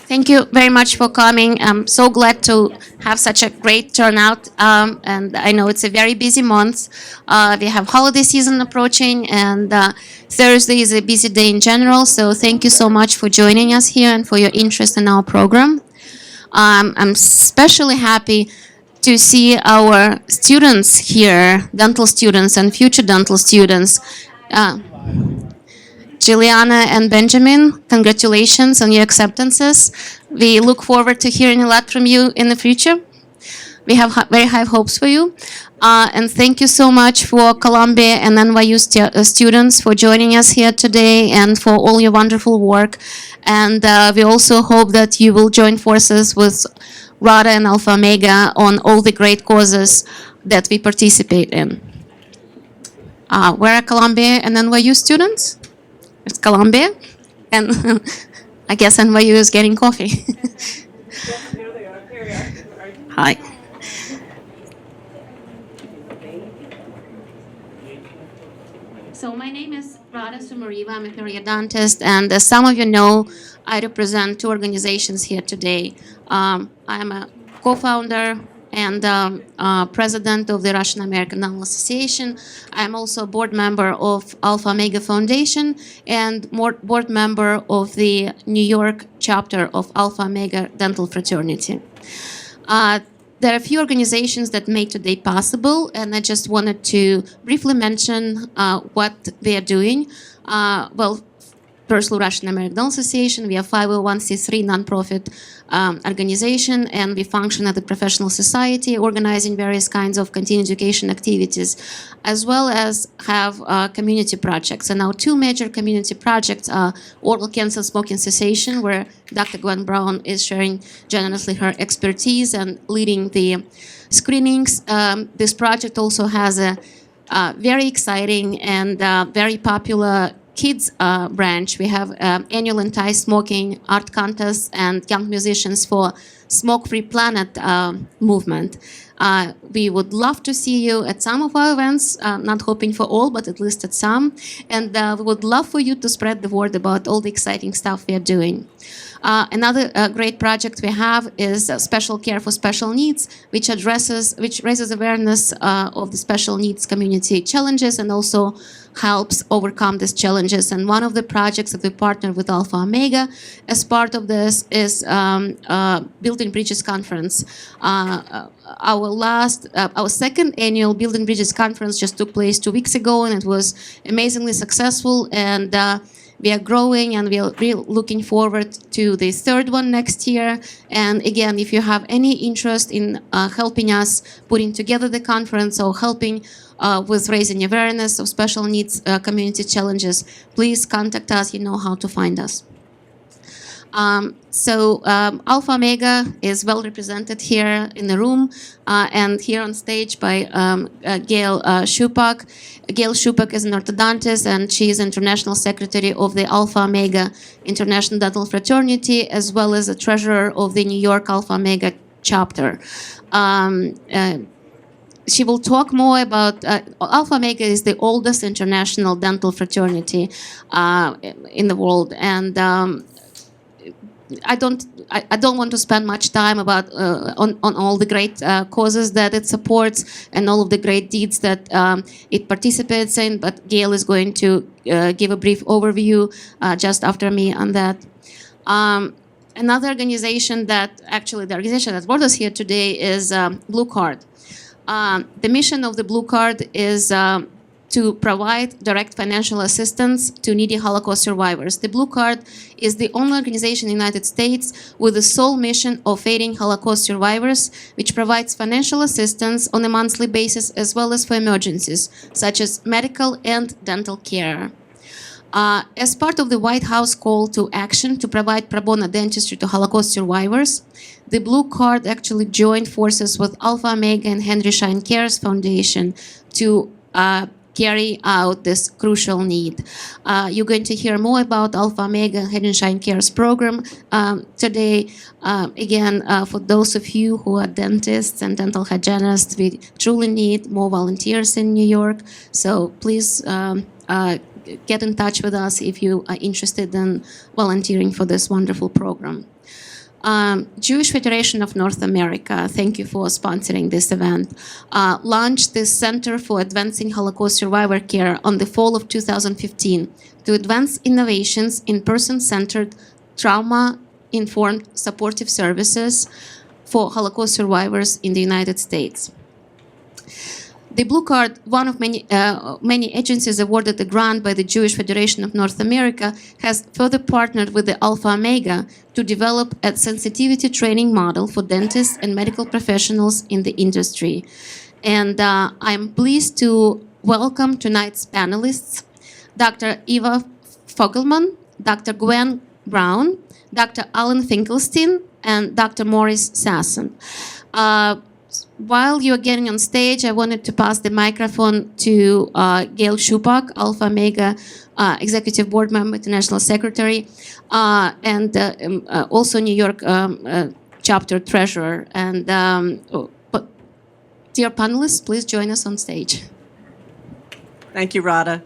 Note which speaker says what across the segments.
Speaker 1: Thank you very much for coming. I'm so glad to have such a great turnout. And I know it's a very busy month. We have holiday season approaching, and Thursday is a busy day in general. So thank you so much for joining us here and for your interest in our program. I'm especially happy to see our students here, dental students and future dental students. Uh, Juliana and Benjamin, congratulations on your acceptances. We look forward to hearing a lot from you in the future. We have very high hopes for you. And thank you so much for Columbia and NYU students for joining us here today and for all your wonderful work. And we also hope that you will join forces with RADA and Alpha Omega on all the great causes that we participate in. Where are Columbia and NYU students? It's Columbia, and I guess NYU is getting coffee.
Speaker 2: Here they are. Here we are.
Speaker 1: Hi. So my name is Rada Sumariva. I'm a periodontist, and as some of you know, I represent two organizations here today. I am a co-founder and president of the Russian American Dental Association. I'm also a board member of Alpha Omega Foundation and board member of the New York chapter of Alpha Omega Dental Fraternity. There are a few organizations that made today possible, and I just wanted to briefly mention what they are doing. First, Russian American Dental Association. We are 501c3 nonprofit organization, and we function as a professional society, organizing various kinds of continuing education activities, as well as have community projects. And our two major community projects are oral cancer smoking cessation, where Dr. Gwen Brown is sharing generously her expertise and leading the screenings. This project also has a very exciting and very popular kids branch. We have annual anti-smoking art contests and young musicians for Smoke-Free Planet movement. We would love to see you at some of our events, not hoping for all, but at least at some. And we would love for you to spread the word about all the exciting stuff we are doing. Another great project we have is Special Care for Special Needs, which raises awareness of the special needs community challenges and also helps overcome these challenges. And one of the projects that we partner with Alpha Omega as part of this is Building Bridges Conference. Our second annual Building Bridges Conference just took place 2 weeks ago, and it was amazingly successful. And we are growing, and we are really looking forward to the third one next year. And again, if you have any interest in helping us putting together the conference or helping with raising awareness of special needs community challenges, please contact us. You know how to find us. Alpha Omega is well represented here in the room and here on stage by Gail Shupak. Gail Shupak is an orthodontist, and she is international secretary of the Alpha Omega International Dental Fraternity, as well as a treasurer of the New York Alpha Omega chapter. She will talk more about Alpha Omega is the oldest international dental fraternity in the world, and I don't want to spend much time about on all the great causes that it supports and all of the great deeds that it participates in. But Gail is going to give a brief overview just after me on that. Another organization the organization that brought us here today is Blue Card. The mission of the Blue Card is to provide direct financial assistance to needy Holocaust survivors. The Blue Card is the only organization in the United States with the sole mission of aiding Holocaust survivors, which provides financial assistance on a monthly basis as well as for emergencies, such as medical and dental care. As part of the White House call to action to provide pro bono dentistry to Holocaust survivors, the Blue Card actually joined forces with Alpha Omega and Henry Schein Cares Foundation to carry out this crucial need. You're going to hear more about Alpha Omega and Henry Schein Cares program today. Again, for those of you who are dentists and dental hygienists, we truly need more volunteers in New York. So please get in touch with us if you are interested in volunteering for this wonderful program. Jewish Federation of North America, thank you for sponsoring this event, launched this Center for Advancing Holocaust Survivor Care on the fall of 2015 to advance innovations in person-centered, trauma-informed supportive services for Holocaust survivors in the United States. The Blue Card, one of many agencies awarded a grant by the Jewish Federation of North America, has further partnered with the Alpha Omega to develop a sensitivity training model for dentists and medical professionals in the industry. And I'm pleased to welcome tonight's panelists, Dr. Eva Fogelman, Dr. Gwen Brown, Dr. Alan Finkelstein, and Dr. Maurice Sasson. While you're getting on stage, I wanted to pass the microphone to Gail Shupak, Alpha Omega Executive Board Member, International Secretary, and also New York Chapter Treasurer. And dear panelists, please join us on stage.
Speaker 3: Thank you, Rada.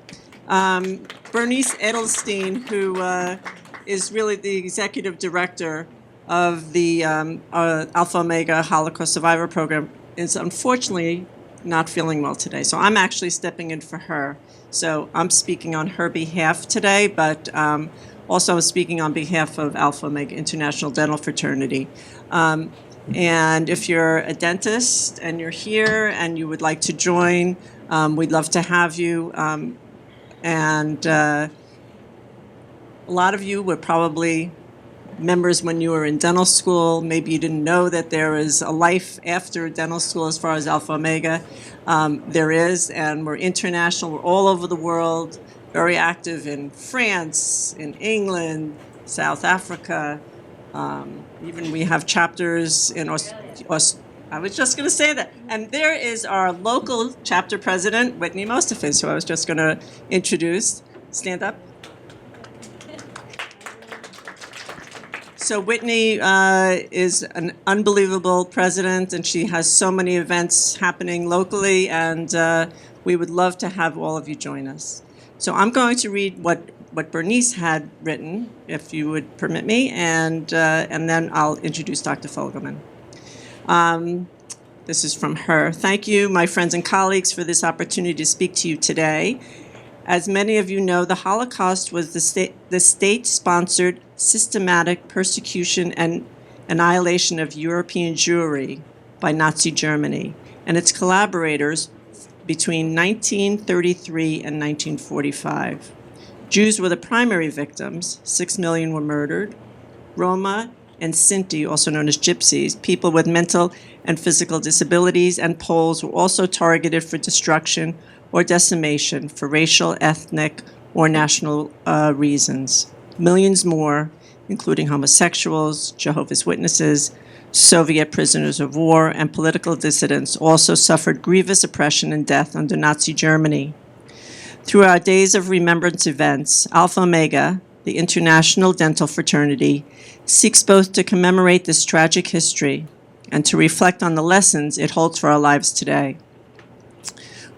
Speaker 3: Bernice Edelstein, who is really the Executive Director of the Alpha Omega Holocaust Survivor Program, is unfortunately not feeling well today. So I'm actually stepping in for her. So I'm speaking on her behalf today, but also I'm speaking on behalf of Alpha Omega International Dental Fraternity. And if you're a dentist and you're here and you would like to join, we'd love to have you. And a lot of you were probably members when you were in dental school. Maybe you didn't know that there is a life after dental school as far as Alpha Omega. There is, and we're international. We're all over the world, very active in France, in England, South Africa. Even we have chapters in I was just going to say that. And there is our local chapter president, Whitney Mostafis, who I was just going to introduce. Stand up. So Whitney is an unbelievable president, and she has so many events happening locally, and we would love to have all of you join us. So I'm going to read what Bernice had written, if you would permit me, and then I'll introduce Dr. Fogelman. This is from her. Thank you, my friends and colleagues, for this opportunity to speak to you today. As many of you know, the Holocaust was the state-sponsored systematic persecution and annihilation of European Jewry by Nazi Germany and its collaborators between 1933 and 1945. Jews were the primary victims. 6 million were murdered. Roma and Sinti, also known as Gypsies, people with mental and physical disabilities, and Poles were also targeted for destruction or decimation for racial, ethnic, or national reasons. Millions more, including homosexuals, Jehovah's Witnesses, Soviet prisoners of war, and political dissidents, also suffered grievous oppression and death under Nazi Germany. Through our Days of Remembrance events, Alpha Omega, the International Dental Fraternity, seeks both to commemorate this tragic history and to reflect on the lessons it holds for our lives today.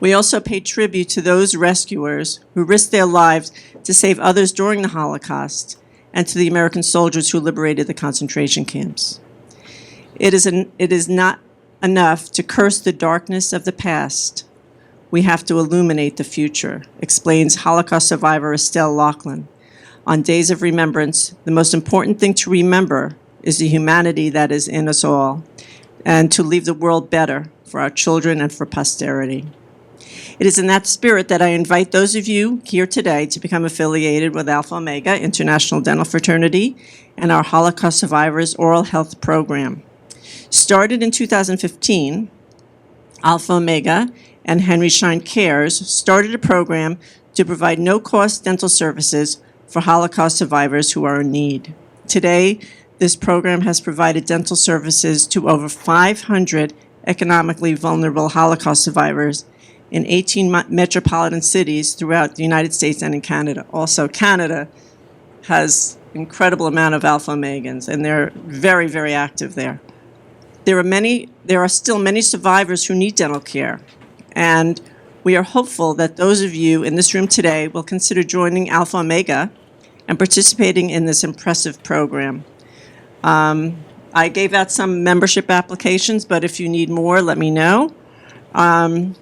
Speaker 3: We also pay tribute to those rescuers who risked their lives to save others during the Holocaust, and to the American soldiers who liberated the concentration camps. It is not enough to curse the darkness of the past. We have to illuminate the future, explains Holocaust survivor Estelle Laughlin. On Days of Remembrance, the most important thing to remember is the humanity that is in us all, and to leave the world better for our children and for posterity. It is in that spirit that I invite those of you here today to become affiliated with Alpha Omega International Dental Fraternity and our Holocaust Survivors Oral Health Program. Started in 2015, Alpha Omega and Henry Schein Cares started a program to provide no-cost dental services for Holocaust survivors who are in need. Today, this program has provided dental services to over 500 economically vulnerable Holocaust survivors in 18 metropolitan cities throughout the United States and in Canada. Also, Canada has an incredible amount of Alpha Omegans, and they're very, very active there. There are still many survivors who need dental care, and we are hopeful that those of you in this room today will consider joining Alpha Omega and participating in this impressive program. I gave out some membership applications, but if you need more, let me know. I'm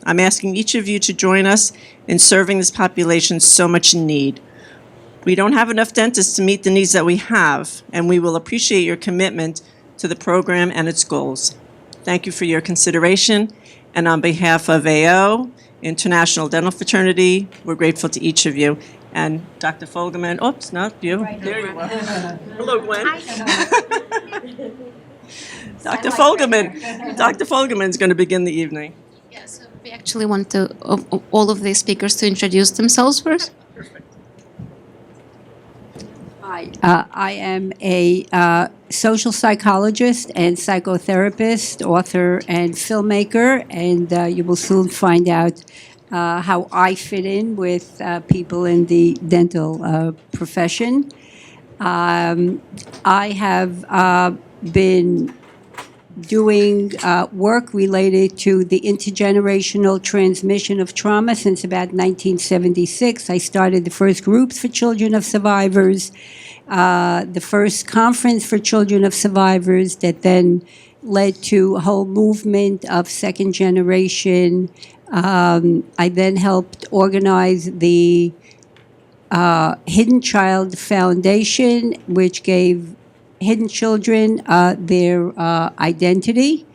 Speaker 3: asking each of you to join us in serving this population so much in need. We don't have enough dentists to meet the needs that we have, and we will appreciate your commitment to the program and its goals. Thank you for your consideration, and on behalf of AO, International Dental Fraternity, we're grateful to each of you. And Dr. Fogelman, oops, not you. There you are. Hello, Gwen. Dr. Fogelman is going to begin the evening.
Speaker 1: Yeah, so we actually want all of the speakers to introduce themselves first.
Speaker 4: Hi, I am a social psychologist and psychotherapist, author, and filmmaker, and you will soon find out how I fit in with people in the dental profession. I have been doing work related to the intergenerational transmission of trauma since about 1976. I started the first groups for children of survivors, the first conference for children of survivors that then led to a whole movement of second generation. I then helped organize the Hidden Child Foundation, which gave hidden children their identity.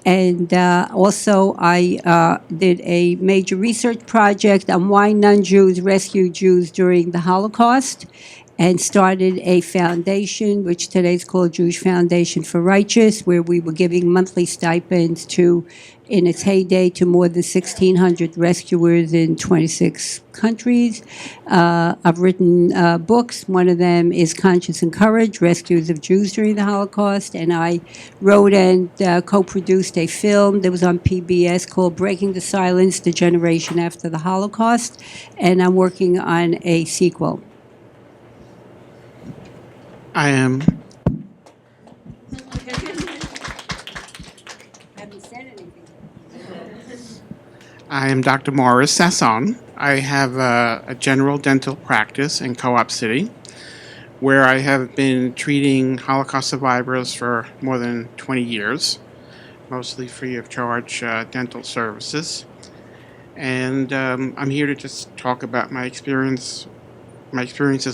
Speaker 4: And also, I did a major research project on why non-Jews rescued Jews during the Holocaust, and started a foundation, which today is called Jewish Foundation for Righteous, where we were giving monthly stipends to, in its heyday, to more than 1,600 rescuers in 26 countries. I've written books. One of them is Conscience and Courage, Rescues of Jews During the Holocaust, and I wrote and co-produced a film that was on PBS called Breaking the Silence, The Generation After the Holocaust, and I'm working on a sequel.
Speaker 5: I am Dr. Morris Sasson. I have a general dental practice in Co-op City, where I have been treating Holocaust survivors for more than 20 years, mostly free of charge dental services. And I'm here to just talk about my experiences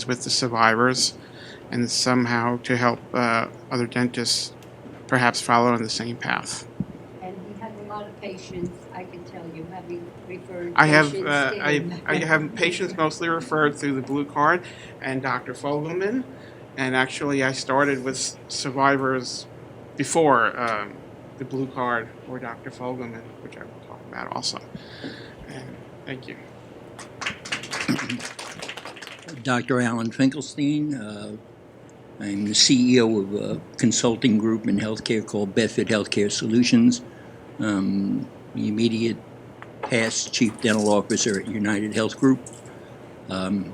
Speaker 5: with the survivors, and somehow to help other dentists perhaps follow on the same path.
Speaker 4: And you have a lot of patients, I can tell you, having referred
Speaker 5: I have
Speaker 4: patients
Speaker 5: I have patients mostly referred through the Blue Card and Dr. Fogelman, and actually I started with survivors before the Blue Card or Dr. Fogelman, which I will talk about also. And thank you.
Speaker 6: Dr. Alan Finkelstein. I'm the CEO of a consulting group in healthcare called Bedford Healthcare Solutions. The immediate past chief dental officer at United Health Group. In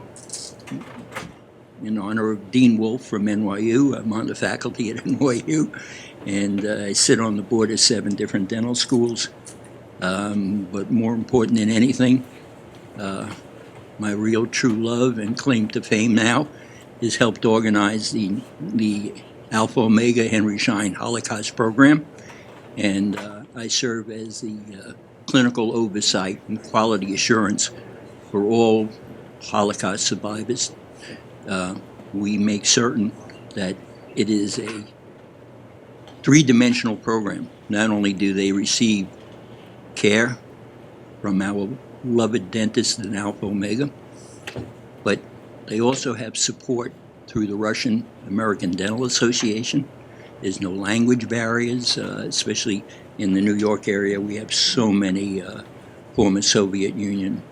Speaker 6: honor of Dean Wolf from NYU, I'm on the faculty at NYU, and I sit on the board of 7 different dental schools. But more important than anything, my real true love and claim to fame now is helped organize the Alpha Omega Henry Schein Holocaust program, and I serve as the clinical oversight and quality assurance for all Holocaust survivors. We make certain that it is a 3-dimensional program. Not only do they receive care from our beloved dentist in Alpha Omega, but they also have support through the Russian American Dental Association. There's no language barriers, especially in the New York area. We have so many former Soviet Union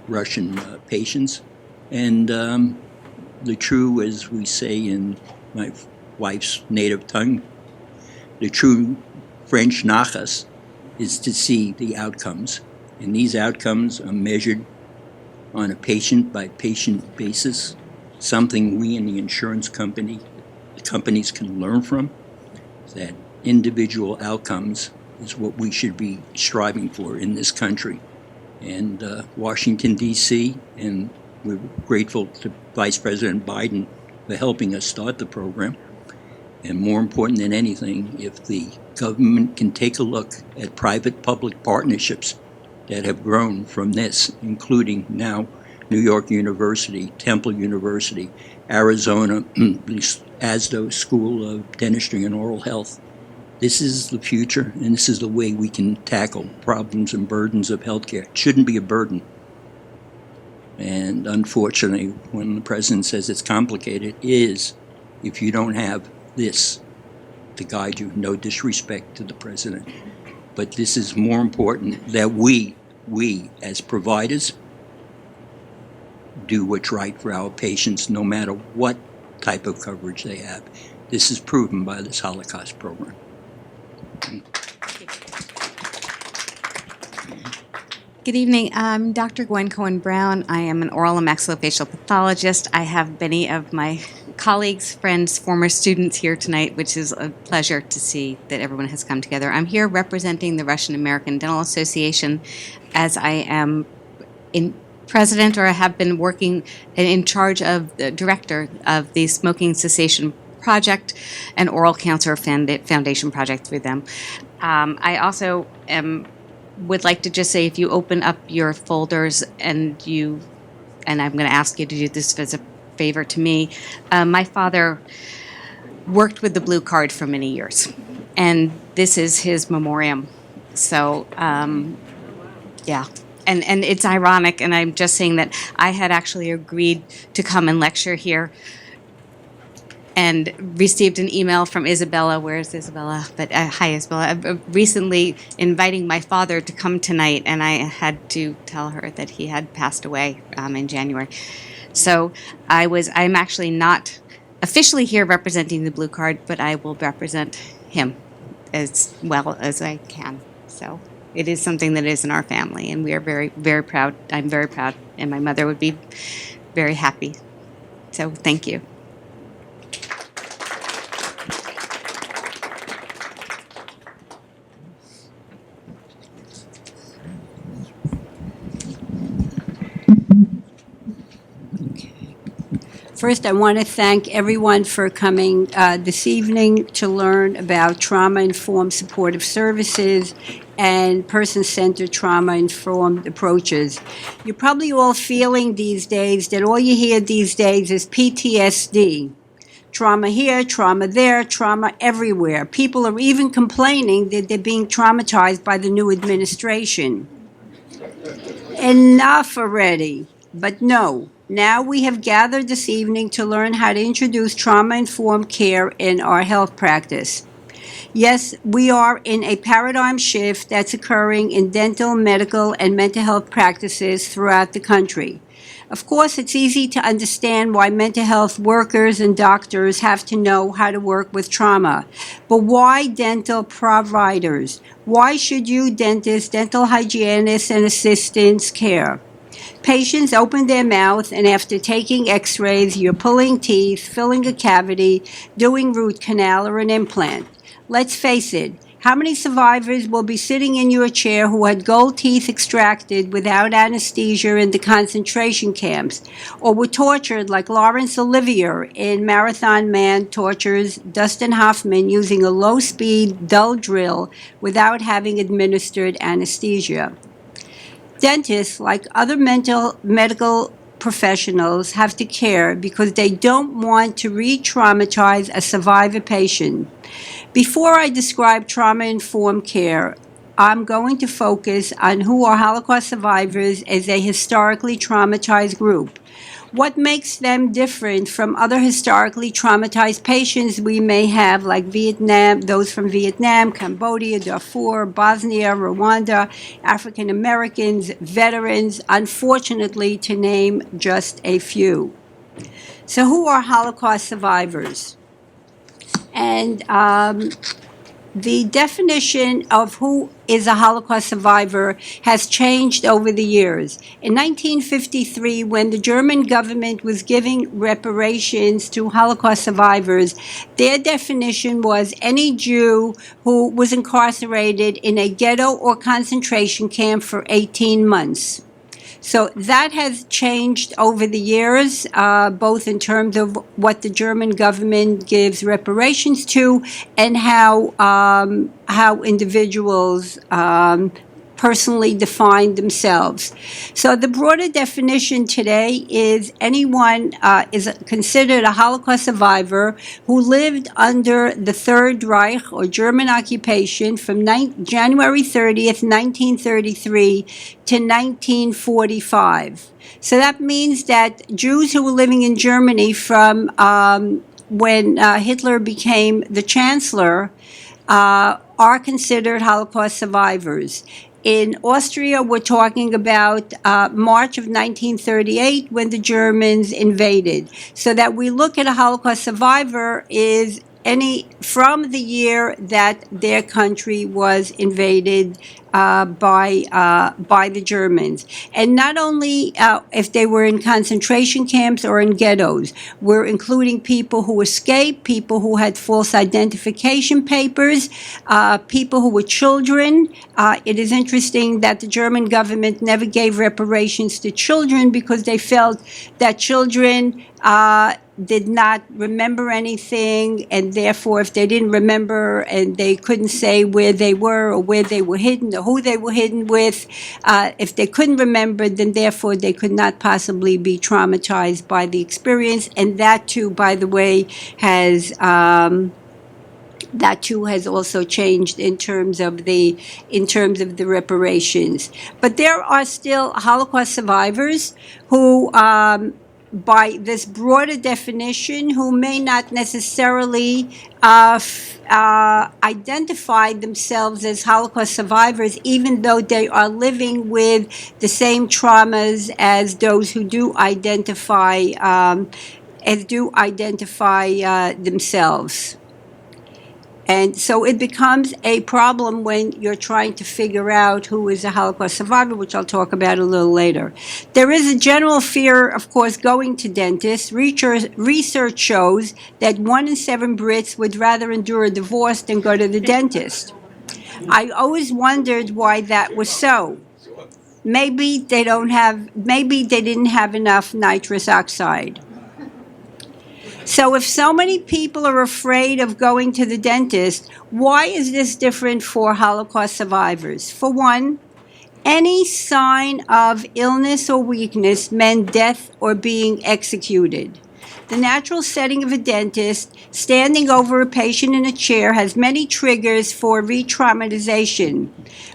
Speaker 6: Russian patients. And the true, as we say in my wife's native tongue, the true French nachas is to see the outcomes. And these outcomes are measured on a patient-by-patient basis, something we in the insurance companies can learn from. That individual outcomes is what we should be striving for in this country. And Washington, D.C., and we're grateful to Vice President Biden for helping us start the program. And more important than anything, if the government can take a look at private-public partnerships that have grown from this, including now New York University, Temple University, Arizona, the ASDO School of Dentistry and Oral Health. This is the future, and this is the way we can tackle problems and burdens of healthcare. It shouldn't be a burden. And unfortunately, when the president says it's complicated, it is if you don't have this to guide you. No disrespect to the president. But this is more important that we as providers do what's right for our patients no matter what type of coverage they have. This is proven by this Holocaust program.
Speaker 7: Good evening. I'm Dr. Gwen Cohen-Brown. I am an oral and maxillofacial pathologist. I have many of my colleagues, friends, former students here tonight, which is a pleasure to see that everyone has come together. I'm here representing the Russian American Dental Association, as I am president, or I have been working in charge of the director of the Smoking Cessation Project and Oral Cancer Foundation Project through them. I also would like to just say, if you open up your folders and I'm going to ask you to do this as a favor to me, my father worked with the Blue Card for many years, and this is his memoriam. So, yeah. And it's ironic, and I'm just saying that I had actually agreed to come and lecture here and received an email from Isabella. Where's Isabella? But hi, Isabella. Recently inviting my father to come tonight, and I had to tell her that he had passed away in January. So I'm actually not officially here representing the Blue Card, but I will represent him as well as I can. So it is something that is in our family, and we are very, very proud. I'm very proud, and my mother would be very happy. So thank you.
Speaker 4: First, I want to thank everyone for coming this evening to learn about trauma-informed supportive services and person-centered trauma-informed approaches. You're probably all feeling these days that all you hear these days is PTSD. Trauma here, trauma there, trauma everywhere. People are even complaining that they're being traumatized by the new administration. Enough already. But no. Now we have gathered this evening to learn how to introduce trauma-informed care in our health practice. Yes, we are in a paradigm shift that's occurring in dental, medical, and mental health practices throughout the country. Of course, it's easy to understand why mental health workers and doctors have to know how to work with trauma. But why dental providers? Why should you, dentists, dental hygienists, and assistants care? Patients open their mouth, and after taking x-rays, you're pulling teeth, filling a cavity, doing root canal or an implant. Let's face it, how many survivors will be sitting in your chair who had gold teeth extracted without anesthesia in the concentration camps, or were tortured like Laurence Olivier in Marathon Man tortures Dustin Hoffman using a low-speed, dull drill without having administered anesthesia? Dentists, like other medical professionals, have to care because they don't want to re-traumatize a survivor patient. Before I describe trauma-informed care, I'm going to focus on who are Holocaust survivors as a historically traumatized group. What makes them different from other historically traumatized patients we may have, like Vietnam, those from Vietnam, Cambodia, Darfur, Bosnia, Rwanda, African Americans, veterans, unfortunately, to name just a few. So who are Holocaust survivors? And the definition of who is a Holocaust survivor has changed over the years. In 1953, when the German government was giving reparations to Holocaust survivors, their definition was any Jew who was incarcerated in a ghetto or concentration camp for 18 months. So that has changed over the years, both in terms of what the German government gives reparations to and how individuals personally define themselves. So the broader definition today is anyone is considered a Holocaust survivor who lived under the Third Reich or German occupation from January 30th, 1933 to 1945. So that means that Jews who were living in Germany from when Hitler became the chancellor are considered Holocaust survivors. In Austria, we're talking about March of 1938 when the Germans invaded. So that we look at a Holocaust survivor is any from the year that their country was invaded by the Germans. And not only if they were in concentration camps or in ghettos, we're including people who escaped, people who had false identification papers, people who were children. It is interesting that the German government never gave reparations to children because they felt that children did not remember anything, and therefore if they didn't remember and they couldn't say where they were or where they were hidden or who they were hidden with, if they couldn't remember, then therefore they could not possibly be traumatized by the experience. And that too, by the way, has also changed in terms of the reparations. But there are still Holocaust survivors who, by this broader definition, who may not necessarily identify themselves as Holocaust survivors, even though they are living with the same traumas as those who do identify themselves. And so it becomes a problem when you're trying to figure out who is a Holocaust survivor, which I'll talk about a little later. There is a general fear, of course, going to dentists. Research shows that 1 in 7 Brits would rather endure a divorce than go to the dentist. I always wondered why that was so. Maybe they didn't have enough nitrous oxide. So if so many people are afraid of going to the dentist, why is this different for Holocaust survivors? For one, any sign of illness or weakness meant death or being executed. The natural setting of a dentist, standing over a patient in a chair, has many triggers for retraumatization.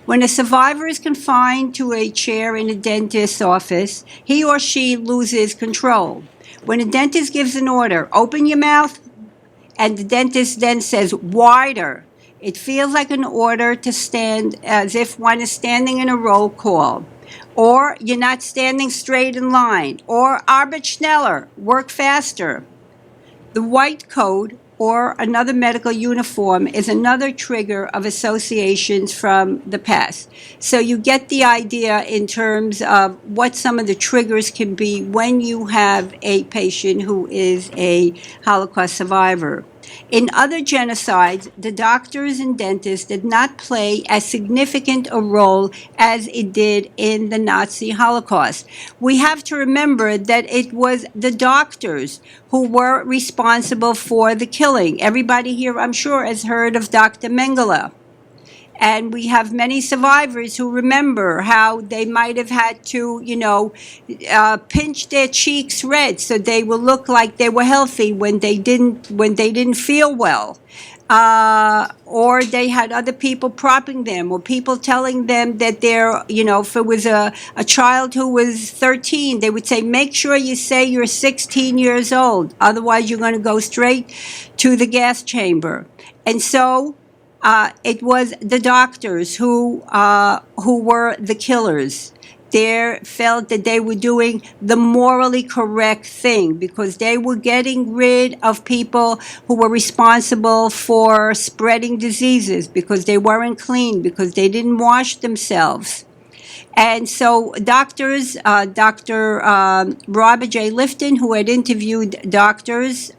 Speaker 4: When a survivor is confined to a chair in a dentist's office, he or she loses control. When a dentist gives an order, open your mouth, and the dentist then says, wider, it feels like an order to stand as if one is standing in a roll call. Or you're not standing straight in line. Or Arbeit schneller, work faster. The white coat or another medical uniform is another trigger of associations from the past. So you get the idea in terms of what some of the triggers can be when you have a patient who is a Holocaust survivor. In other genocides, the doctors and dentists did not play as significant a role as it did in the Nazi Holocaust. We have to remember that it was the doctors who were responsible for the killing. Everybody here, I'm sure, has heard of Dr. Mengele. And we have many survivors who remember how they might have had to, pinch their cheeks red so they will look like they were healthy when they didn't feel well. Or they had other people propping them, or people telling them that they're, if it was a child who was 13, they would say, make sure you say you're 16 years old. Otherwise, you're going to go straight to the gas chamber. And so it was the doctors who were the killers. They felt that they were doing the morally correct thing because they were getting rid of people who were responsible for spreading diseases because they weren't clean, because they didn't wash themselves. And so doctors, Dr. Robert J. Lifton, who had interviewed doctors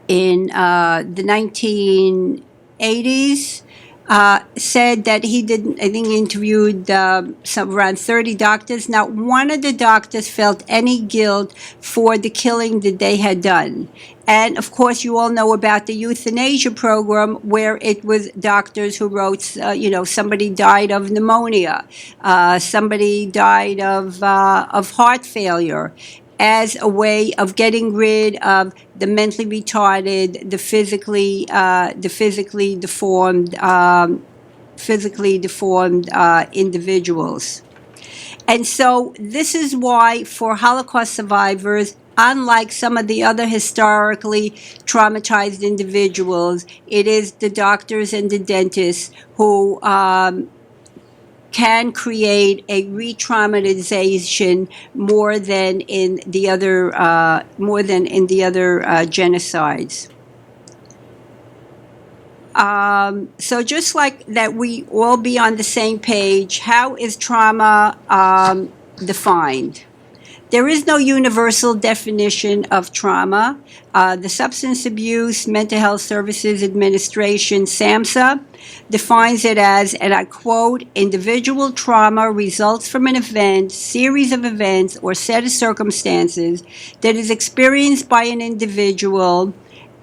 Speaker 4: in the 1980s, said that he didn't, I think he interviewed some around 30 doctors. Not one of the doctors felt any guilt for the killing that they had done. And of course, you all know about the euthanasia program, where it was doctors who wrote, somebody died of pneumonia, somebody died of heart failure, as a way of getting rid of the mentally retarded, the physically deformed individuals. And so this is why, for Holocaust survivors, unlike some of the other historically traumatized individuals, it is the doctors and the dentists who can create a re-traumatization more than in the other genocides. So just like that, we all be on the same page. How is trauma defined? There is no universal definition of trauma. The Substance Abuse Mental Health Services Administration, SAMHSA, defines it as, and I quote, individual trauma results from an event, series of events, or set of circumstances that is experienced by an individual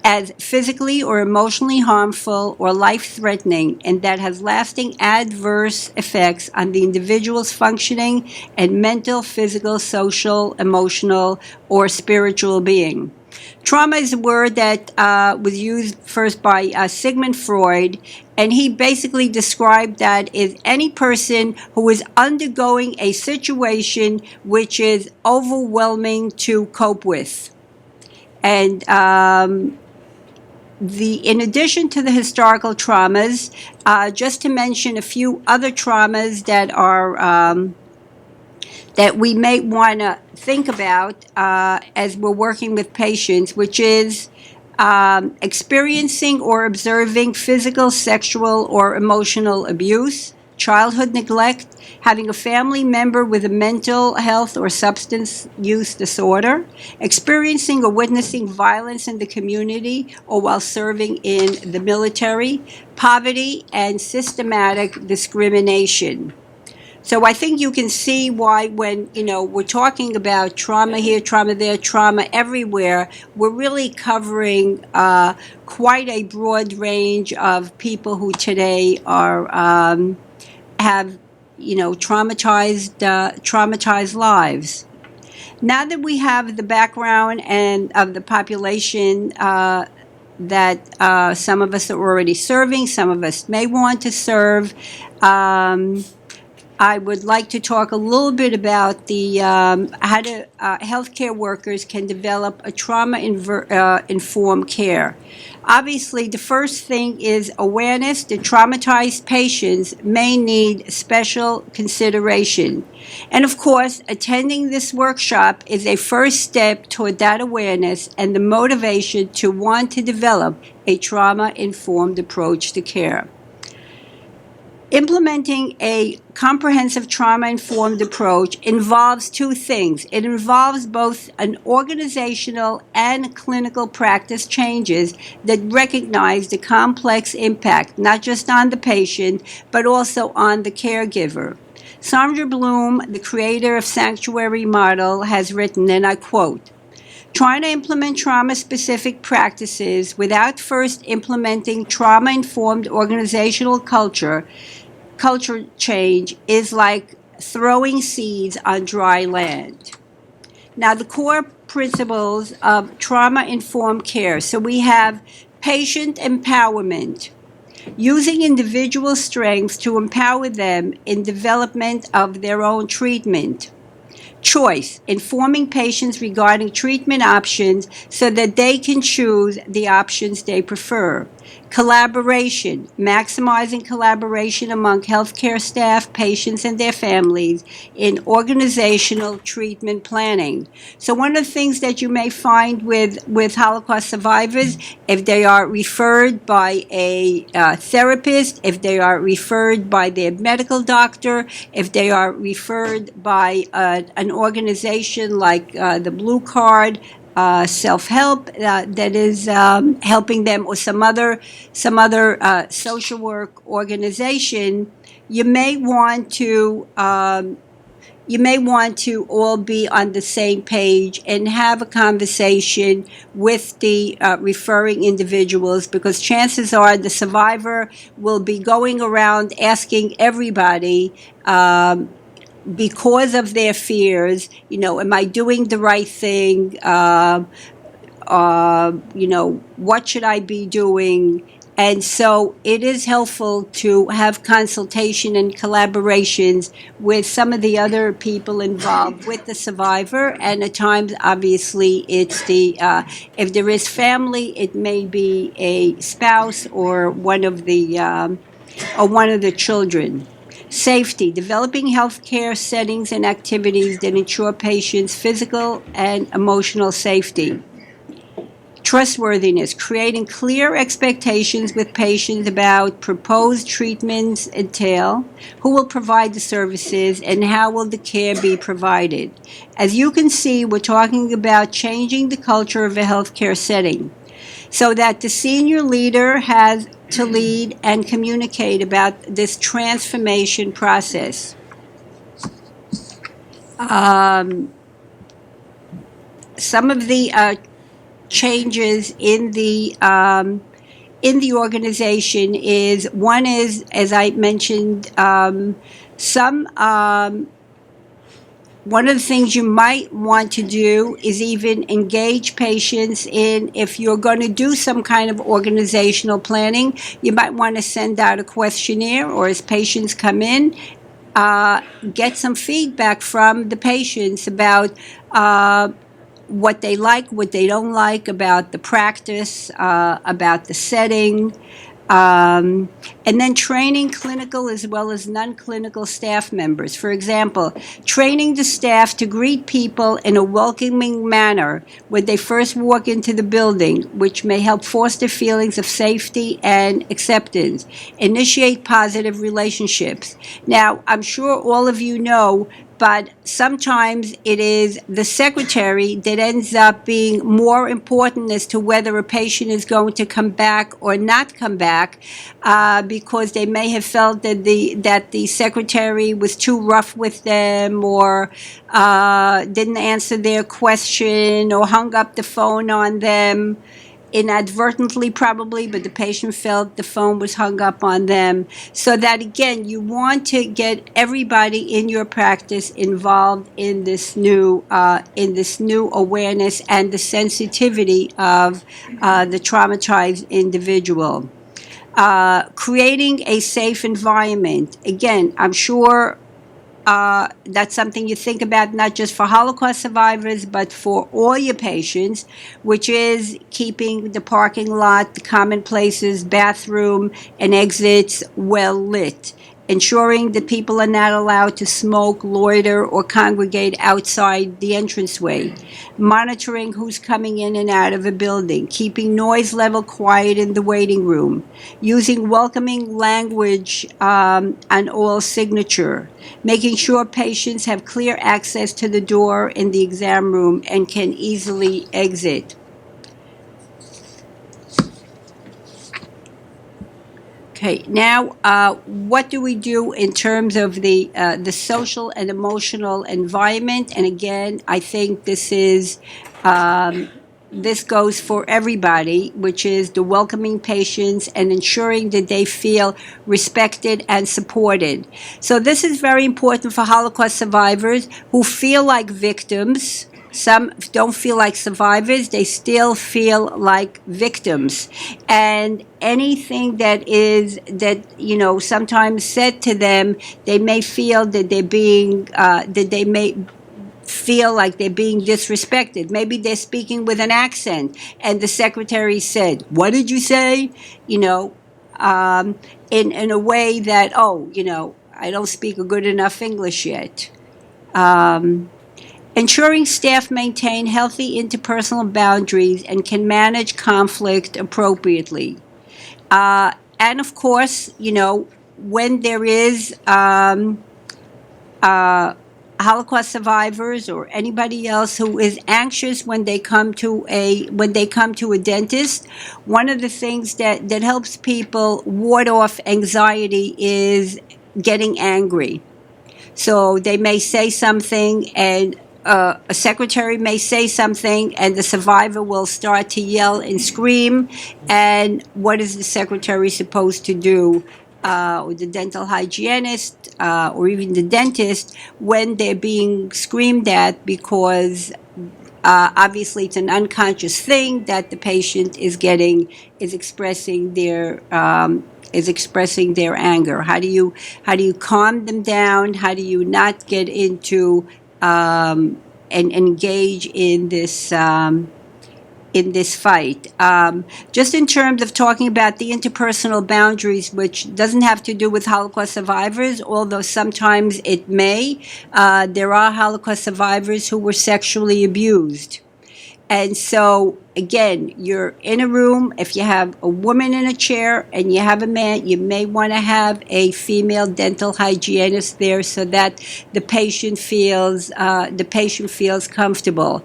Speaker 4: as physically or emotionally harmful or life-threatening, and that has lasting adverse effects on the individual's functioning and mental, physical, social, emotional, or spiritual being. Trauma is a word that was used first by Sigmund Freud, and he basically described that as any person who is undergoing a situation which is overwhelming to cope with. And in addition to the historical traumas, just to mention a few other traumas that are that we may want to think about as we're working with patients, which is experiencing or observing physical, sexual, or emotional abuse, childhood neglect, having a family member with a mental health or substance use disorder, experiencing or witnessing violence in the community or while serving in the military, poverty, and systematic discrimination. So I think you can see why when, we're talking about trauma here, trauma there, trauma everywhere, we're really covering quite a broad range of people who today are have, traumatized lives. Now that we have the background and of the population that some of us are already serving, some of us may want to serve, I would like to talk a little bit about the how healthcare workers can develop a trauma-informed care. Obviously, the first thing is awareness that traumatized patients may need special consideration. And of course, attending this workshop is a first step toward that awareness and the motivation to want to develop a trauma-informed approach to care. Implementing a comprehensive trauma-informed approach involves two things. It involves both an organizational and clinical practice changes that recognize the complex impact, not just on the patient, but also on the caregiver. Sandra Bloom, the creator of Sanctuary Model, has written, and I quote, trying to implement trauma-specific practices without first implementing trauma-informed organizational culture change is like throwing seeds on dry land. Now, the core principles of trauma-informed care. So we have patient empowerment, using individual strengths to empower them in development of their own treatment. Choice, informing patients regarding treatment options so that they can choose the options they prefer. Collaboration, maximizing collaboration among healthcare staff, patients, and their families in organizational treatment planning. So one of the things that you may find with Holocaust survivors, if they are referred by a therapist, if they are referred by their medical doctor, if they are referred by an organization like the Blue Card, self-help that is helping them, or some other social work organization, you may want to all be on the same page and have a conversation with the referring individuals, because chances are the survivor will be going around asking everybody, because of their fears, am I doing the right thing? What should I be doing? And so it is helpful to have consultation and collaborations with some of the other people involved with the survivor. And at times, obviously, it's if there is family, it may be a spouse or one of the children. Safety, developing healthcare settings and activities that ensure patients' physical and emotional safety. Trustworthiness, creating clear expectations with patients about proposed treatments entail, who will provide the services, and how will the care be provided. As you can see, we're talking about changing the culture of a healthcare setting, so that the senior leader has to lead and communicate about this transformation process. Some of the changes in the organization is, one is, as I mentioned, one of the things you might want to do is even engage patients in, if you're going to do some kind of organizational planning, you might want to send out a questionnaire, or as patients come in, get some feedback from the patients about what they like, what they don't like about the practice, about the setting. And then training clinical as well as non-clinical staff members. For example, training the staff to greet people in a welcoming manner when they first walk into the building, which may help foster feelings of safety and acceptance. Initiate positive relationships. Now, I'm sure all of you know, but sometimes it is the secretary that ends up being more important as to whether a patient is going to come back or not come back, because they may have felt that the secretary was too rough with them, or didn't answer their question, or hung up the phone on them. Inadvertently, probably, but the patient felt the phone was hung up on them. So that, again, you want to get everybody in your practice involved in this new awareness and the sensitivity of the traumatized individual. Creating a safe environment. Again, I'm sure that's something you think about, not just for Holocaust survivors, but for all your patients, which is keeping the parking lot, the common places, bathroom, and exits well lit. Ensuring that people are not allowed to smoke, loiter, or congregate outside the entranceway. Monitoring who's coming in and out of a building. Keeping noise level quiet in the waiting room. Using welcoming language on all signature. Making sure patients have clear access to the door in the exam room and can easily exit. Okay, now what do we do in terms of the social and emotional environment? And again, I think this goes for everybody, which is the welcoming patients and ensuring that they feel respected and supported. So this is very important for Holocaust survivors who feel like victims. Some don't feel like survivors, they still feel like victims. And anything that sometimes said to them, they may feel that they may feel like they're being disrespected. Maybe they're speaking with an accent, and the secretary said, "What did you say?" In a way that, I don't speak a good enough English yet. Ensuring staff maintain healthy interpersonal boundaries and can manage conflict appropriately. And of course, when there is Holocaust survivors or anybody else who is anxious when they come to a dentist, one of the things that helps people ward off anxiety is getting angry. So they may say something, and a secretary may say something, and the survivor will start to yell and scream. And what is the secretary supposed to do? Or the dental hygienist, or even the dentist, when they're being screamed at because obviously it's an unconscious thing that the patient is expressing their anger. How do you calm them down? How do you not get into and engage in this fight? Just in terms of talking about the interpersonal boundaries, which doesn't have to do with Holocaust survivors, although sometimes it may. There are Holocaust survivors who were sexually abused. And so, again, you're in a room. If you have a woman in a chair and you have a man, you may want to have a female dental hygienist there so that the patient feels comfortable.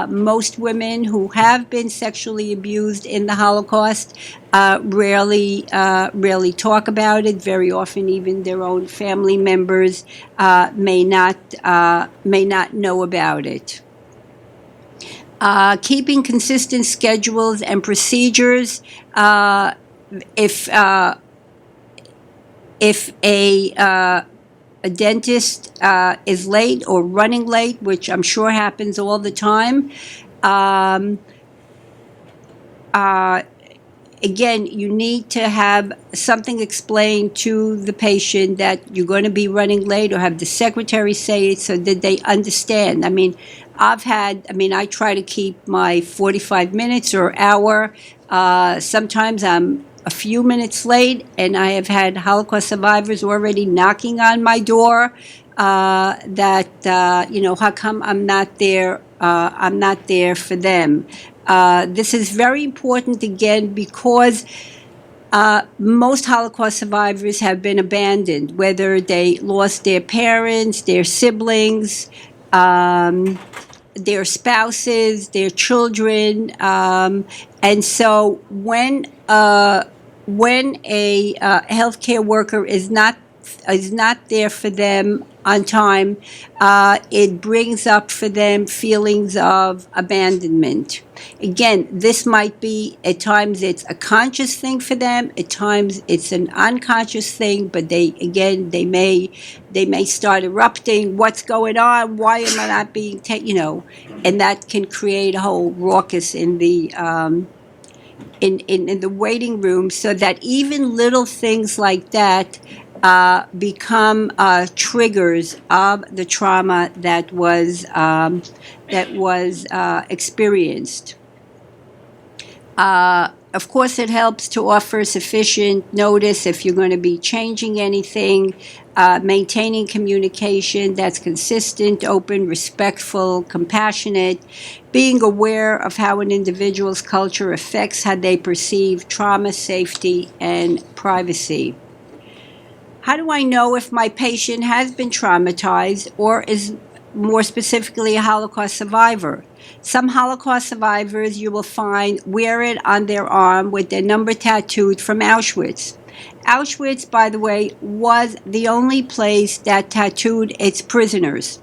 Speaker 4: Most women who have been sexually abused in the Holocaust rarely talk about it. Very often, even their own family members may not know about it. Keeping consistent schedules and procedures. If a dentist is late or running late, which I'm sure happens all the time, again, you need to have something explained to the patient that you're going to be running late, or have the secretary say it so that they understand. I try to keep my 45 minutes or hour. Sometimes I'm a few minutes late, and I have had Holocaust survivors already knocking on my door how come I'm not there for them. This is very important, again, because most Holocaust survivors have been abandoned, whether they lost their parents, their siblings, their spouses, their children. And so when a healthcare worker is not there for them on time, it brings up for them feelings of abandonment. Again, this might be, at times it's a conscious thing for them, at times it's an unconscious thing, but they may start erupting. What's going on? Why am I not being taken? And that can create a whole raucous in the in the waiting room, so that even little things like that become triggers of the trauma that was experienced. Of course, it helps to offer sufficient notice if you're going to be changing anything, maintaining communication that's consistent, open, respectful, compassionate, being aware of how an individual's culture affects how they perceive trauma, safety, and privacy. How do I know if my patient has been traumatized or is more specifically a Holocaust survivor? Some Holocaust survivors you will find wear it on their arm with their number tattooed from Auschwitz. Auschwitz, by the way, was the only place that tattooed its prisoners.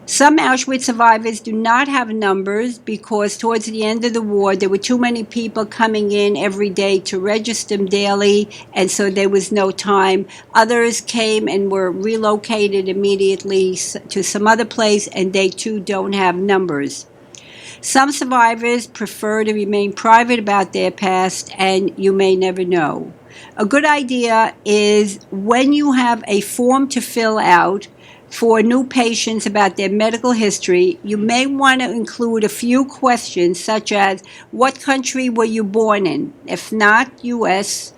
Speaker 4: Some Auschwitz survivors do not have numbers because towards the end of the war, there were too many people coming in every day to register them daily, and so there was no time. Others came and were relocated immediately to some other place, and they too don't have numbers. Some survivors prefer to remain private about their past, and you may never know. A good idea is, when you have a form to fill out for new patients about their medical history, you may want to include a few questions such as, what country were you born in? If not the U.S.,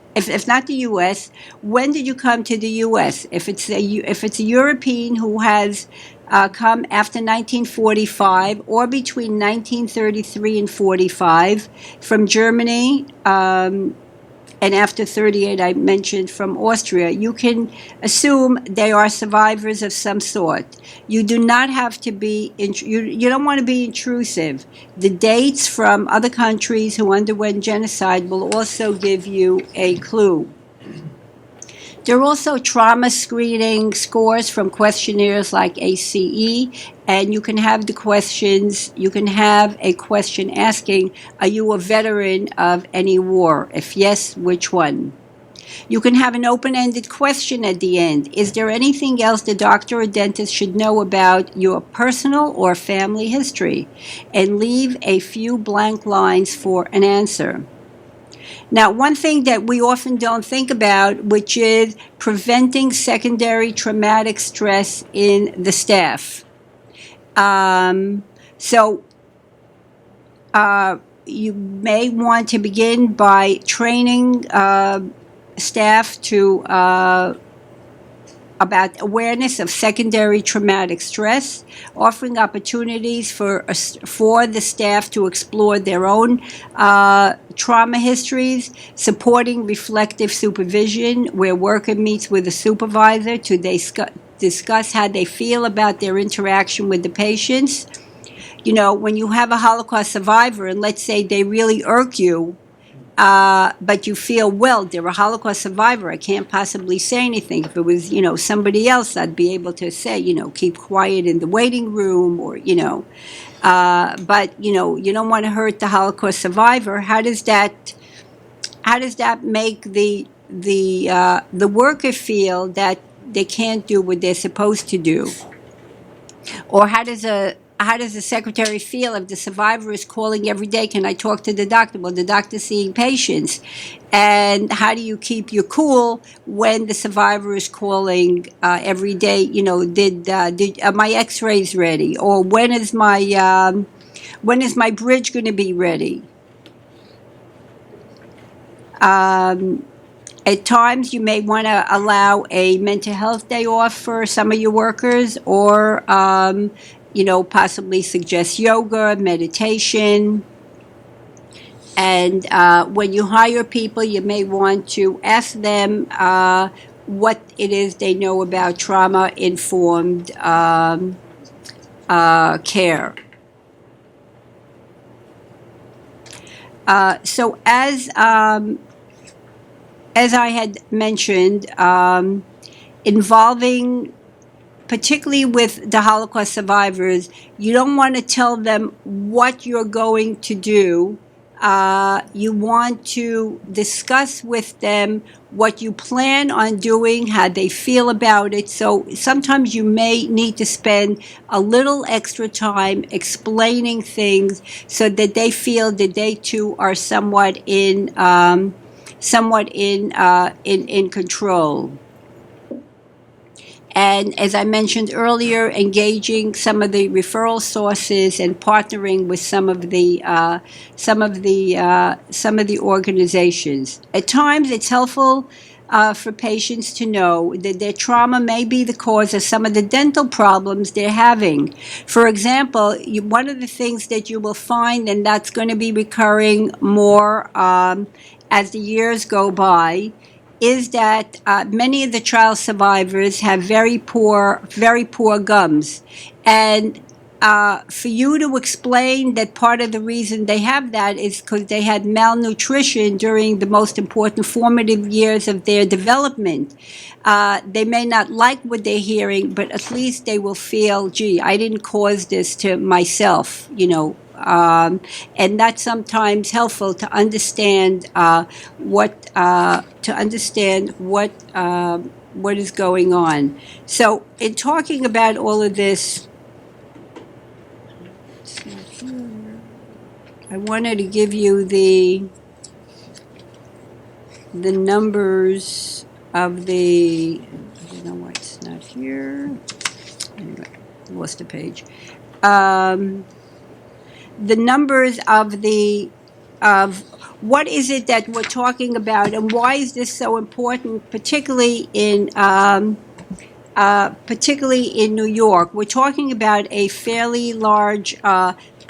Speaker 4: when did you come to the U.S.? If it's a European who has come after 1945 or between 1933 and 45 from Germany, and after 38, I mentioned from Austria, you can assume they are survivors of some sort. You do not have to be, you don't want to be intrusive. The dates from other countries who underwent genocide will also give you a clue. There are also trauma screening scores from questionnaires like ACE, and you can have the questions, you can have a question asking, are you a veteran of any war? If yes, which one? You can have an open-ended question at the end. Is there anything else the doctor or dentist should know about your personal or family history? And leave a few blank lines for an answer. Now, one thing that we often don't think about, which is preventing secondary traumatic stress in the staff. You may want to begin by training staff to about awareness of secondary traumatic stress, offering opportunities for the staff to explore their own trauma histories, supporting reflective supervision, where worker meets with a supervisor to discuss how they feel about their interaction with the patients. You know, when you have a Holocaust survivor, and let's say they really irk you, but you feel, well, they're a Holocaust survivor, I can't possibly say anything. If it was, you know, somebody else, I'd be able to say, you know, keep quiet in the waiting room, or, you know. But, you know, you don't want to hurt the Holocaust survivor. How does that make the worker feel that they can't do what they're supposed to do? Or how does the secretary feel if the survivor is calling every day, can I talk to the doctor? Well, the doctor's seeing patients. And how do you keep your cool when the survivor is calling every day, you know, are my x-rays ready? Or when is my bridge going to be ready? At times, you may want to allow a mental health day off for some of your workers, or, you know, possibly suggest yoga, meditation. And when you hire people, you may want to ask them what it is they know about trauma-informed care. So as I had mentioned, involving, particularly with the Holocaust survivors, you don't want to tell them what you're going to do. You want to discuss with them what you plan on doing, how they feel about it. So sometimes you may need to spend a little extra time explaining things so that they feel that they too are somewhat in control. And as I mentioned earlier, engaging some of the referral sources and partnering with some of the organizations. At times, it's helpful for patients to know that their trauma may be the cause of some of the dental problems they're having. For example, one of the things that you will find, and that's going to be recurring more as the years go by, is that many of the child survivors have very poor gums. And for you to explain that part of the reason they have that is because they had malnutrition during the most important formative years of their development. They may not like what they're hearing, but at least they will feel, gee, I didn't cause this to myself, you know. And that's sometimes helpful to understand what is going on. So in talking about all of this, I wanted to give you the numbers of the, I don't know why it's not here. Anyway, lost a page. The numbers of what is it that we're talking about, and why is this so important, particularly in New York. We're talking about a fairly large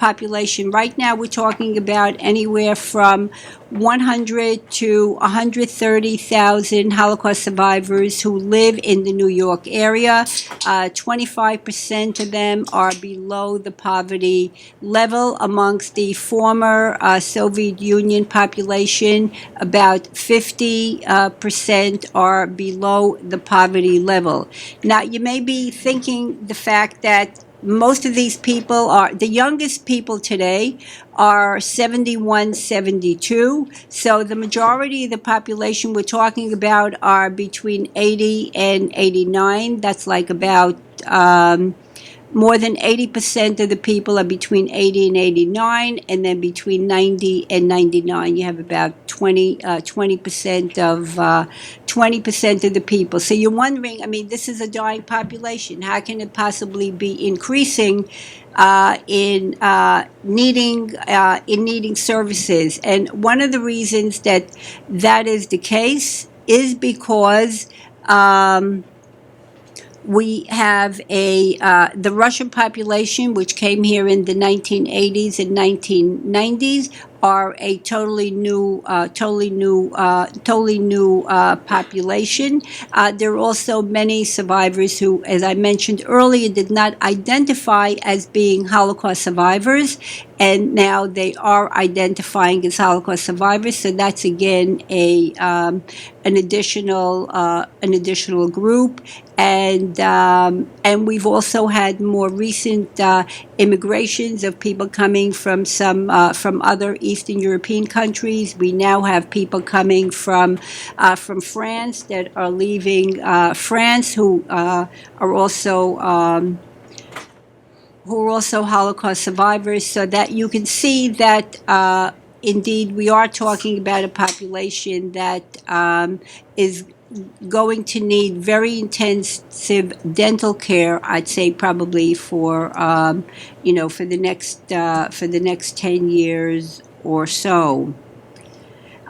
Speaker 4: population. Right now, we're talking about anywhere from 100 to 130,000 Holocaust survivors who live in the New York area. 25% of them are below the poverty level. Amongst the former Soviet Union population, about 50% are below the poverty level. Now, you may be thinking the fact that most of these people are, the youngest people today are 71, 72. So the majority of the population we're talking about are between 80 and 89. That's like about more than 80% of the people are between 80 and 89, and then between 90 and 99, you have about 20% of 20% of the people. So you're wondering, I mean, this is a dying population. How can it possibly be increasing in needing services? And one of the reasons that is the case is because we have the Russian population, which came here in the 1980s and 1990s, are a totally new population. There are also many survivors who, as I mentioned earlier, did not identify as being Holocaust survivors, and now they are identifying as Holocaust survivors. So that's again an additional group. And we've also had more recent immigrations of people coming from from other Eastern European countries. We now have people coming from France that are leaving France who are also Holocaust survivors, so that you can see that indeed we are talking about a population that is going to need very intensive dental care. I'd say probably for for the next 10 years or so.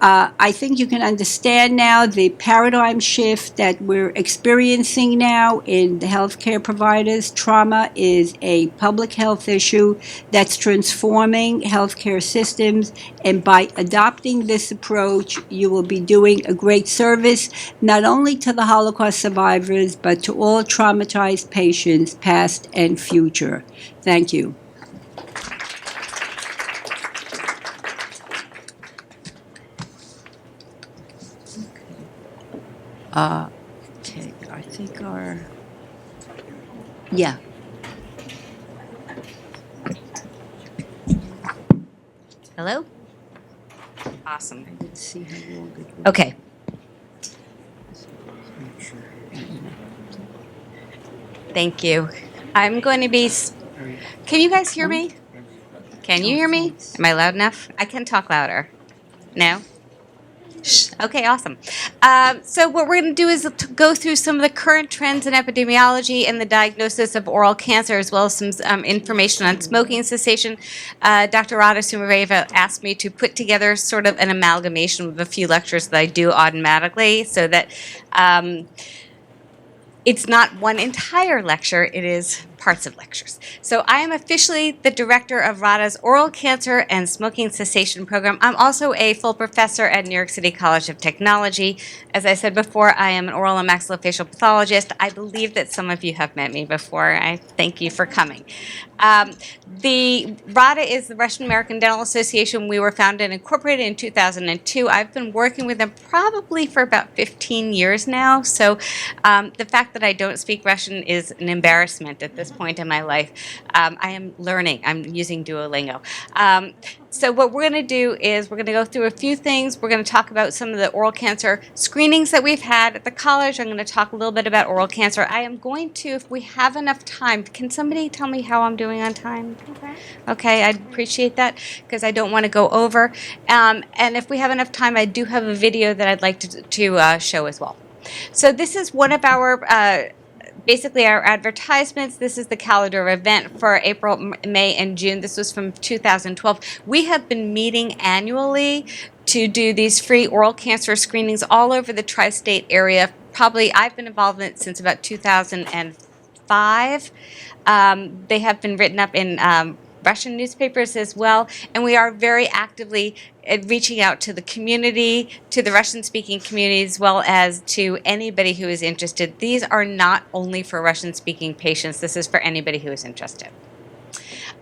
Speaker 4: I think you can understand now the paradigm shift that we're experiencing now in the healthcare providers. Trauma is a public health issue that's transforming healthcare systems, and by adopting this approach, you will be doing a great service, not only to the Holocaust survivors, but to all traumatized patients, past and future. Thank you. Okay, I think yeah.
Speaker 7: Hello? Awesome.
Speaker 4: I didn't see how long it was.
Speaker 7: Okay. Thank you. I'm going to be. Can you guys hear me? Can you hear me? Am I loud enough? I can talk louder. No? Okay, awesome. So what we're going to do is go through some of the current trends in epidemiology and the diagnosis of oral cancer, as well as some information on smoking cessation. Dr. Rada Sumareva asked me to put together sort of an amalgamation of a few lectures that I do automatically, so that it's not one entire lecture, it is parts of lectures. So I am officially the director of RADA's Oral Cancer and Smoking Cessation Program. I'm also a full professor at New York City College of Technology. As I said before, I am an oral and maxillofacial pathologist. I believe that some of you have met me before. I thank you for coming. The RADA is the Russian American Dental Association. We were founded and incorporated in 2002. I've been working with them probably for about 15 years now. So the fact that I don't speak Russian is an embarrassment at this point in my life. I am learning. I'm using Duolingo. So what we're going to do is we're going to go through a few things. We're going to talk about some of the oral cancer screenings that we've had at the college. I'm going to talk a little bit about oral cancer. I am going to, if we have enough time, can somebody tell me how I'm doing on time? Okay, I'd appreciate that because I don't want to go over. And if we have enough time, I do have a video that I'd like to show as well. So this is one of our basically our advertisements. This is the calendar event for April, May, and June. This was from 2012. We have been meeting annually to do these free oral cancer screenings all over the tri-state area. Probably I've been involved in it since about 2005. They have been written up in Russian newspapers as well, and we are very actively reaching out to the community, to the Russian-speaking community, as well as to anybody who is interested. These are not only for Russian-speaking patients. This is for anybody who is interested.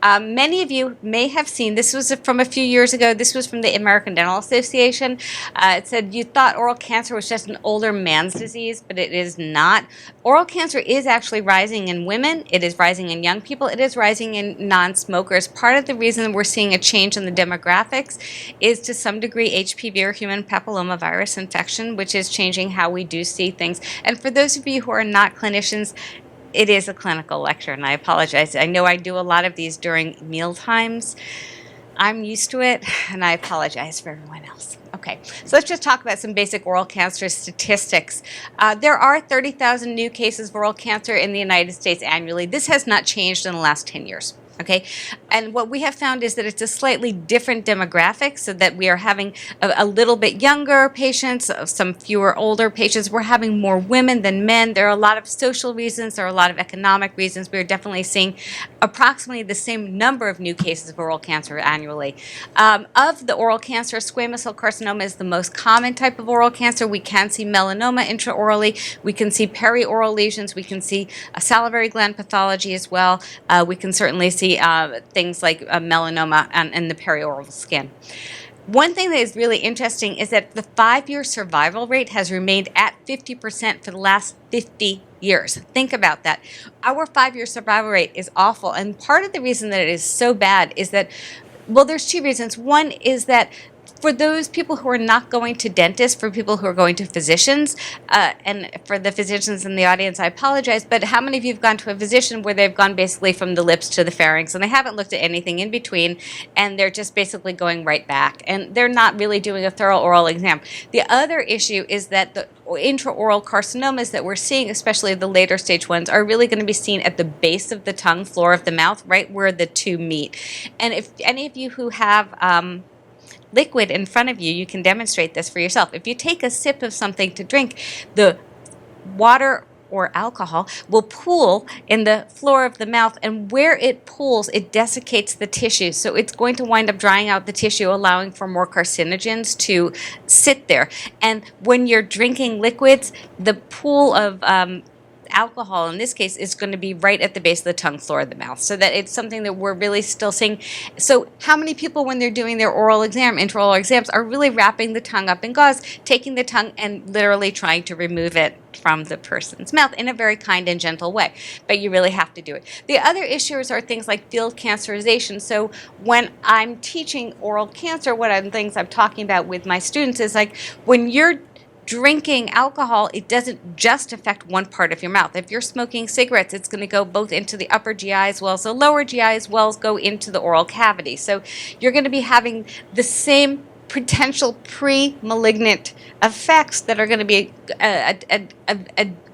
Speaker 7: Many of you may have seen, this was from a few years ago, this was from the American Dental Association. It said, you thought oral cancer was just an older man's disease, but it is not. Oral cancer is actually rising in women, it is rising in young people, it is rising in non-smokers. Part of the reason we're seeing a change in the demographics is to some degree HPV or human papillomavirus infection, which is changing how we do see things. And for those of you who are not clinicians, it is a clinical lecture, and I apologize. I know I do a lot of these during meal times. I'm used to it, and I apologize for everyone else. Okay, so let's just talk about some basic oral cancer statistics. There are 30,000 new cases of oral cancer in the United States annually. This has not changed in the last 10 years. Okay, and what we have found is that it's a slightly different demographic, so that we are having a little bit younger patients, some fewer older patients. We're having more women than men. There are a lot of social reasons. There are a lot of economic reasons. We're definitely seeing approximately the same number of new cases of oral cancer annually. Of the oral cancer, squamous cell carcinoma is the most common type of oral cancer. We can see melanoma intraorally. We can see perioral lesions. We can see a salivary gland pathology as well. We can certainly see things like melanoma in the perioral skin. One thing that is really interesting is that the 5-year survival rate has remained at 50% for the last 50 years. Think about that. Our 5-year survival rate is awful, and part of the reason that it is so bad is that, well, there's two reasons. One is that for those people who are not going to dentists, for people who are going to physicians, and for the physicians in the audience, I apologize, but how many of you have gone to a physician where they've gone basically from the lips to the pharynx and they haven't looked at anything in between, and they're just basically going right back, and they're not really doing a thorough oral exam? The other issue is that the intraoral carcinomas that we're seeing, especially the later stage ones, are really going to be seen at the base of the tongue, floor of the mouth, right where the two meet. And if any of you who have liquid in front of you, you can demonstrate this for yourself. If you take a sip of something to drink, the water or alcohol will pool in the floor of the mouth, and where it pools, it desiccates the tissue. So it's going to wind up drying out the tissue, allowing for more carcinogens to sit there. And when you're drinking liquids, the pool of alcohol in this case is going to be right at the base of the tongue, floor of the mouth, so that it's something that we're really still seeing. So how many people, when they're doing their oral exam, intraoral exams, are really wrapping the tongue up in gauze, taking the tongue and literally trying to remove it from the person's mouth in a very kind and gentle way? But you really have to do it. The other issues are things like field cancerization. So when I'm teaching oral cancer, one of the things I'm talking about with my students is like, when you're drinking alcohol, it doesn't just affect one part of your mouth. If you're smoking cigarettes, it's going to go both into the upper GI as well as the lower GI, as well as go into the oral cavity. So you're going to be having the same potential pre-malignant effects that are going to be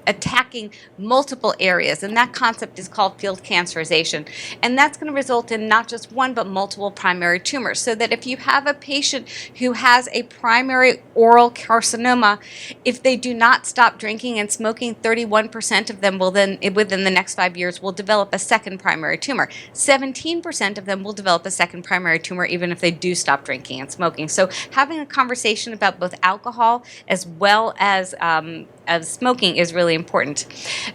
Speaker 7: attacking multiple areas, and that concept is called field cancerization. And that's going to result in not just one but multiple primary tumors, so that if you have a patient who has a primary oral carcinoma, if they do not stop drinking and smoking, 31% of them will then, within the next 5 years, will develop a second primary tumor. 17% of them will develop a second primary tumor even if they do stop drinking and smoking. So having a conversation about both alcohol as well as smoking is really important.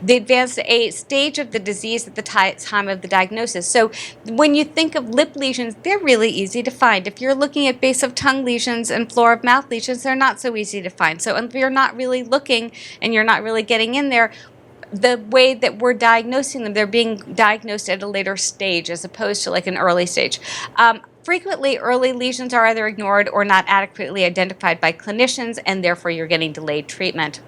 Speaker 7: The advanced stage of the disease at the time of the diagnosis. So when you think of lip lesions, they're really easy to find. If you're looking at base of tongue lesions and floor of mouth lesions, they're not so easy to find. So if you're not really looking and you're not really getting in there, the way that we're diagnosing them, they're being diagnosed at a later stage as opposed to like an early stage. Frequently, early lesions are either ignored or not adequately identified by clinicians, and therefore you're getting delayed treatment.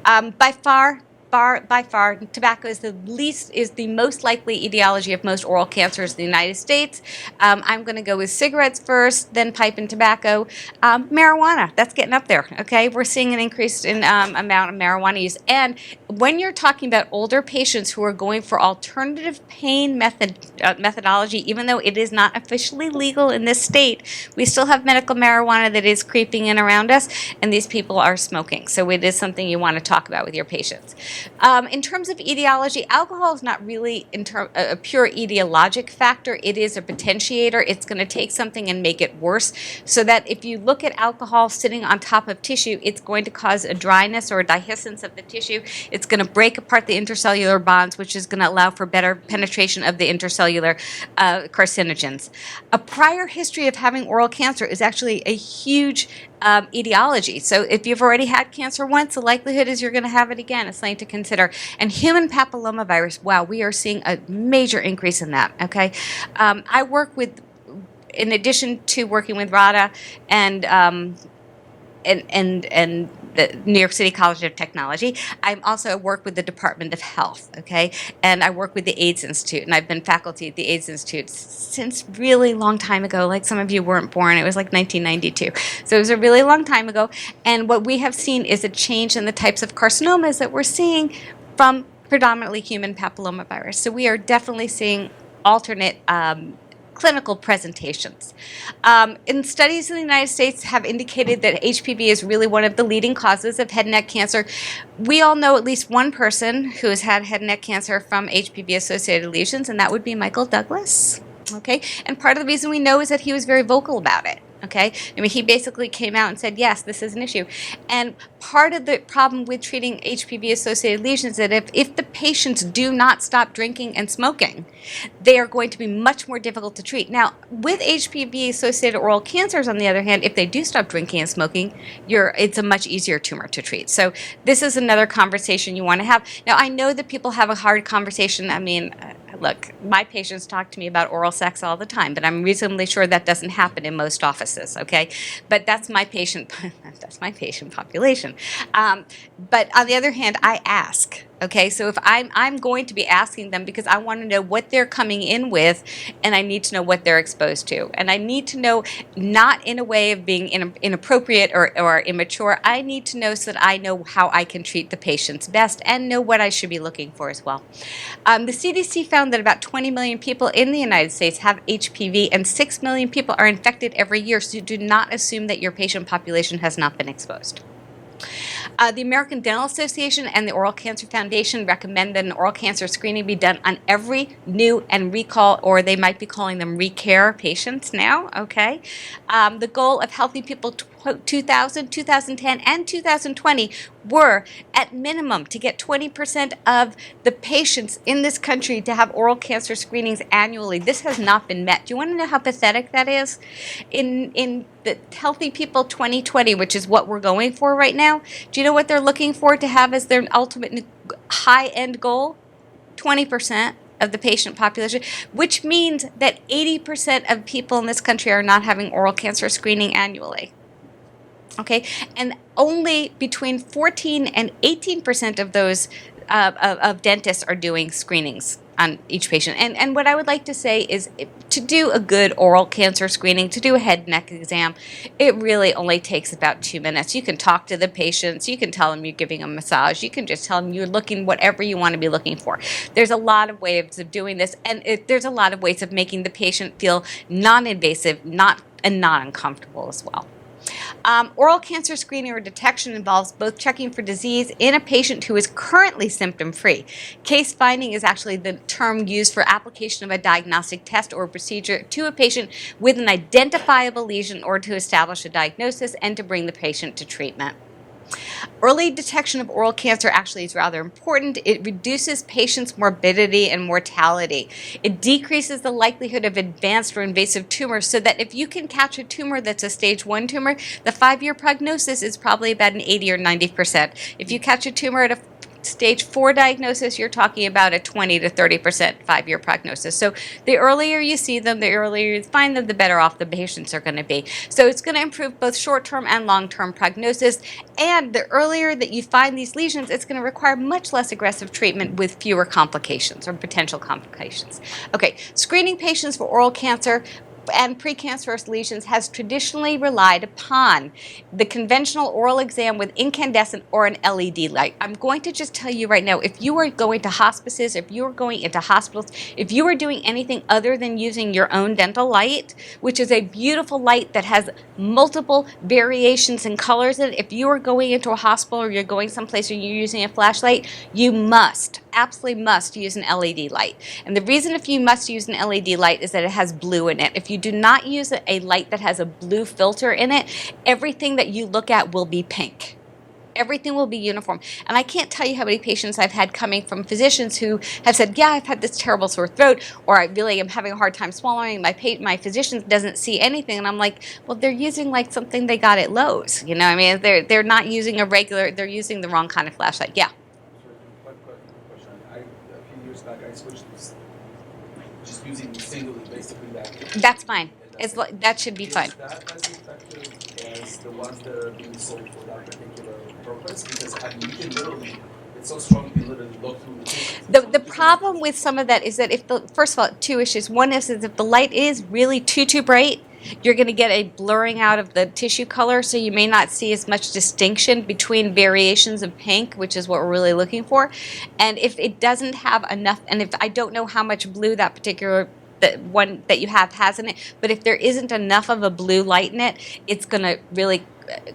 Speaker 7: By far, tobacco is the most likely etiology of most oral cancers in the United States. I'm going to go with cigarettes first, then pipe and tobacco. Marijuana, that's getting up there, okay? We're seeing an increase in amount of marijuana use. And when you're talking about older patients who are going for alternative pain methodology, even though it is not officially legal in this state, we still have medical marijuana that is creeping in around us, and these people are smoking. So it is something you want to talk about with your patients. In terms of etiology, alcohol is not really a pure etiologic factor. It is a potentiator. It's going to take something and make it worse. So that if you look at alcohol sitting on top of tissue, it's going to cause a dryness or a dehiscence of the tissue. It's going to break apart the intercellular bonds, which is going to allow for better penetration of the intercellular carcinogens. A prior history of having oral cancer is actually a huge etiology. So if you've already had cancer once, the likelihood is you're going to have it again. It's something to consider. And human papillomavirus, wow, we are seeing a major increase in that. Okay, I work with, in addition to working with RADA and the New York City College of Technology, I also work with the Department of Health, okay? And I work with the AIDS Institute, and I've been faculty at the AIDS Institute since really long time ago. Like some of you weren't born, it was like 1992. So it was a really long time ago. And what we have seen is a change in the types of carcinomas that we're seeing from predominantly human papillomavirus. So we are definitely seeing alternate clinical presentations. In studies in the United States have indicated that HPV is really one of the leading causes of head and neck cancer. We all know at least one person who has had head and neck cancer from HPV-associated lesions, and that would be Michael Douglas. Okay, and part of the reason we know is that he was very vocal about it. Okay, I mean, he basically came out and said, yes, this is an issue. And part of the problem with treating HPV-associated lesions is that if the patients do not stop drinking and smoking, they are going to be much more difficult to treat. Now, with HPV-associated oral cancers, on the other hand, if they do stop drinking and smoking, it's a much easier tumor to treat. So this is another conversation you want to have. Now, I know that people have a hard conversation. I mean, look, my patients talk to me about oral sex all the time, but I'm reasonably sure that doesn't happen in most offices, okay? But that's my patient population. But on the other hand, I ask. Okay, so if I'm going to be asking them because I want to know what they're coming in with, and I need to know what they're exposed to. And I need to know not in a way of being inappropriate or immature. I need to know so that I know how I can treat the patients best and know what I should be looking for as well. The CDC found that about 20 million people in the United States have HPV and 6 million people are infected every year, so do not assume that your patient population has not been exposed. The American Dental Association and the Oral Cancer Foundation recommend that an oral cancer screening be done on every new and recall, or they might be calling them recare patients now, okay? The goal of Healthy People 2000, 2010, and 2020 were, at minimum, to get 20% of the patients in this country to have oral cancer screenings annually. This has not been met. Do you want to know how pathetic that is? In the Healthy People 2020, which is what we're going for right now, do you know what they're looking for to have as their ultimate high-end goal? 20% of the patient population, which means that 80% of people in this country are not having oral cancer screening annually. Okay, and only between 14 and 18% of those of dentists are doing screenings on each patient. And what I would like to say is to do a good oral cancer screening, to do a head and neck exam, it really only takes about 2 minutes. You can talk to the patients, you can tell them you're giving a massage, you can just tell them you're looking whatever you want to be looking for. There's a lot of ways of doing this, and there's a lot of ways of making the patient feel non-invasive, not uncomfortable as well. Oral cancer screening or detection involves both checking for disease in a patient who is currently symptom-free. Case finding is actually the term used for application of a diagnostic test or procedure to a patient with an identifiable lesion or to establish a diagnosis and to bring the patient to treatment. Early detection of oral cancer actually is rather important. It reduces patients' morbidity and mortality. It decreases the likelihood of advanced or invasive tumors, so that if you can catch a tumor that's a stage 1 tumor, the 5-year prognosis is probably about an 80 or 90%. If you catch a tumor at a stage 4 diagnosis, you're talking about a 20 to 30% 5-year prognosis. So the earlier you see them, the earlier you find them, the better off the patients are going to be. So it's going to improve both short-term and long-term prognosis. And the earlier that you find these lesions, it's going to require much less aggressive treatment with fewer complications or potential complications. Okay, screening patients for oral cancer. and precancerous lesions has traditionally relied upon the conventional oral exam with incandescent or an LED light. I'm going to just tell you right now, if you are going to hospices, if you are going into hospitals, if you are doing anything other than using your own dental light, which is a beautiful light that has multiple variations and colors in it, if you are going into a hospital or you're going someplace or you're using a flashlight, you must, absolutely must use an LED light. And the reason if you must use an LED light is that it has blue in it. If you do not use a light that has a blue filter in it, everything that you look at will be pink. Everything will be uniform. And I can't tell you how many patients I've had coming from physicians who have said, yeah, I've had this terrible sore throat, or I really am having a hard time swallowing. My physician doesn't see anything. And I'm like, well, they're using like something they got at Lowe's. You know, I mean, they're not using they're using the wrong kind of flashlight. Yeah.
Speaker 8: One question. A few years back, I switched to just using singly, basically that.
Speaker 7: That's fine. That should be fine.
Speaker 8: Is that as effective as the ones that are being sold for that particular purpose? Because I mean, you can literally, it's so strong, you can literally look through the
Speaker 7: The problem with some of that is that first of all, two issues. One is if the light is really too bright, you're going to get a blurring out of the tissue color, so you may not see as much distinction between variations of pink, which is what we're really looking for. And if it doesn't have enough, and if I don't know how much blue that particular one that you have has in it, but if there isn't enough of a blue light in it, it's going to really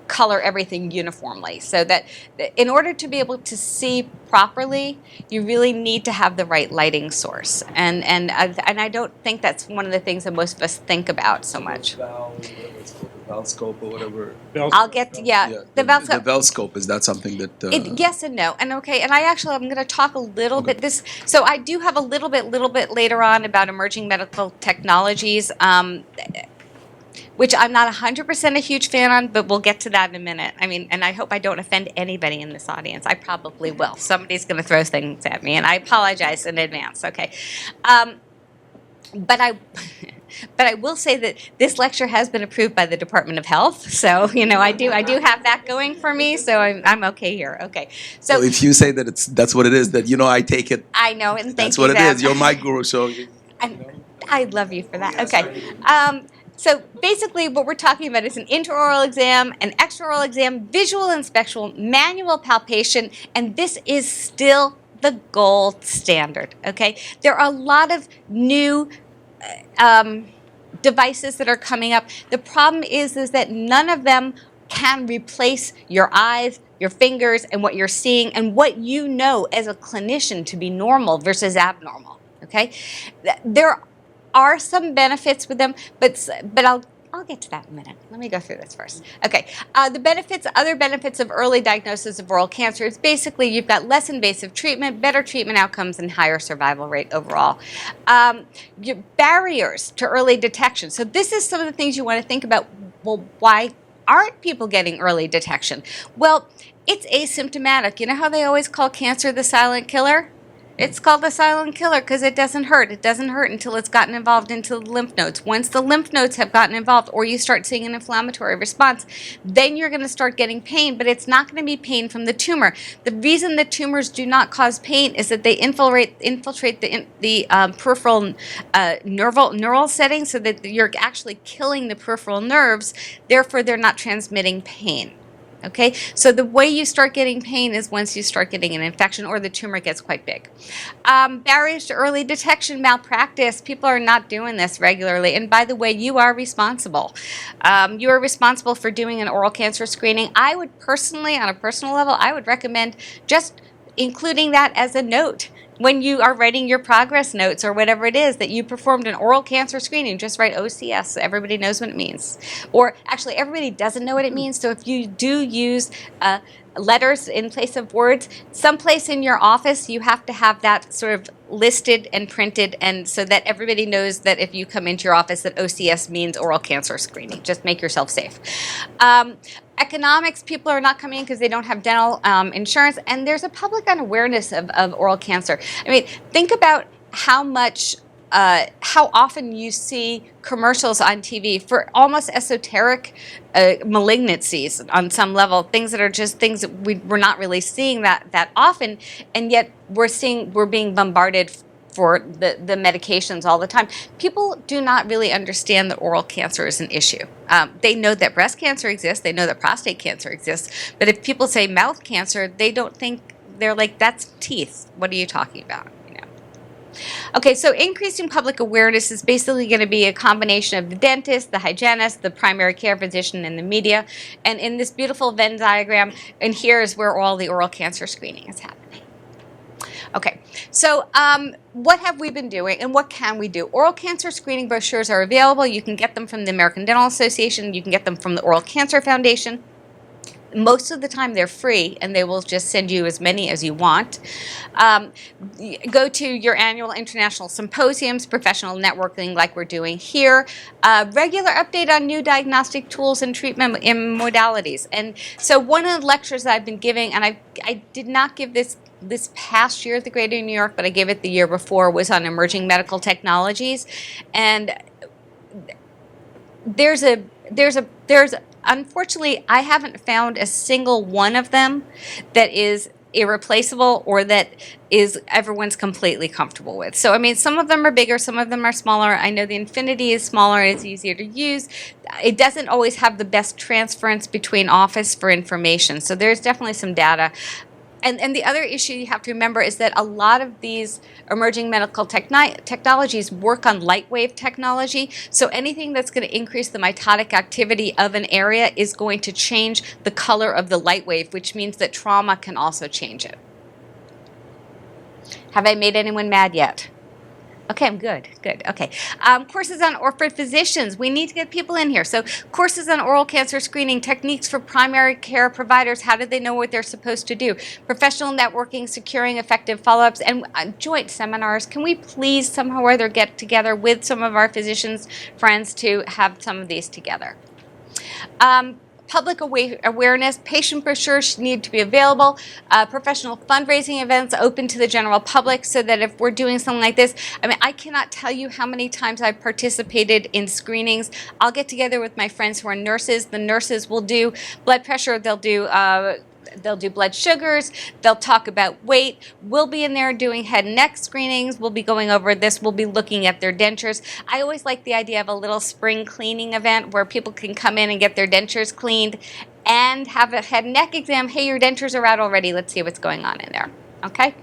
Speaker 7: color everything uniformly. So that in order to be able to see properly, you really need to have the right lighting source. And I don't think that's one of the things that most of us think about so much.
Speaker 8: Valscope or whatever.
Speaker 7: I'll get to, the Valscope.
Speaker 8: The Valscope, is that something that?
Speaker 7: Yes and no. And okay, and I'm going to talk a little bit so I do have a little bit later on about emerging medical technologies, which I'm not 100% a huge fan on, but we'll get to that in a minute. I mean, and I hope I don't offend anybody in this audience. I probably will. Somebody's going to throw things at me, and I apologize in advance. Okay. But I will say that this lecture has been approved by the Department of Health, so you know I do have that going for me, so I'm okay here. Okay, so
Speaker 8: Well, if you say that that's what it is, that I take it.
Speaker 7: I know, and thank
Speaker 8: That's
Speaker 7: you.
Speaker 8: what it is. You're my guru, so.
Speaker 7: I love you for that. Okay. So basically what we're talking about is an intraoral exam, an extraoral exam, visual inspection, manual palpation, and this is still the gold standard, okay? There are a lot of new devices that are coming up. The problem is that none of them can replace your eyes, your fingers, and what you're seeing, and what you know as a clinician to be normal versus abnormal, okay? There are some benefits with them, but I'll get to that in a minute. Let me go through this first. Okay, other benefits of early diagnosis of oral cancer is basically you've got less invasive treatment, better treatment outcomes, and higher survival rate overall. Your barriers to early detection. So this is some of the things you want to think about. Well, why aren't people getting early detection? Well, it's asymptomatic. You know how they always call cancer the silent killer? It's called the silent killer because it doesn't hurt. It doesn't hurt until it's gotten involved into the lymph nodes. Once the lymph nodes have gotten involved or you start seeing an inflammatory response, then you're going to start getting pain, but it's not going to be pain from the tumor. The reason that tumors do not cause pain is that they infiltrate the peripheral neural setting so that you're actually killing the peripheral nerves. Therefore, they're not transmitting pain. Okay, so the way you start getting pain is once you start getting an infection or the tumor gets quite big. Barriers to early detection, malpractice. People are not doing this regularly. And by the way, you are responsible. You are responsible for doing an oral cancer screening. I would personally, on a personal level, I would recommend just including that as a note. When you are writing your progress notes or whatever it is that you performed an oral cancer screening, just write OCS so everybody knows what it means. Or actually, everybody doesn't know what it means, so if you do use letters in place of words, someplace in your office you have to have that sort of listed and printed, and so that everybody knows that if you come into your office that OCS means oral cancer screening. Just make yourself safe. Economics, people are not coming in because they don't have dental insurance, and there's a public unawareness of oral cancer. I mean, think about how often you see commercials on TV for almost esoteric malignancies on some level, things that are just things that we're not really seeing that often, and yet we're being bombarded for the medications all the time. People do not really understand that oral cancer is an issue. They know that breast cancer exists, they know that prostate cancer exists, but if people say mouth cancer, they don't think, they're like, that's teeth. What are you talking about? You know. Okay, so increasing public awareness is basically going to be a combination of the dentist, the hygienist, the primary care physician, and the media. And in this beautiful Venn diagram, and here is where all the oral cancer screening is happening. Okay, so what have we been doing and what can we do? Oral cancer screening brochures are available. You can get them from the American Dental Association. You can get them from the Oral Cancer Foundation. Most of the time they're free and they will just send you as many as you want. Go to your annual international symposiums, professional networking like we're doing here, regular update on new diagnostic tools and treatment and modalities. And so one of the lectures that I've been giving, and I did not give this past year at the Greater New York, but I gave it the year before, was on emerging medical technologies. And there's unfortunately, I haven't found a single one of them that is irreplaceable or that is everyone's completely comfortable with. So, I mean, some of them are bigger, some of them are smaller. I know the Infinity is smaller, it's easier to use. It doesn't always have the best transference between office for information. So there's definitely some data. And the other issue you have to remember is that a lot of these emerging medical technologies work on light wave technology. So anything that's going to increase the mitotic activity of an area is going to change the color of the light wave, which means that trauma can also change it. Have I made anyone mad yet? Okay, I'm good. Okay. Courses on for physicians. We need to get people in here. So courses on oral cancer screening, techniques for primary care providers. How do they know what they're supposed to do? Professional networking, securing effective follow-ups, and joint seminars. Can we please somehow or other get together with some of our physicians friends to have some of these together? Public awareness, patient brochures need to be available, professional fundraising events open to the general public so that if we're doing something like this, I mean, I cannot tell you how many times I've participated in screenings. I'll get together with my friends who are nurses. The nurses will do blood pressure, they'll do blood sugars, they'll talk about weight. We'll be in there doing head and neck screenings. We'll be going over this. We'll be looking at their dentures. I always like the idea of a little spring cleaning event where people can come in and get their dentures cleaned and have a head and neck exam. Hey, your dentures are out already. Let's see what's going on in there. Okay?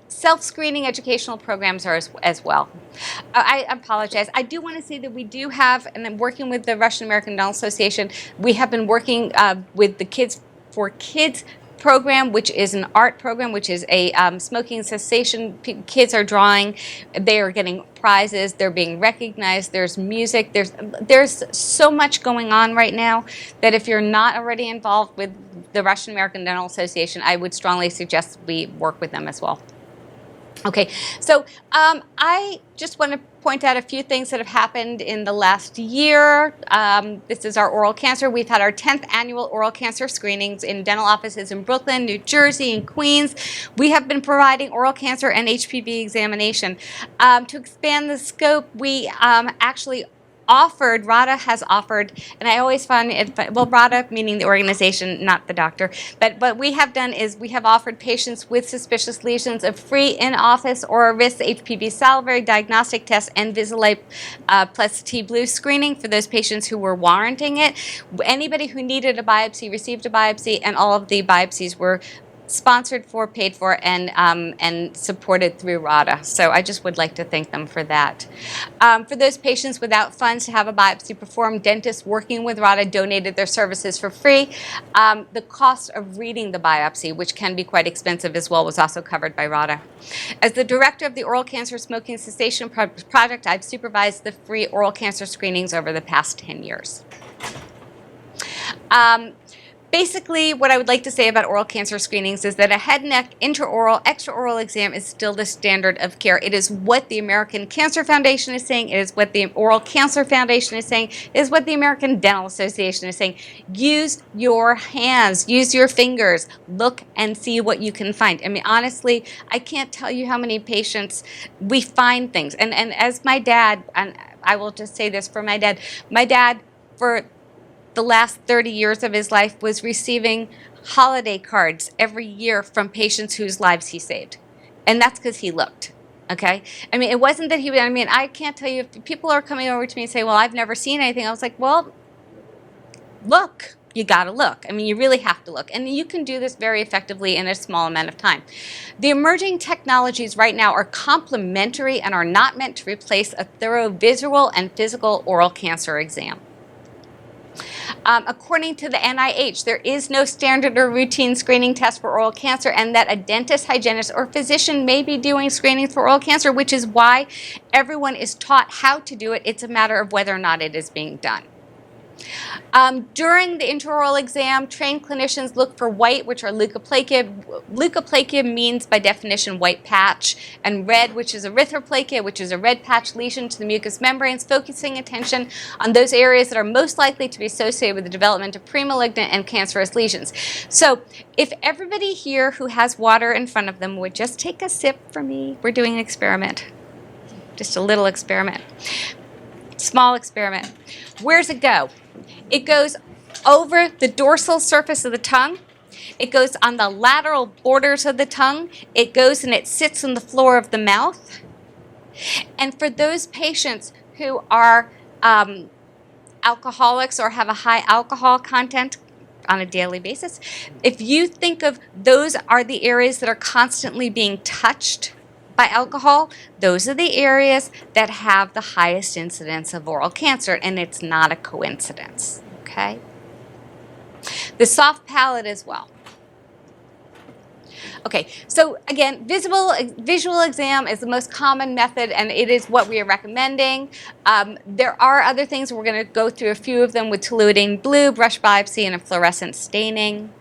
Speaker 7: Self-screening educational programs are as well. I apologize. I do want to say that we do have, and I'm working with the Russian American Dental Association, we have been working with the Kids for Kids program, which is an art program, which is a smoking cessation. Kids are drawing, they are getting prizes, they're being recognized, there's music, there's so much going on right now that if you're not already involved with the Russian American Dental Association, I would strongly suggest we work with them as well. Okay, so I just want to point out a few things that have happened in the last year. This is our oral cancer. We've had our 10th annual oral cancer screenings in dental offices in Brooklyn, New Jersey, and Queens. We have been providing oral cancer and HPV examination. To expand the scope, we actually RADA has offered, and I always find it, well, RADA meaning the organization, not the doctor, but what we have done is we have offered patients with suspicious lesions a free in-office or risk HPV salivary diagnostic test and Visalite plus T-Blue screening for those patients who were warranting it. Anybody who needed a biopsy received a biopsy, and all of the biopsies were sponsored for, paid for, and supported through RADA. So I just would like to thank them for that. For those patients without funds to have a biopsy performed, dentists working with RADA donated their services for free. The cost of reading the biopsy, which can be quite expensive as well, was also covered by RADA. As the director of the Oral Cancer Smoking Cessation Project, I've supervised the free oral cancer screenings over the past 10 years. Basically, what I would like to say about oral cancer screenings is that a head and neck intraoral, extraoral exam is still the standard of care. It is what the American Cancer Foundation is saying. It is what the Oral Cancer Foundation is saying. It is what the American Dental Association is saying. Use your hands. Use your fingers. Look and see what you can find. I mean, honestly, I can't tell you how many patients we find things. And as my dad, and I will just say this for my dad, for the last 30 years of his life was receiving holiday cards every year from patients whose lives he saved. And that's because he looked. Okay. I mean, it wasn't that I can't tell you if people are coming over to me and say, well, I've never seen anything. I was like, well, look. You got to look. I mean, you really have to look. And you can do this very effectively in a small amount of time. The emerging technologies right now are complementary and are not meant to replace a thorough visual and physical oral cancer exam. According to the NIH, there is no standard or routine screening test for oral cancer, and that a dentist, hygienist, or physician may be doing screenings for oral cancer, which is why everyone is taught how to do it. It's a matter of whether or not it is being done. During the intraoral exam, trained clinicians look for white, which are leukoplakia. Leukoplakia means, by definition, white patch, and red, which is erythroplakia, which is a red patch lesion to the mucous membranes, focusing attention on those areas that are most likely to be associated with the development of premalignant and cancerous lesions. So if everybody here who has water in front of them would just take a sip for me, we're doing an experiment. Just a little experiment. Small experiment. Where's it go? It goes over the dorsal surface of the tongue. It goes on the lateral borders of the tongue. It goes and it sits on the floor of the mouth. And for those patients who are alcoholics or have a high alcohol content on a daily basis, if you think of those are the areas that are constantly being touched by alcohol, those are the areas that have the highest incidence of oral cancer, and it's not a coincidence, okay? The soft palate as well. Okay, so again, visual exam is the most common method, and it is what we are recommending. There are other things. We're going to go through a few of them with toluidine blue, brush biopsy, and a fluorescent staining.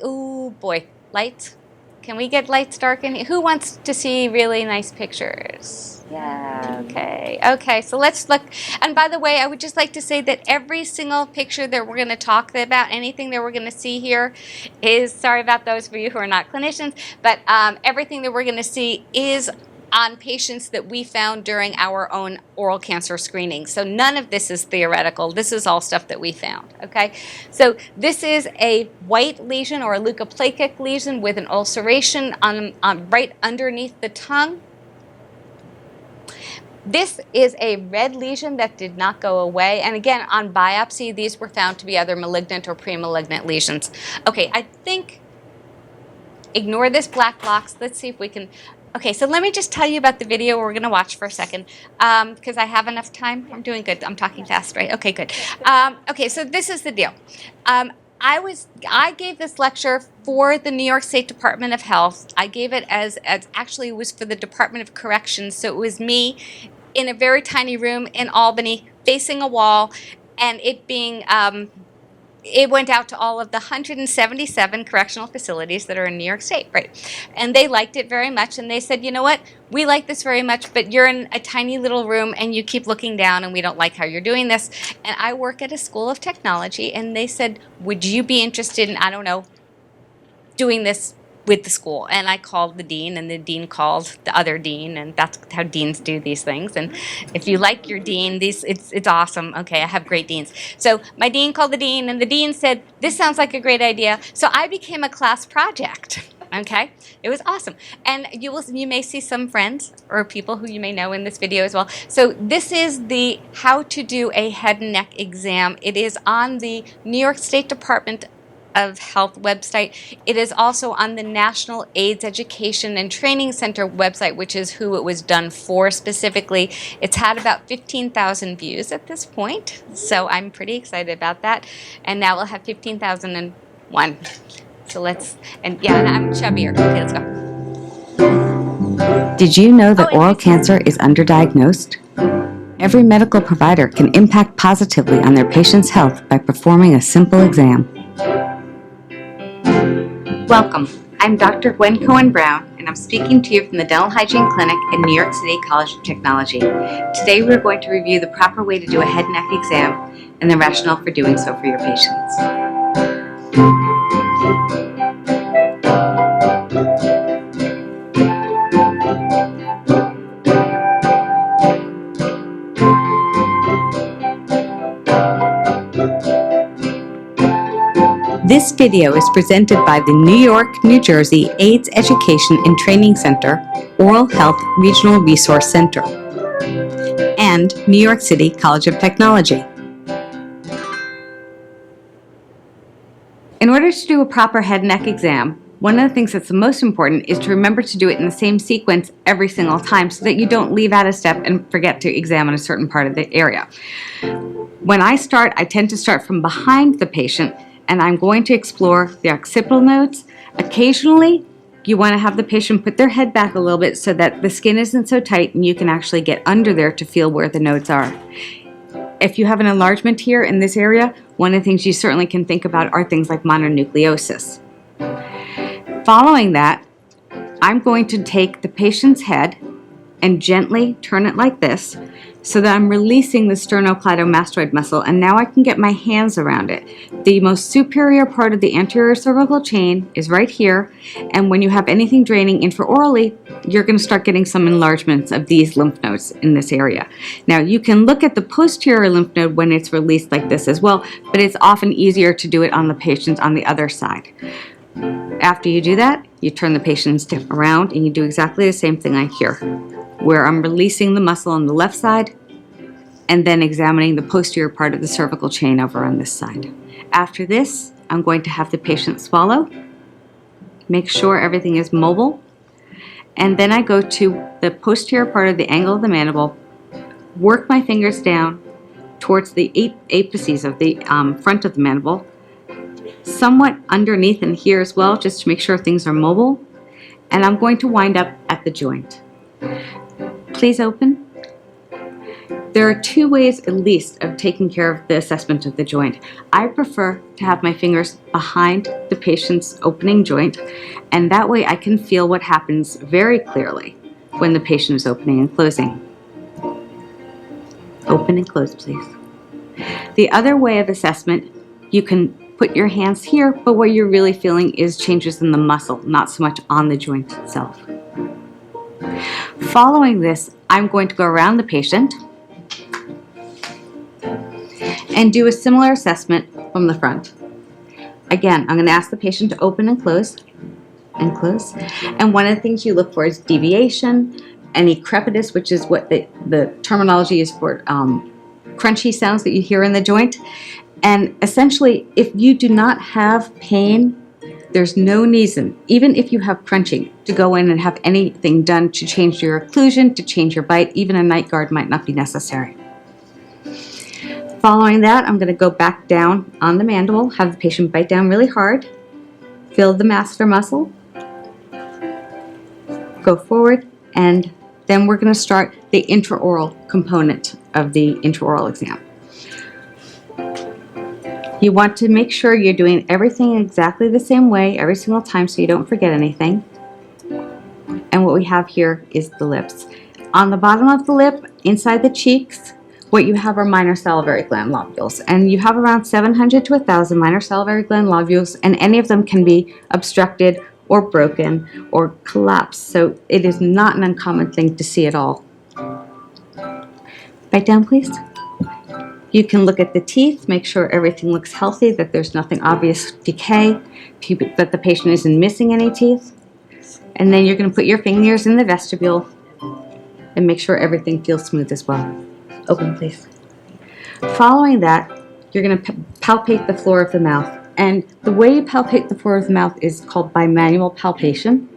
Speaker 7: Ooh, boy, lights. Can we get lights dark in here? Who wants to see really nice pictures? Yeah, okay. Okay, so let's look. And by the way, I would just like to say that every single picture that we're going to talk about, anything that we're going to see here is, sorry about those of you who are not clinicians, but everything that we're going to see is on patients that we found during our own oral cancer screening. So none of this is theoretical. This is all stuff that we found, okay? So this is a white lesion or a leukoplakic lesion with an ulceration on right underneath the tongue. This is a red lesion that did not go away. And again, on biopsy, these were found to be either malignant or premalignant lesions. Okay, I think, ignore this black box. Let's see if we can. Okay, so let me just tell you about the video we're going to watch for a second, because I have enough time. I'm doing good. I'm talking fast, right? Okay, good. Okay, so this is the deal. I gave this lecture for the New York State Department of Health. I gave it as actually it was for the Department of Corrections, so it was me in a very tiny room in Albany, facing a wall, and it being it went out to all of the 177 correctional facilities that are in New York State, right? And they liked it very much, and they said, you know what, we like this very much, but you're in a tiny little room, and you keep looking down, and we don't like how you're doing this. And I work at a school of technology, and they said, would you be interested in, I don't know, doing this with the school? And I called the dean, and the dean called the other dean, and that's how deans do these things. And if you like your dean, it's awesome. Okay, I have great deans. So my dean called the dean, and the dean said, this sounds like a great idea. So I became a class project. Okay, it was awesome. And you may see some friends or people who you may know in this video as well. So this is the how to do a head and neck exam. It is on the New York State Department of Health website. It is also on the National AIDS Education and Training Center website, which is who it was done for specifically. It's had about 15,000 views at this point, so I'm pretty excited about that. And now we'll have 15,001. So let's, and yeah, and I'm chubbier. Okay, let's go.
Speaker 9: Did you know that oral cancer is underdiagnosed? Every medical provider can impact positively on their patient's health by performing a simple exam. Welcome. I'm Dr. Gwen Cohen-Brown, and I'm speaking to you from the Dental Hygiene Clinic at New York City College of Technology. Today we're going to review the proper way to do a head and neck exam and the rationale for doing so for your patients. This video is presented by the New York, New Jersey AIDS Education and Training Center, Oral Health Regional Resource Center, and New York City College of Technology. In order to do a proper head and neck exam, one of the things that's the most important is to remember to do it in the same sequence every single time so that you don't leave out a step and forget to examine a certain part of the area. When I start, I tend to start from behind the patient, and I'm going to explore the occipital nodes. Occasionally, you want to have the patient put their head back a little bit so that the skin isn't so tight and you can actually get under there to feel where the nodes are. If you have an enlargement here in this area, one of the things you certainly can think about are things like mononucleosis. Following that, I'm going to take the patient's head and gently turn it like this so that I'm releasing the sternocleidomastoid muscle, and now I can get my hands around it. The most superior part of the anterior cervical chain is right here, and when you have anything draining intraorally, you're going to start getting some enlargements of these lymph nodes in this area. Now, you can look at the posterior lymph node when it's released like this as well, but it's often easier to do it on the patient on the other side. After you do that, you turn the patient's hip around and you do exactly the same thing like here, where I'm releasing the muscle on the left side and then examining the posterior part of the cervical chain over on this side. After this, I'm going to have the patient swallow, make sure everything is mobile, and then I go to the posterior part of the angle of the mandible, work my fingers down towards the apices of the front of the mandible, somewhat underneath in here as well, just to make sure things are mobile, and I'm going to wind up at the joint. Please open. There are two ways at least of taking care of the assessment of the joint. I prefer to have my fingers behind the patient's opening joint, and that way I can feel what happens very clearly when the patient is opening and closing. Open and close, please. The other way of assessment, you can put your hands here, but what you're really feeling is changes in the muscle, not so much on the joint itself. Following this, I'm going to go around the patient and do a similar assessment from the front. Again, I'm going to ask the patient to open and close, and one of the things you look for is deviation, any crepitus, which is what the terminology is for crunchy sounds that you hear in the joint. And essentially, if you do not have pain, there's no reason, even if you have crunching, to go in and have anything done to change your occlusion, to change your bite. Even a night guard might not be necessary. Following that, I'm going to go back down on the mandible, have the patient bite down really hard, feel the masseter muscle, go forward, and then we're going to start the intraoral component of the intraoral exam. You want to make sure you're doing everything exactly the same way every single time so you don't forget anything. And what we have here is the lips. On the bottom of the lip, inside the cheeks, what you have are minor salivary gland lobules. And you have around 700 to 1,000 minor salivary gland lobules, and any of them can be obstructed or broken or collapsed. So it is not an uncommon thing to see at all. Bite down, please. You can look at the teeth, make sure everything looks healthy, that there's nothing obvious decay, that the patient isn't missing any teeth. And then you're going to put your fingers in the vestibule and make sure everything feels smooth as well. Open, please. Following that, you're going to palpate the floor of the mouth. And the way you palpate the floor of the mouth is called bimanual palpation,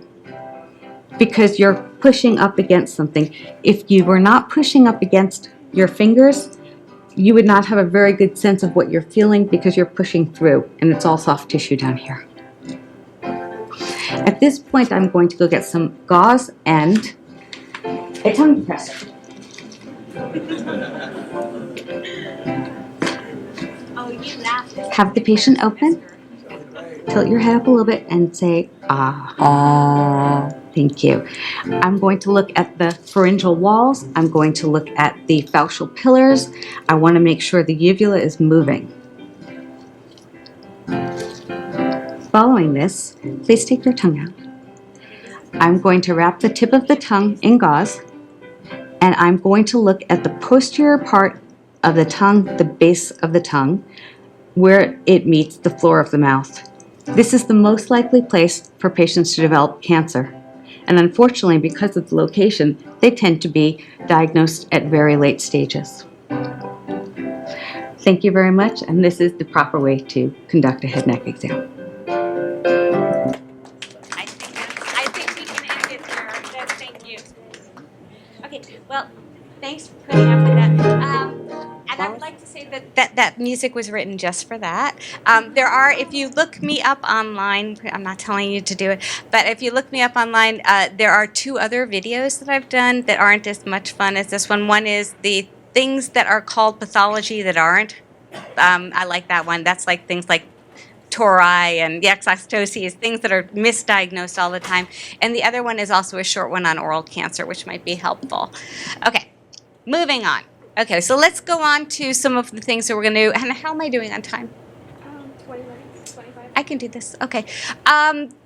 Speaker 9: because you're pushing up against something. If you were not pushing up against your fingers, you would not have a very good sense of what you're feeling because you're pushing through, and it's all soft tissue down here. At this point, I'm going to go get some gauze and a tongue depressor. Have the patient open, tilt your head up a little bit, and say, ah. Ah. Thank you. I'm going to look at the pharyngeal walls. I'm going to look at the falcial pillars. I want to make sure the uvula is moving. Following this, please take your tongue out. I'm going to wrap the tip of the tongue in gauze, and I'm going to look at the posterior part of the tongue, the base of the tongue, where it meets the floor of the mouth. This is the most likely place for patients to develop cancer. And unfortunately, because of the location, they tend to be diagnosed at very late stages. Thank you very much, and this is the proper way to conduct a head and neck exam.
Speaker 7: I think we can end it there. Thank you. Okay, well, thanks for putting up with that. And I would like to say that music was written just for that. There are, if you look me up online, I'm not telling you to do it, but if you look me up online, there are 2 other videos that I've done that aren't as much fun as this one. One is the things that are called pathology that aren't. I like that one. That's like things like tori and the exostoses, things that are misdiagnosed all the time. And the other one is also a short one on oral cancer, which might be helpful. Okay, moving on. Okay, so let's go on to some of the things that we're going to do. And how am I doing on time?
Speaker 2: 20 minutes, 25.
Speaker 7: I can do this. Okay.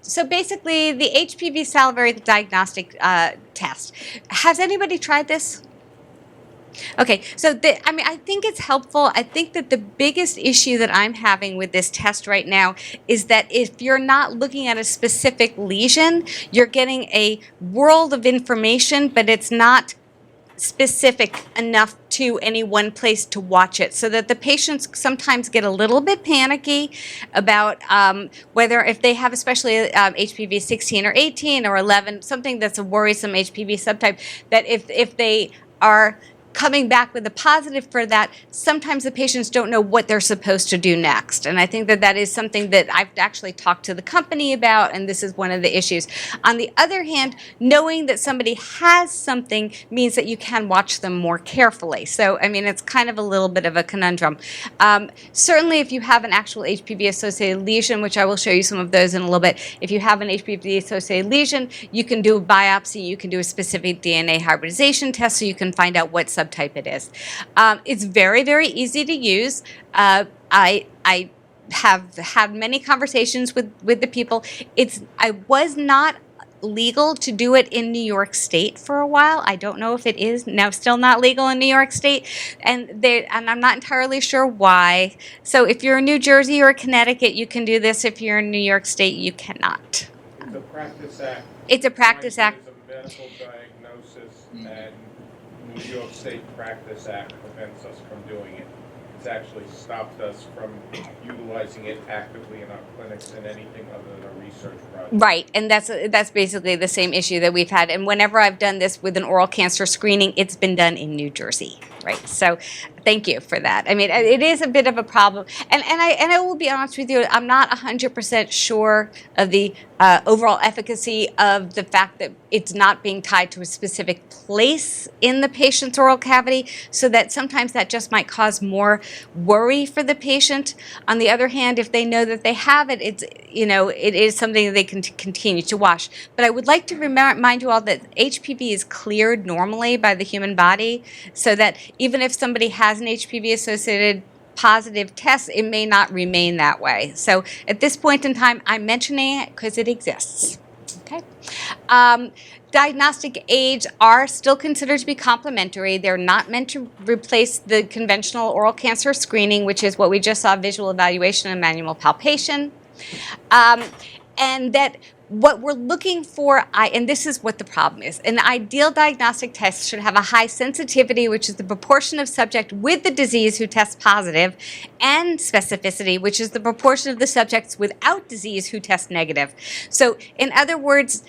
Speaker 7: So basically, the HPV salivary diagnostic test. Has anybody tried this? Okay, so I think it's helpful. I think that the biggest issue that I'm having with this test right now is that if you're not looking at a specific lesion, you're getting a world of information, but it's not specific enough to any one place to watch it, so that the patients sometimes get a little bit panicky about whether, if they have especially HPV 16 or 18 or 11, something that's a worrisome HPV subtype, that if they are coming back with a positive for that, sometimes the patients don't know what they're supposed to do next. And I think that that is something that I've actually talked to the company about, and this is one of the issues. On the other hand, knowing that somebody has something means that you can watch them more carefully. So, I mean, it's kind of a little bit of a conundrum. Certainly, if you have an actual HPV-associated lesion, which I will show you some of those in a little bit, if you have an HPV-associated lesion, you can do a biopsy, you can do a specific DNA hybridization test, so you can find out what subtype it is. It's very, very easy to use. I have had many conversations with the people. I was not legal to do it in New York State for a while. I don't know if it is now still not legal in New York State, and I'm not entirely sure why. So if you're in New Jersey or Connecticut, you can do this. If you're in New York State, you cannot.
Speaker 10: It's a practice act.
Speaker 7: It's a practice act.
Speaker 10: There's a medical diagnosis, and New York State Practice Act prevents us from doing it. It's actually stopped us from utilizing it actively in our clinics in anything other than a research project.
Speaker 7: Right, and that's basically the same issue that we've had. And whenever I've done this with an oral cancer screening, it's been done in New Jersey, right? So thank you for that. I mean, it is a bit of a problem. And I will be honest with you, I'm not 100% sure of the overall efficacy of the fact that it's not being tied to a specific place in the patient's oral cavity, so that sometimes that just might cause more worry for the patient. On the other hand, if they know that they have it, it is something that they can continue to watch. But I would like to remind you all that HPV is cleared normally by the human body, so that even if somebody has an HPV-associated positive test, it may not remain that way. So at this point in time, I'm mentioning it because it exists. Okay. Diagnostic aids are still considered to be complementary. They're not meant to replace the conventional oral cancer screening, which is what we just saw, visual evaluation and manual palpation. And that what we're looking for, and this is what the problem is, an ideal diagnostic test should have a high sensitivity, which is the proportion of subject with the disease who test positive, and specificity, which is the proportion of the subjects without disease who test negative. So in other words,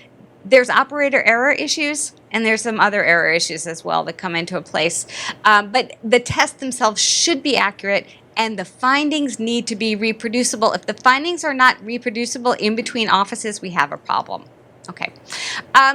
Speaker 7: there's operator error issues, and there's some other error issues as well that come into place. But the tests themselves should be accurate, and the findings need to be reproducible. If the findings are not reproducible in between offices, we have a problem. Okay,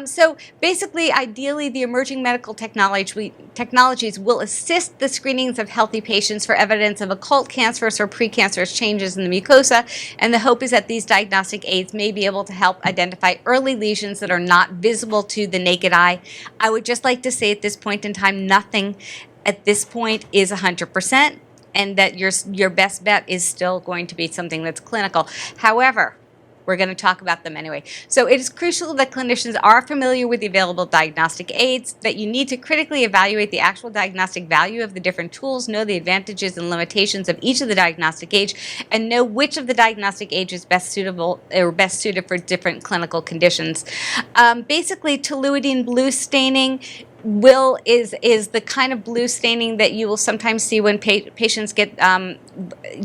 Speaker 7: so basically, ideally, the emerging medical technologies will assist the screenings of healthy patients for evidence of occult cancerous or precancerous changes in the mucosa, and the hope is that these diagnostic aids may be able to help identify early lesions that are not visible to the naked eye. I would just like to say at this point in time, nothing at this point is 100%, and that your best bet is still going to be something that's clinical. However, we're going to talk about them anyway. So it is crucial that clinicians are familiar with the available diagnostic aids, that you need to critically evaluate the actual diagnostic value of the different tools, know the advantages and limitations of each of the diagnostic aids, and know which of the diagnostic aids is best suitable or best suited for different clinical conditions. Basically, toluidine blue staining is the kind of blue staining that you will sometimes see when patients get,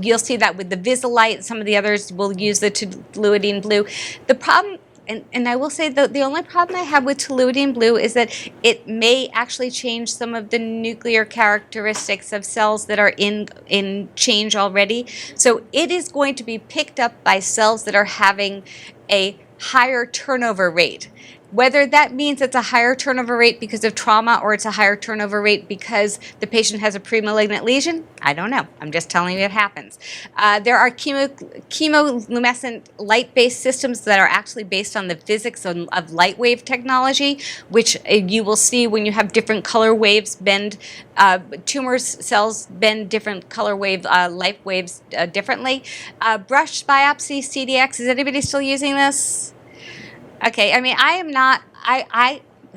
Speaker 7: you'll see that with the Visalite. Some of the others will use the toluidine blue. The problem, and I will say the only problem I have with toluidine blue is that it may actually change some of the nuclear characteristics of cells that are in change already. So it is going to be picked up by cells that are having a higher turnover rate. Whether that means it's a higher turnover rate because of trauma or it's a higher turnover rate because the patient has a pre-malignant lesion, I don't know. I'm just telling you it happens. There are chemoluminescent light-based systems that are actually based on the physics of light wave technology, which you will see when you have different color waves bend. Tumor cells bend different color wave, light waves differently. Brush biopsy, CDX, is anybody still using this? Okay, I mean, I am not,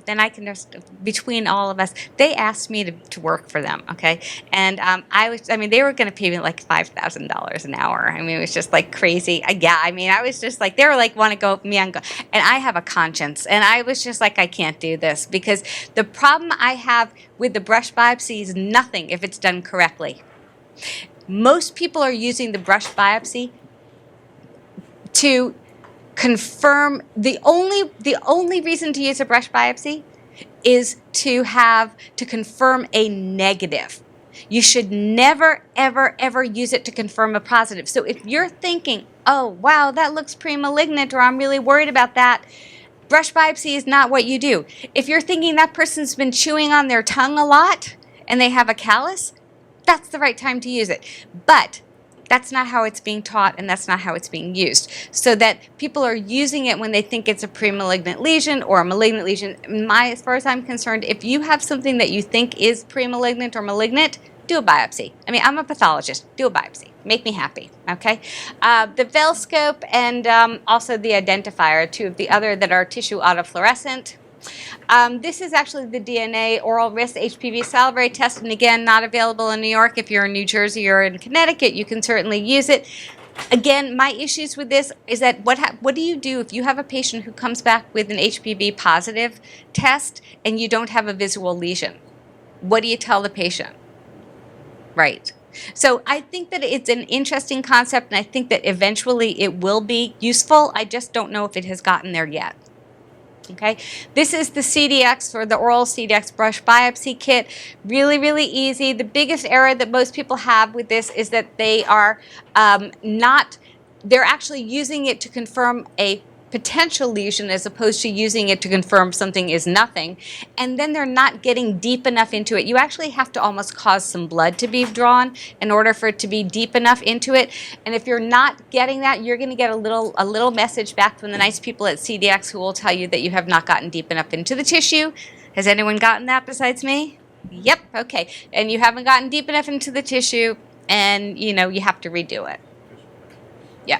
Speaker 7: then I can just, between all of us, they asked me to work for them, okay? And they were going to pay me like $5,000 an hour. I mean, it was just like crazy. I was just like, they were like, want to go, me on go. And I have a conscience. And I was just like, I can't do this because the problem I have with the brush biopsy is nothing if it's done correctly. Most people are using the brush biopsy to confirm. The only reason to use a brush biopsy is to confirm a negative. You should never, ever, ever use it to confirm a positive. So if you're thinking, oh, wow, that looks pre-malignant, or I'm really worried about that, brush biopsy is not what you do. If you're thinking that person's been chewing on their tongue a lot and they have a callus, that's the right time to use it. But that's not how it's being taught, and that's not how it's being used. So that people are using it when they think it's a pre-malignant lesion or a malignant lesion. As far as I'm concerned, if you have something that you think is pre-malignant or malignant, do a biopsy. I mean, I'm a pathologist. Do a biopsy. Make me happy, okay? The Velscope and also the Identifier, two of the other that are tissue autofluorescent. This is actually the DNA oral risk HPV salivary test, and again, not available in New York. If you're in New Jersey or in Connecticut, you can certainly use it. Again, my issues with this is that what do you do if you have a patient who comes back with an HPV positive test and you don't have a visual lesion? What do you tell the patient? Right. So I think that it's an interesting concept, and I think that eventually it will be useful. I just don't know if it has gotten there yet. Okay, this is the CDX, or the oral CDX brush biopsy kit. Really, really easy. The biggest error that most people have with this is that they are they're actually using it to confirm a potential lesion as opposed to using it to confirm something is nothing. And then they're not getting deep enough into it. You actually have to almost cause some blood to be drawn in order for it to be deep enough into it. And if you're not getting that, you're going to get a little message back from the nice people at CDX who will tell you that you have not gotten deep enough into the tissue. Has anyone gotten that besides me? Yep, okay. And you haven't gotten deep enough into the tissue, and you have to redo it. Yeah.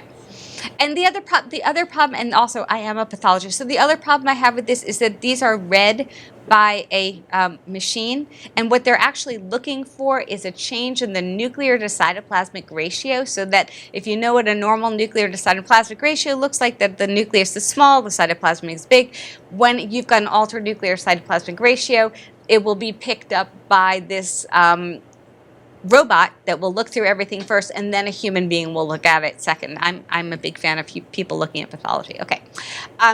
Speaker 7: And the other problem, and also I am a pathologist, so the other problem I have with this is that these are read by a machine, and what they're actually looking for is a change in the nuclear to cytoplasmic ratio, so that if you know what a normal nuclear to cytoplasmic ratio looks like, that the nucleus is small, the cytoplasm is big. When you've got an altered nuclear cytoplasmic ratio, it will be picked up by this robot that will look through everything first, and then a human being will look at it second. I'm a big fan of people looking at pathology. Okay,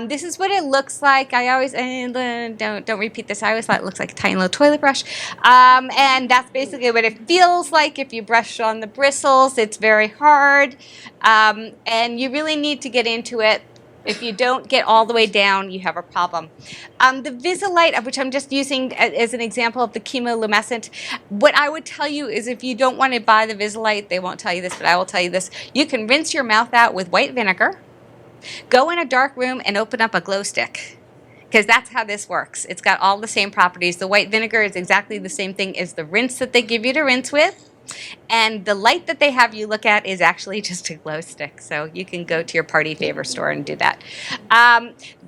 Speaker 7: this is what it looks like. I always don't repeat this. I always thought it looks like a tiny little toilet brush, and that's basically what it feels like if you brush on the bristles. It's very hard, and you really need to get into it. If you don't get all the way down, you have a problem. The Visalite, which I'm just using as an example of the chemoluminescent, what I would tell you is if you don't want to buy the Visalite, they won't tell you this, but I will tell you this. You can rinse your mouth out with white vinegar, go in a dark room, and open up a glow stick, because that's how this works. It's got all the same properties. The white vinegar is exactly the same thing as the rinse that they give you to rinse with. And the light that they have you look at is actually just a glow stick. So you can go to your party favor store and do that.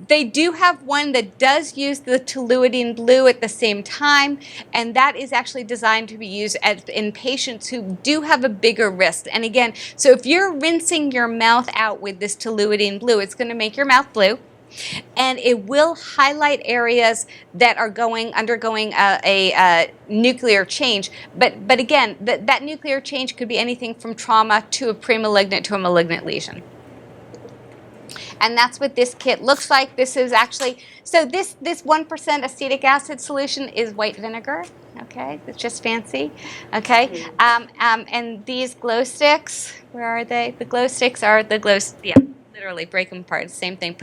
Speaker 7: They do have one that does use the toluidine blue at the same time, and that is actually designed to be used in patients who do have a bigger risk. And again, so if you're rinsing your mouth out with this toluidine blue, it's going to make your mouth blue, and it will highlight areas that are undergoing a nuclear change. But again, that nuclear change could be anything from trauma to a premalignant to a malignant lesion. And that's what this kit looks like. This is actually, so this 1% acetic acid solution is white vinegar. Okay, it's just fancy. Okay, and these glow sticks, where are they? The glow sticks are the glow, yeah, literally break them apart. Same thing.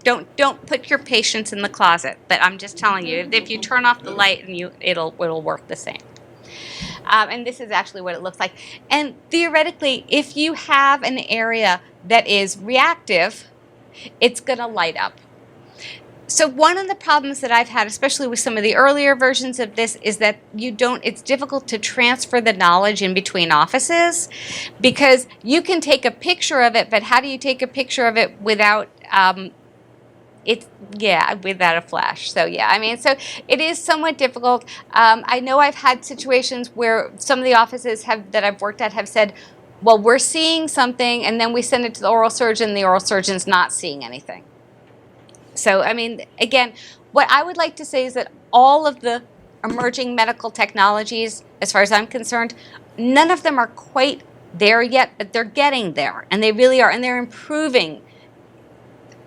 Speaker 7: Don't put your patients in the closet. But I'm just telling you, if you turn off the light, and it'll work the same. And this is actually what it looks like. And theoretically, if you have an area that is reactive, it's going to light up. So one of the problems that I've had, especially with some of the earlier versions of this, is that it's difficult to transfer the knowledge in between offices, because you can take a picture of it, but how do you take a picture of it without without a flash? So yeah, I mean, so it is somewhat difficult. I know I've had situations where some of the offices that I've worked at have said, well, we're seeing something, and then we send it to the oral surgeon, the oral surgeon's not seeing anything. So, I mean, again, what I would like to say is that all of the emerging medical technologies, as far as I'm concerned, none of them are quite there yet, but they're getting there, and they really are, and they're improving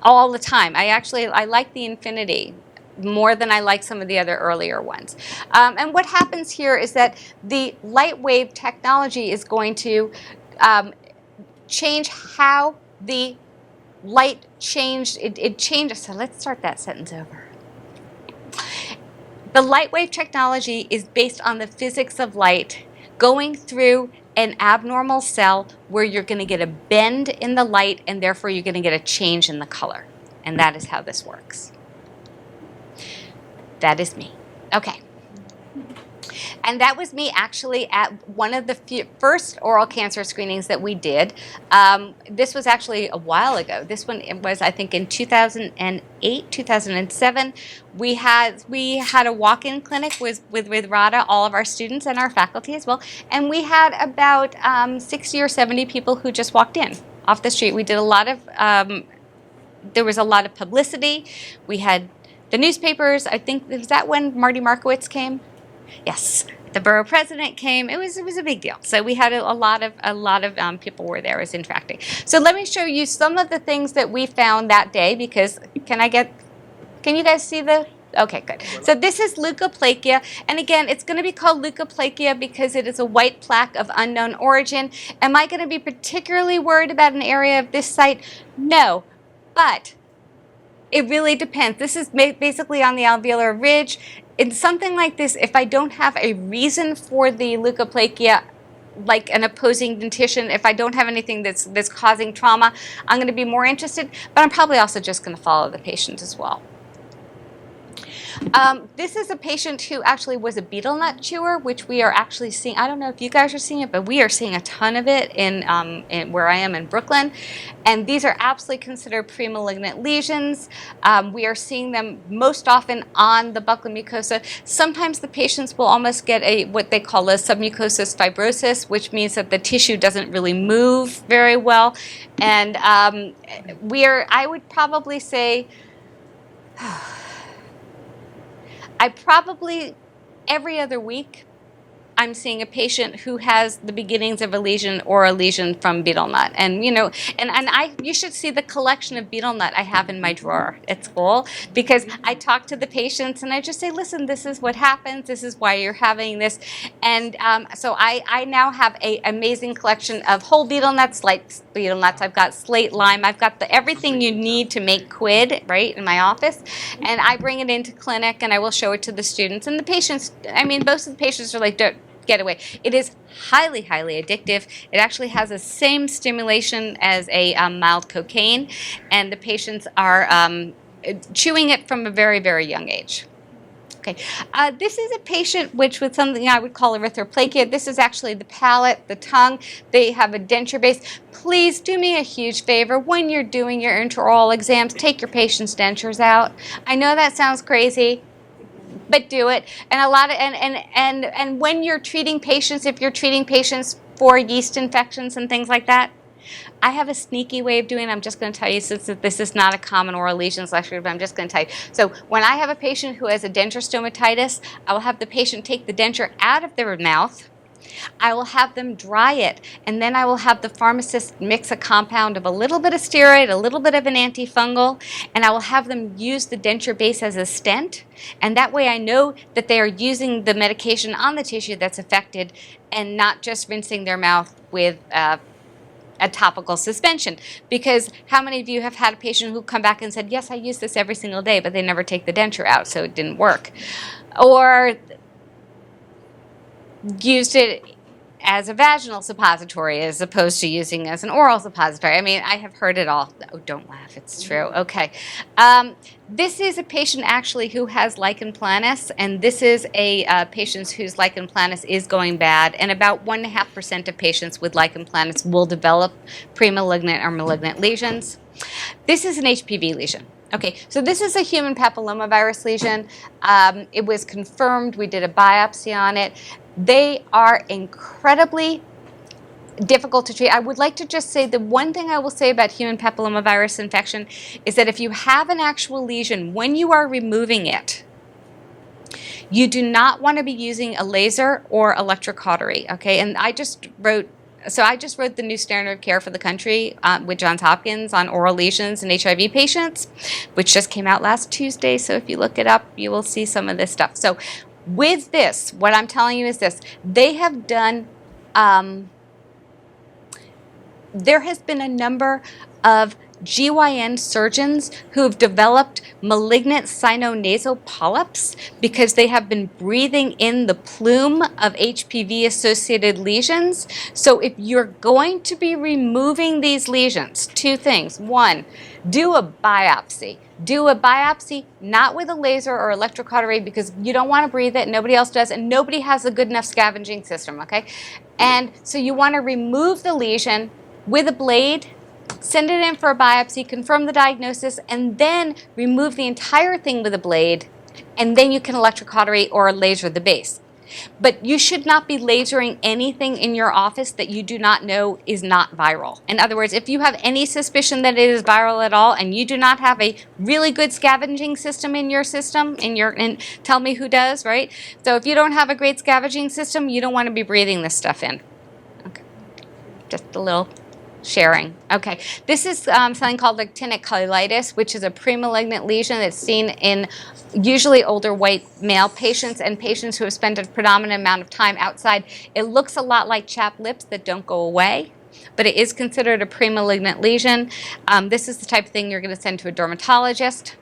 Speaker 7: all the time. I like the Infinity more than I like some of the other earlier ones. And what happens here is that the light wave technology is going to change how the light changed. It changes. So let's start that sentence over. The light wave technology is based on the physics of light going through an abnormal cell where you're going to get a bend in the light, and therefore you're going to get a change in the color. And that is how this works. That is me. Okay. And that was me actually at one of the first oral cancer screenings that we did. This was actually a while ago. This one was, I think, in 2008, 2007. We had a walk-in clinic with RADA, all of our students and our faculty as well. And we had about 60 or 70 people who just walked in off the street. We did a lot of, there was a lot of publicity. We had the newspapers. I think, was that when Marty Markowitz came? Yes, the borough president came. It was a big deal. So we had a lot of people were there. It was interacting. So let me show you some of the things that we found that day, because can you guys see the? Okay, good. So this is Leukoplakia, and again, it's going to be called Leukoplakia because it is a white plaque of unknown origin. Am I going to be particularly worried about an area of this site? No, but it really depends. This is basically on the alveolar ridge. In something like this, if I don't have a reason for the leukoplakia, like an opposing dentition, if I don't have anything that's causing trauma, I'm going to be more interested, but I'm probably also just going to follow the patient as well. This is a patient who actually was a betel nut chewer, which we are actually seeing. I don't know if you guys are seeing it, but we are seeing a ton of it in where I am in Brooklyn. And these are absolutely considered premalignant lesions. We are seeing them most often on the buccal mucosa. Sometimes the patients will almost get what they call a submucosous fibrosis, which means that the tissue doesn't really move very well. And I would probably say, every other week, I'm seeing a patient who has the beginnings of a lesion or a lesion from betel nut. And, you should see the collection of betel nut I have in my drawer at school, because I talk to the patients and I just say, listen, this is what happens. This is why you're having this. And so I now have an amazing collection of whole betel nuts, light betel nuts. I've got slate lime. I've got everything you need to make quid, right, in my office. And I bring it into clinic and I will show it to the students. And the patients, most of the patients are like, don't get away. It is highly, highly addictive. It actually has the same stimulation as a mild cocaine, and the patients are chewing it from a very, very young age. Okay, this is a patient which with something I would call erythroplakia. This is actually the palate, the tongue. They have a denture base. Please do me a huge favor when you're doing your intraoral exams, take your patient's dentures out. I know that sounds crazy, but do it. And a lot of and when you're treating patients, if you're treating patients for yeast infections and things like that, I have a sneaky way of doing it. I'm just going to tell you, since this is not a common oral lesions lecture, but I'm just going to tell you. So when I have a patient who has a denture stomatitis, I will have the patient take the denture out of their mouth. I will have them dry it, and then I will have the pharmacist mix a compound of a little bit of steroid, a little bit of an antifungal, and I will have them use the denture base as a stent. And that way I know that they are using the medication on the tissue that's affected and not just rinsing their mouth with a topical suspension. Because how many of you have had a patient who come back and said, yes, I use this every single day, but they never take the denture out, so it didn't work? Or used it as a vaginal suppository as opposed to using as an oral suppository. I mean, I have heard it all. Oh, don't laugh, it's true. Okay. This is a patient actually who has Lichen Planus, and this is a patient whose Lichen Planus is going bad, and about 1.5% of patients with Lichen Planus will develop premalignant or malignant lesions. This is an HPV lesion. Okay, so this is a human papillomavirus lesion. It was confirmed. We did a biopsy on it. They are incredibly difficult to treat. I would like to just say the one thing I will say about human papillomavirus infection is that if you have an actual lesion, when you are removing it, you do not want to be using a laser or electrocautery, okay? And I just wrote the new standard of care for the country with Johns Hopkins on oral lesions in HIV patients, which just came out last Tuesday. So if you look it up, you will see some of this stuff. So with this, what I'm telling you is this. They have done, there has been a number of GYN surgeons who have developed malignant sinonasal polyps because they have been breathing in the plume of HPV-associated lesions. So if you're going to be removing these lesions, two things. One, do a biopsy. Do a biopsy not with a laser or electrocautery because you don't want to breathe it, nobody else does, and nobody has a good enough scavenging system, okay? And so you want to remove the lesion with a blade, send it in for a biopsy, confirm the diagnosis, and then remove the entire thing with a blade, and then you can electrocautery or laser the base. But you should not be lasering anything in your office that you do not know is not viral. In other words, if you have any suspicion that it is viral at all and you do not have a really good scavenging system in your system, and tell me who does, right? So if you don't have a great scavenging system, you don't want to be breathing this stuff in. Okay, just a little sharing. Okay, this is something called actinic colitis, which is a premalignant lesion that's seen in usually older white male patients and patients who have spent a predominant amount of time outside. It looks a lot like chapped lips that don't go away, but it is considered a premalignant lesion. This is the type of thing you're going to send to a dermatologist.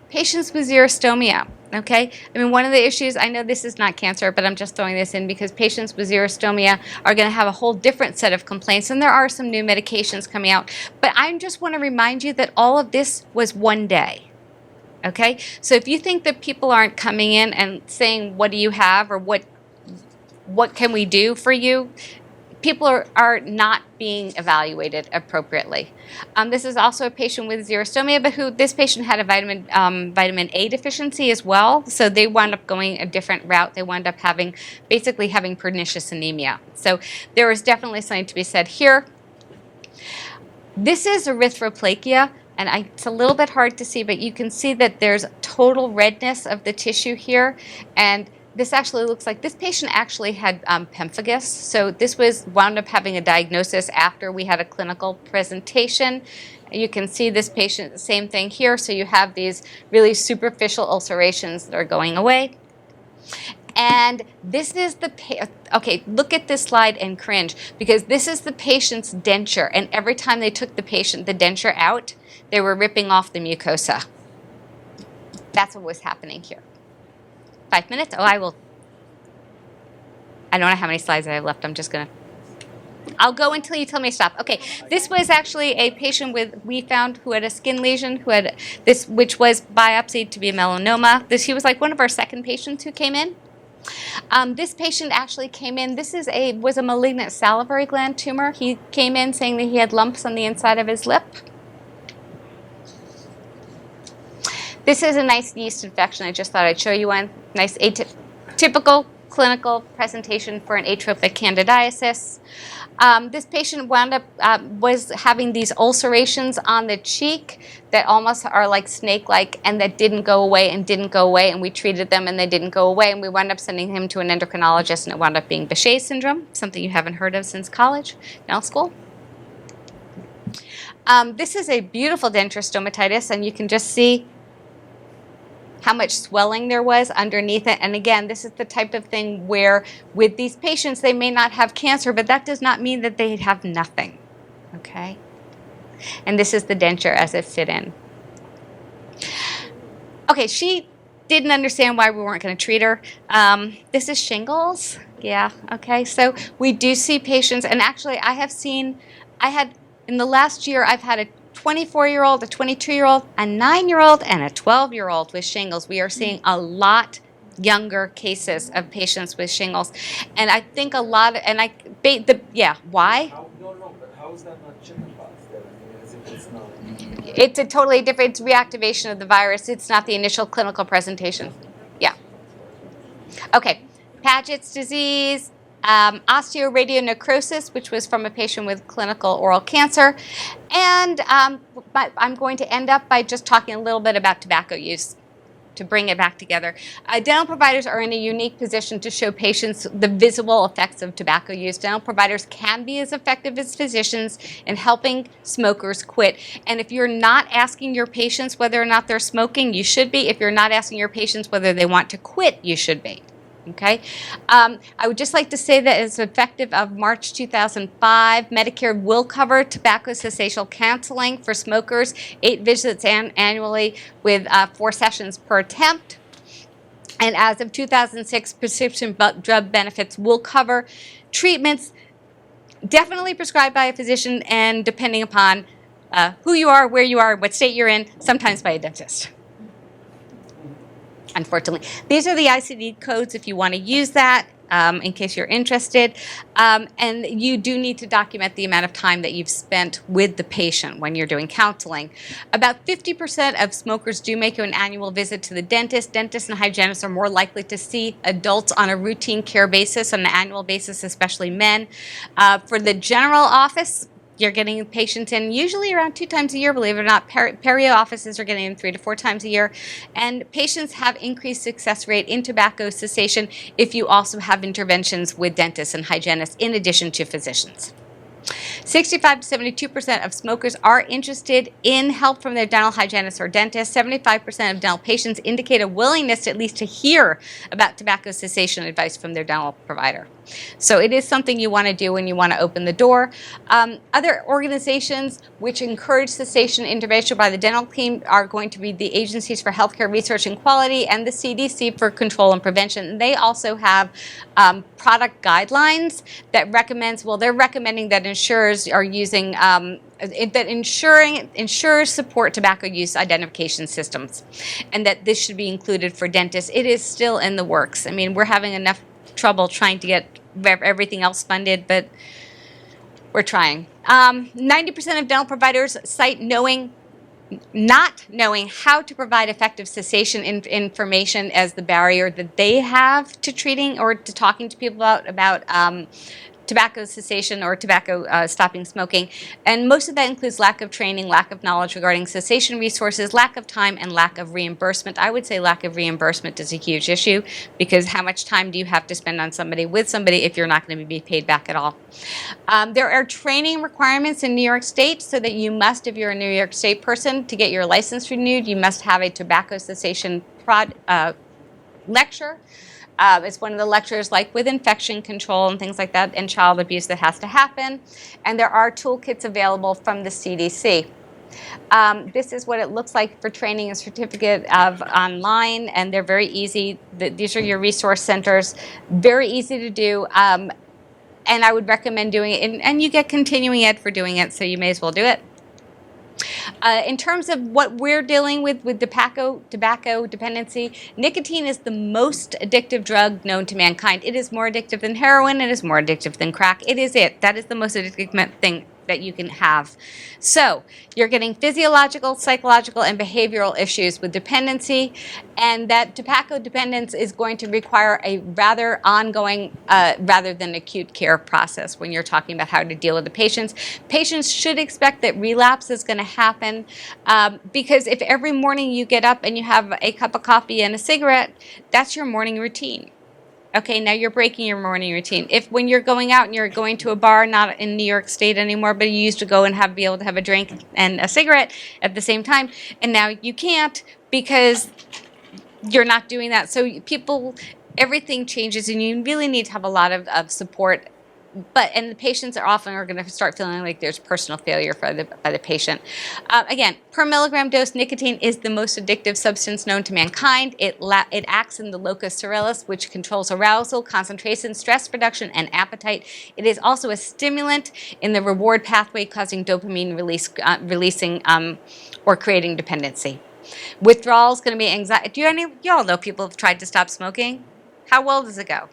Speaker 7: Patients with xerostomia, okay? I mean, one of the issues, I know this is not cancer, but I'm just throwing this in because patients with xerostomia are going to have a whole different set of complaints, and there are some new medications coming out. But I just want to remind you that all of this was one day, okay? So if you think that people aren't coming in and saying, what do you have, or what can we do for you? People are not being evaluated appropriately. This is also a patient with xerostomia, but this patient had a vitamin A deficiency as well, so they wound up going a different route. They wound up basically having pernicious anemia. So there is definitely something to be said here. This is erythroplakia, and it's a little bit hard to see, but you can see that there's total redness of the tissue here, and this actually looks like this patient actually had pemphigus. So this wound up having a diagnosis after we had a clinical presentation. You can see this patient, the same thing here. So you have these really superficial ulcerations that are going away. And this is okay, look at this slide and cringe, because this is the patient's denture. And every time they took the denture out, they were ripping off the mucosa. That's what was happening here. 5 minutes? Oh, I don't know how many slides I have left. I'm just going to. I'll go until you tell me to stop. Okay, this was actually a patient we found who had a skin lesion, who had this, which was biopsied to be a melanoma. He was like one of our second patients who came in. This patient actually came in, was a malignant salivary gland tumor. He came in saying that he had lumps on the inside of his lip. This is a nice yeast infection. I just thought I'd show you one. Nice typical clinical presentation for an atrophic candidiasis. This patient was having these ulcerations on the cheek that almost are like snake-like and that didn't go away, and we treated them and they didn't go away, and we wound up sending him to an endocrinologist, and it wound up being Behçet's syndrome, something you haven't heard of since college, dental school. This is a beautiful denture stomatitis, and you can just see how much swelling there was underneath it. And again, this is the type of thing where with these patients, they may not have cancer, but that does not mean that they have nothing, okay? And this is the denture as it fit in. Okay, she didn't understand why we weren't going to treat her. This is shingles. Yeah, okay. So we do see patients, and actually in the last year, I've had a 24-year-old, a 22-year-old, a 9-year-old, and a 12-year-old with shingles. We are seeing a lot younger cases of patients with shingles. And I think a lot, why?
Speaker 8: No, but how is that not chickenpox then? I mean, as if it's not.
Speaker 7: It's a totally different reactivation of the virus. It's not the initial clinical presentation. Yeah. Okay. Paget's disease, osteoradionecrosis, which was from a patient with clinical oral cancer. And but I'm going to end up by just talking a little bit about tobacco use to bring it back together. Dental providers are in a unique position to show patients the visible effects of tobacco use. Dental providers can be as effective as physicians in helping smokers quit. And if you're not asking your patients whether or not they're smoking, you should be. If you're not asking your patients whether they want to quit, you should be. Okay, I would just like to say that it's effective of March 2005. Medicare will cover tobacco cessation counseling for smokers, 8 visits annually with 4 sessions per attempt. And as of 2006, prescription drug benefits will cover treatments definitely prescribed by a physician and depending upon who you are, where you are, what state you're in, sometimes by a dentist. Unfortunately, these are the ICD codes if you want to use that in case you're interested. And you do need to document the amount of time that you've spent with the patient when you're doing counseling. About 50% of smokers do make an annual visit to the dentist. Dentists and hygienists are more likely to see adults on a routine care basis, on an annual basis, especially men. For the general office, you're getting patients in usually around 2 times a year, believe it or not. Perio offices are getting in 3 to 4 times a year. And patients have increased success rate in tobacco cessation if you also have interventions with dentists and hygienists in addition to physicians. 65 to 72% of smokers are interested in help from their dental hygienist or dentist. 75% of dental patients indicate a willingness to at least to hear about tobacco cessation advice from their dental provider. So it is something you want to do when you want to open the door. Other organizations which encourage cessation intervention by the dental team are going to be the Agencies for Healthcare Research and Quality and the CDC for Control and Prevention. And they also have product guidelines that they're recommending that insurers are using insurers support tobacco use identification systems, and that this should be included for dentists. It is still in the works. I mean, we're having enough trouble trying to get everything else funded, but we're trying. 90% of dental providers cite not knowing how to provide effective cessation information as the barrier that they have to treating or to talking to people about tobacco cessation or tobacco stopping smoking. And most of that includes lack of training, lack of knowledge regarding cessation resources, lack of time, and lack of reimbursement. I would say lack of reimbursement is a huge issue because how much time do you have to spend on somebody with somebody if you're not going to be paid back at all? There are training requirements in New York State so that you must, if you're a New York State person, to get your license renewed, you must have a tobacco cessation lecture. It's one of the lectures like with infection control and things like that and child abuse that has to happen. And there are toolkits available from the CDC. This is what it looks like for training a certificate of online, and they're very easy. These are your resource centers. Very easy to do. and I would recommend doing it, and you get continuing ed for doing it, so you may as well do it. In terms of what we're dealing with tobacco dependency, nicotine is the most addictive drug known to mankind. It is more addictive than heroin. It is more addictive than crack. It is it. That is the most addictive thing that you can have. So you're getting physiological, psychological, and behavioral issues with dependency, and that tobacco dependence is going to require a rather ongoing, rather than acute care process when you're talking about how to deal with the patients. Patients should expect that relapse is going to happen, because if every morning you get up and you have a cup of coffee and a cigarette, that's your morning routine. Okay, now you're breaking your morning routine. If when you're going out and you're going to a bar, not in New York State anymore, but you used to go and be able to have a drink and a cigarette at the same time, and now you can't because you're not doing that. So everything changes, and you really need to have a lot of support. And the patients are going to start feeling like there's personal failure by the patient. Again, per milligram dose, nicotine is the most addictive substance known to mankind. It acts in the locus coeruleus, which controls arousal, concentration, stress production, and appetite. It is also a stimulant in the reward pathway, causing dopamine releasing or creating dependency. Withdrawal is going to be anxiety. You all know people have tried to stop smoking? How well does it go?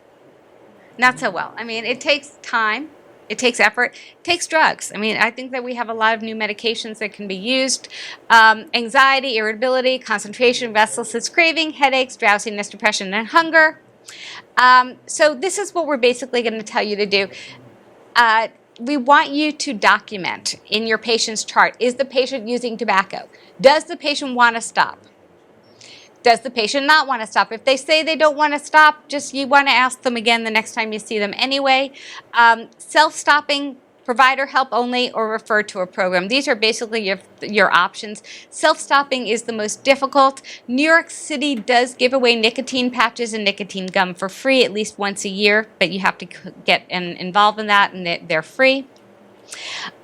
Speaker 7: Not so well. I mean, it takes time, it takes effort, it takes drugs. I mean, I think that we have a lot of new medications that can be used. Anxiety, irritability, concentration, restlessness, craving, headaches, drowsiness, depression, and hunger. So this is what we're basically going to tell you to do. We want you to document in your patient's chart, is the patient using tobacco? Does the patient want to stop? Does the patient not want to stop? If they say they don't want to stop, you want to ask them again the next time you see them anyway. Self-stopping, provider help only, or refer to a program. These are basically your options. Self-stopping is the most difficult. New York City does give away nicotine patches and nicotine gum for free at least once a year, but you have to get involved in that, and they're free.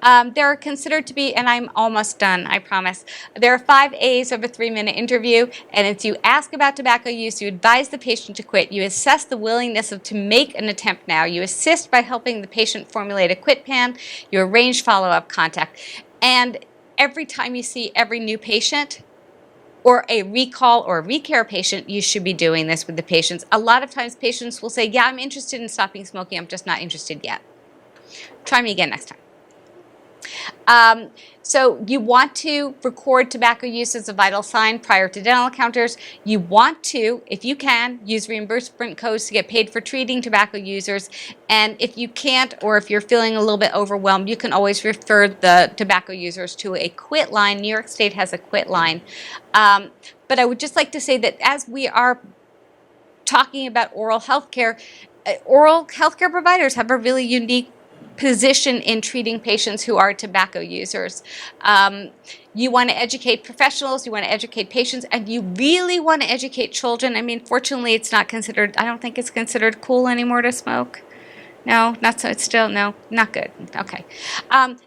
Speaker 7: They're considered to be, and I'm almost done, I promise. There are 5 A's of a 3-minute interview, and it's you ask about tobacco use, you advise the patient to quit, you assess the willingness to make an attempt now, you assist by helping the patient formulate a quit plan, you arrange follow-up contact. And every time you see every new patient, or a recall or a recare patient, you should be doing this with the patients. A lot of times patients will say, yeah, I'm interested in stopping smoking, I'm just not interested yet. Try me again next time. So you want to record tobacco use as a vital sign prior to dental encounters. You want to, if you can, use reimbursement codes to get paid for treating tobacco users. And if you can't, or if you're feeling a little bit overwhelmed, you can always refer the tobacco users to a quit line. New York State has a quit line. But I would just like to say that as we are talking about oral health care providers have a really unique position in treating patients who are tobacco users. You want to educate professionals, you want to educate patients, and you really want to educate children. I mean, fortunately, it's not considered, I don't think it's considered cool anymore to smoke. No, not so, it's still, no, not good. Okay.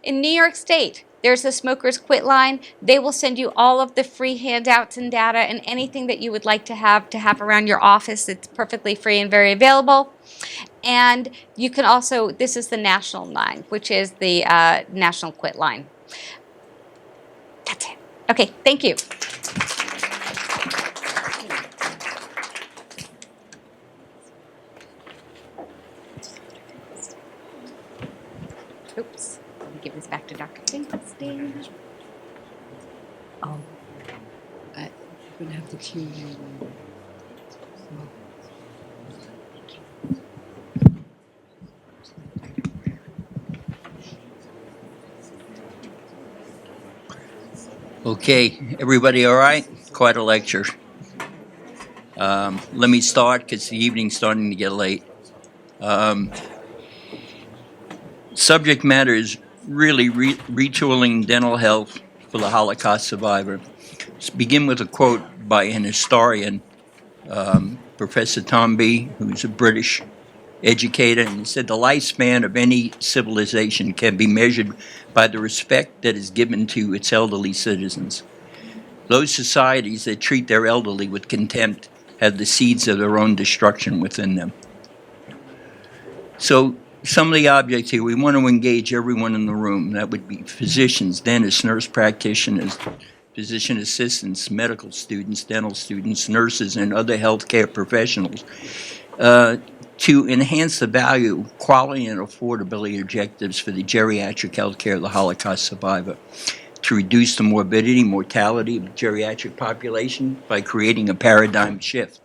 Speaker 7: In New York State, there's a Smokers Quit line. They will send you all of the free handouts and data and anything that you would like to have around your office. It's perfectly free and very available. And you can also, this is the national line, which is the National Quit line. That's it. Okay, thank you. Oops, let me give this back to Dr. Finkelstein.
Speaker 4: Oh, I'm going to have to cue you.
Speaker 6: Okay, everybody all right? Quite a lecture. Let me start because the evening's starting to get late. Subject matter is really retooling dental health for the Holocaust survivor. Let's begin with a quote by an historian, Professor Tom B., who's a British educator, and he said, the lifespan of any civilization can be measured by the respect that is given to its elderly citizens. Those societies that treat their elderly with contempt have the seeds of their own destruction within them. So some of the objects here, we want to engage everyone in the room. That would be physicians, dentists, nurse practitioners, physician assistants, medical students, dental students, nurses, and other healthcare professionals to enhance the value, quality, and affordability objectives for the geriatric healthcare of the Holocaust survivor, to reduce the morbidity, mortality of the geriatric population by creating a paradigm shift.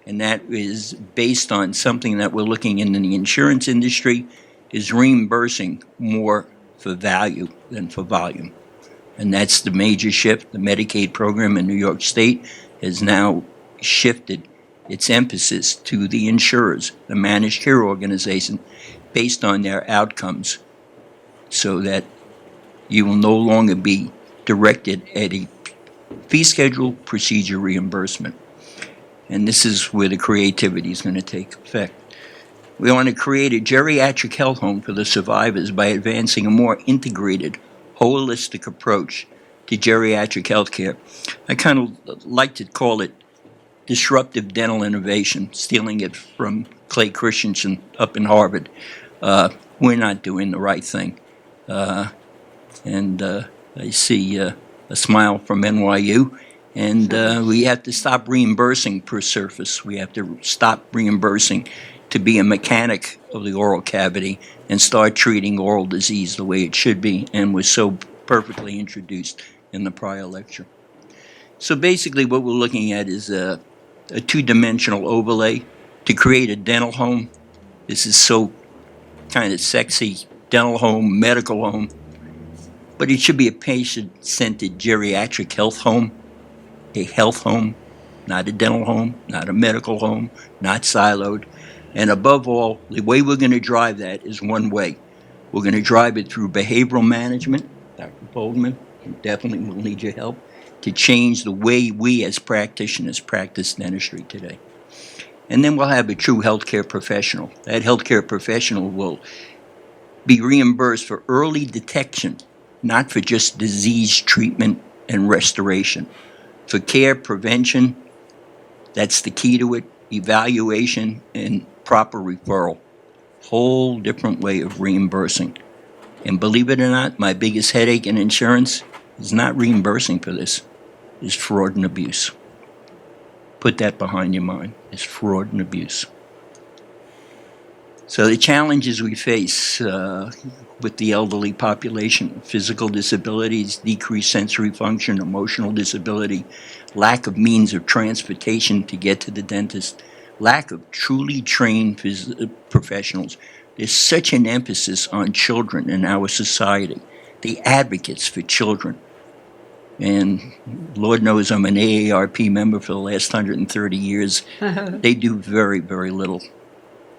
Speaker 6: And that is based on something that we're looking in the insurance industry is reimbursing more for value than for volume. And that's the major shift. The Medicaid program in New York State has now shifted its emphasis to the insurers, the managed care organization, based on their outcomes, so that you will no longer be directed at a fee schedule procedure reimbursement. And this is where the creativity is going to take effect. We want to create a geriatric health home for the survivors by advancing a more integrated, holistic approach to geriatric health care. I kind of like to call it disruptive dental innovation, stealing it from Clay Christensen up in Harvard. We're not doing the right thing. And I see a smile from NYU. And we have to stop reimbursing per surface. We have to stop reimbursing to be a mechanic of the oral cavity and start treating oral disease the way it should be and was so perfectly introduced in the prior lecture. So basically what we're looking at is a two-dimensional overlay to create a dental home. This is so kind of sexy, dental home, medical home, but it should be a patient-centered geriatric health home, a health home, not a dental home, not a medical home, not siloed. And above all, the way we're going to drive that is one way. We're going to drive it through behavioral management. Dr. Boldman, you definitely will need your help to change the way we as practitioners practice dentistry today. And then we'll have a true healthcare professional. That healthcare professional will be reimbursed for early detection, not for just disease treatment and restoration. For care, prevention, that's the key to it, evaluation, and proper referral. Whole different way of reimbursing. And believe it or not, my biggest headache in insurance is not reimbursing for this, is fraud and abuse. Put that behind your mind, is fraud and abuse. So the challenges we face with the elderly population, physical disabilities, decreased sensory function, emotional disability, lack of means of transportation to get to the dentist, lack of truly trained professionals. There's such an emphasis on children in our society, the advocates for children. And Lord knows I'm an AARP member for the last 130 years. They do very, very little.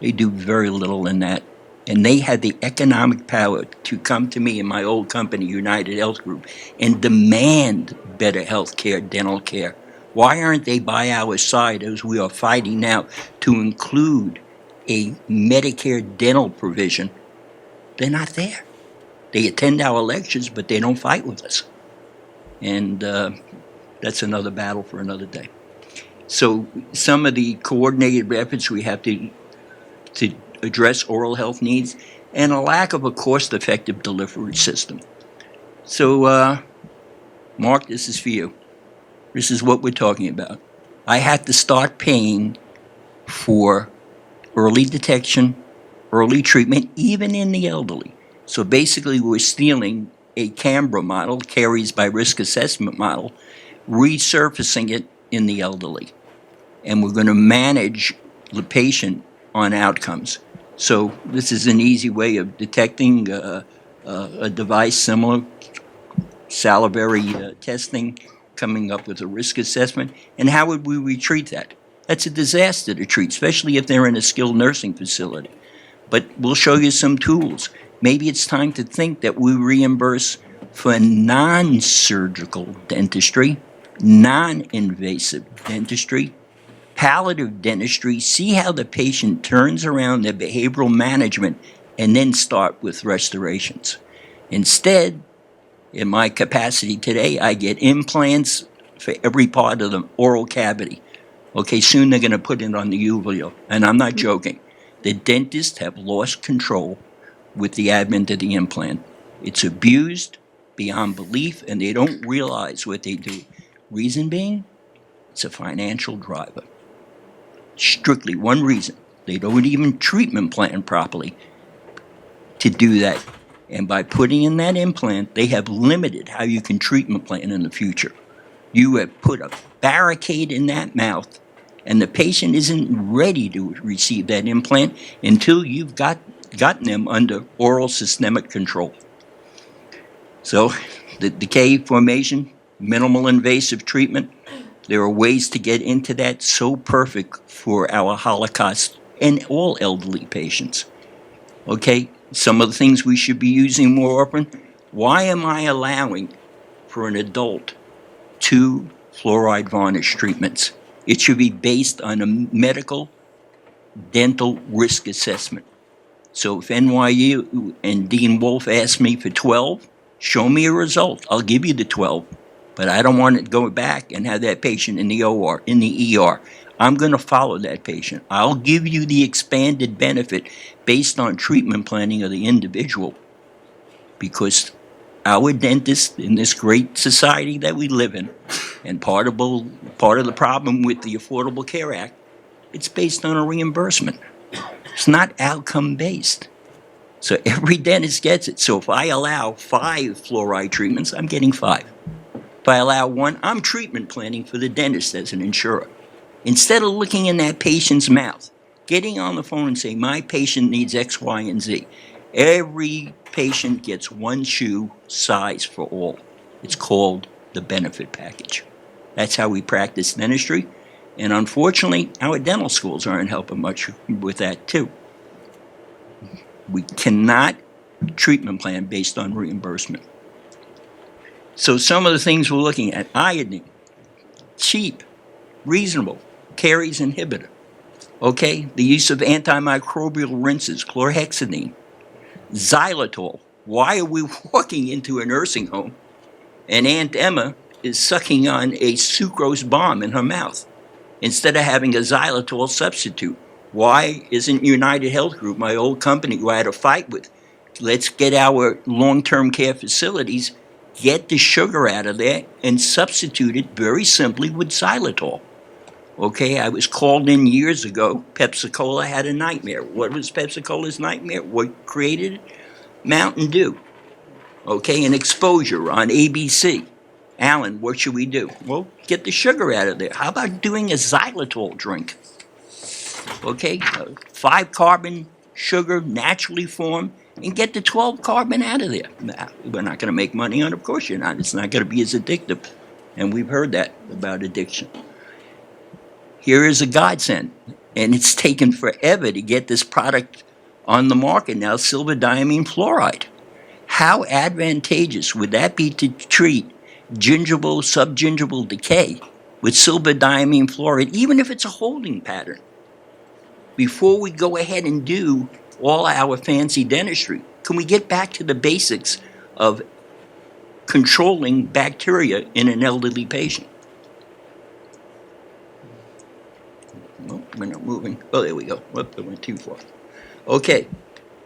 Speaker 6: They do very little in that. And they had the economic power to come to me in my old company, United Health Group, and demand better health care, dental care. Why aren't they by our side as we are fighting now to include a Medicare dental provision? They're not there. They attend our lectures, but they don't fight with us. And that's another battle for another day. So some of the coordinated efforts we have to address oral health needs and a lack of a cost-effective delivery system. So, Mark, this is for you. This is what we're talking about. I had to start paying for early detection, early treatment, even in the elderly. So basically, we're stealing a Canberra model, Carey's by risk assessment model, resurfacing it in the elderly. And we're going to manage the patient on outcomes. So this is an easy way of detecting a device similar, salivary testing, coming up with a risk assessment. And how would we treat that? That's a disaster to treat, especially if they're in a skilled nursing facility. But we'll show you some tools. Maybe it's time to think that we reimburse for non-surgical dentistry, non-invasive dentistry, palliative dentistry, see how the patient turns around their behavioral management, and then start with restorations. Instead, in my capacity today, I get implants for every part of the oral cavity. Okay, soon they're going to put it on the uveal, and I'm not joking. The dentists have lost control with the advent of the implant. It's abused beyond belief, and they don't realize what they do. Reason being, it's a financial driver. Strictly one reason. They don't even treatment plan properly to do that. And by putting in that implant, they have limited how you can treatment plan in the future. You have put a barricade in that mouth, and the patient isn't ready to receive that implant until you've gotten them under oral systemic control. So the decay formation, minimal invasive treatment, there are ways to get into that so perfect for our Holocaust and all elderly patients. Okay, some of the things we should be using more often. Why am I allowing for an adult 2 fluoride varnish treatments? It should be based on a medical dental risk assessment. So if NYU and Dean Wolf asked me for 12, show me a result. I'll give you the 12. But I don't want to go back and have that patient in the OR, in the ER. I'm going to follow that patient. I'll give you the expanded benefit based on treatment planning of the individual. Because our dentists in this great society that we live in, and part of the problem with the Affordable Care Act, it's based on a reimbursement. It's not outcome based. So every dentist gets it. So if I allow 5 fluoride treatments, I'm getting 5. If I allow 1, I'm treatment planning for the dentist as an insurer. Instead of looking in that patient's mouth, getting on the phone and saying, my patient needs X, Y, and Z. Every patient gets one shoe size for all. It's called the benefit package. That's how we practice dentistry. And unfortunately, our dental schools aren't helping much with that too. We cannot treatment plan based on reimbursement. So some of the things we're looking at: iodine, cheap, reasonable, caries inhibitor. Okay, the use of antimicrobial rinses, chlorhexidine, xylitol. Why are we walking into a nursing home and Aunt Emma is sucking on a sucrose bomb in her mouth instead of having a xylitol substitute? Why isn't United Health Group, my old company who I had a fight with, let's get our long-term care facilities, get the sugar out of there and substitute it very simply with xylitol? Okay, I was called in years ago. Pepsi-Cola had a nightmare. What was Pepsi-Cola's nightmare? What created it? Mountain Dew. Okay, an exposure on ABC. Alan, what should we do? Well, get the sugar out of there. How about doing a xylitol drink? Okay, 5-carbon sugar naturally formed, and get the 12-carbon out of there. Nah, we're not going to make money on it. Of course you're not. It's not going to be as addictive. And we've heard that about addiction. Here is a godsend, and it's taken forever to get this product on the market now, silver diamine fluoride. How advantageous would that be to treat gingival, subgingival decay with silver diamine fluoride, even if it's a holding pattern? Before we go ahead and do all our fancy dentistry, can we get back to the basics of controlling bacteria in an elderly patient? Oh, we're not moving. Oh, there we go. Whoop, I went too far. Okay.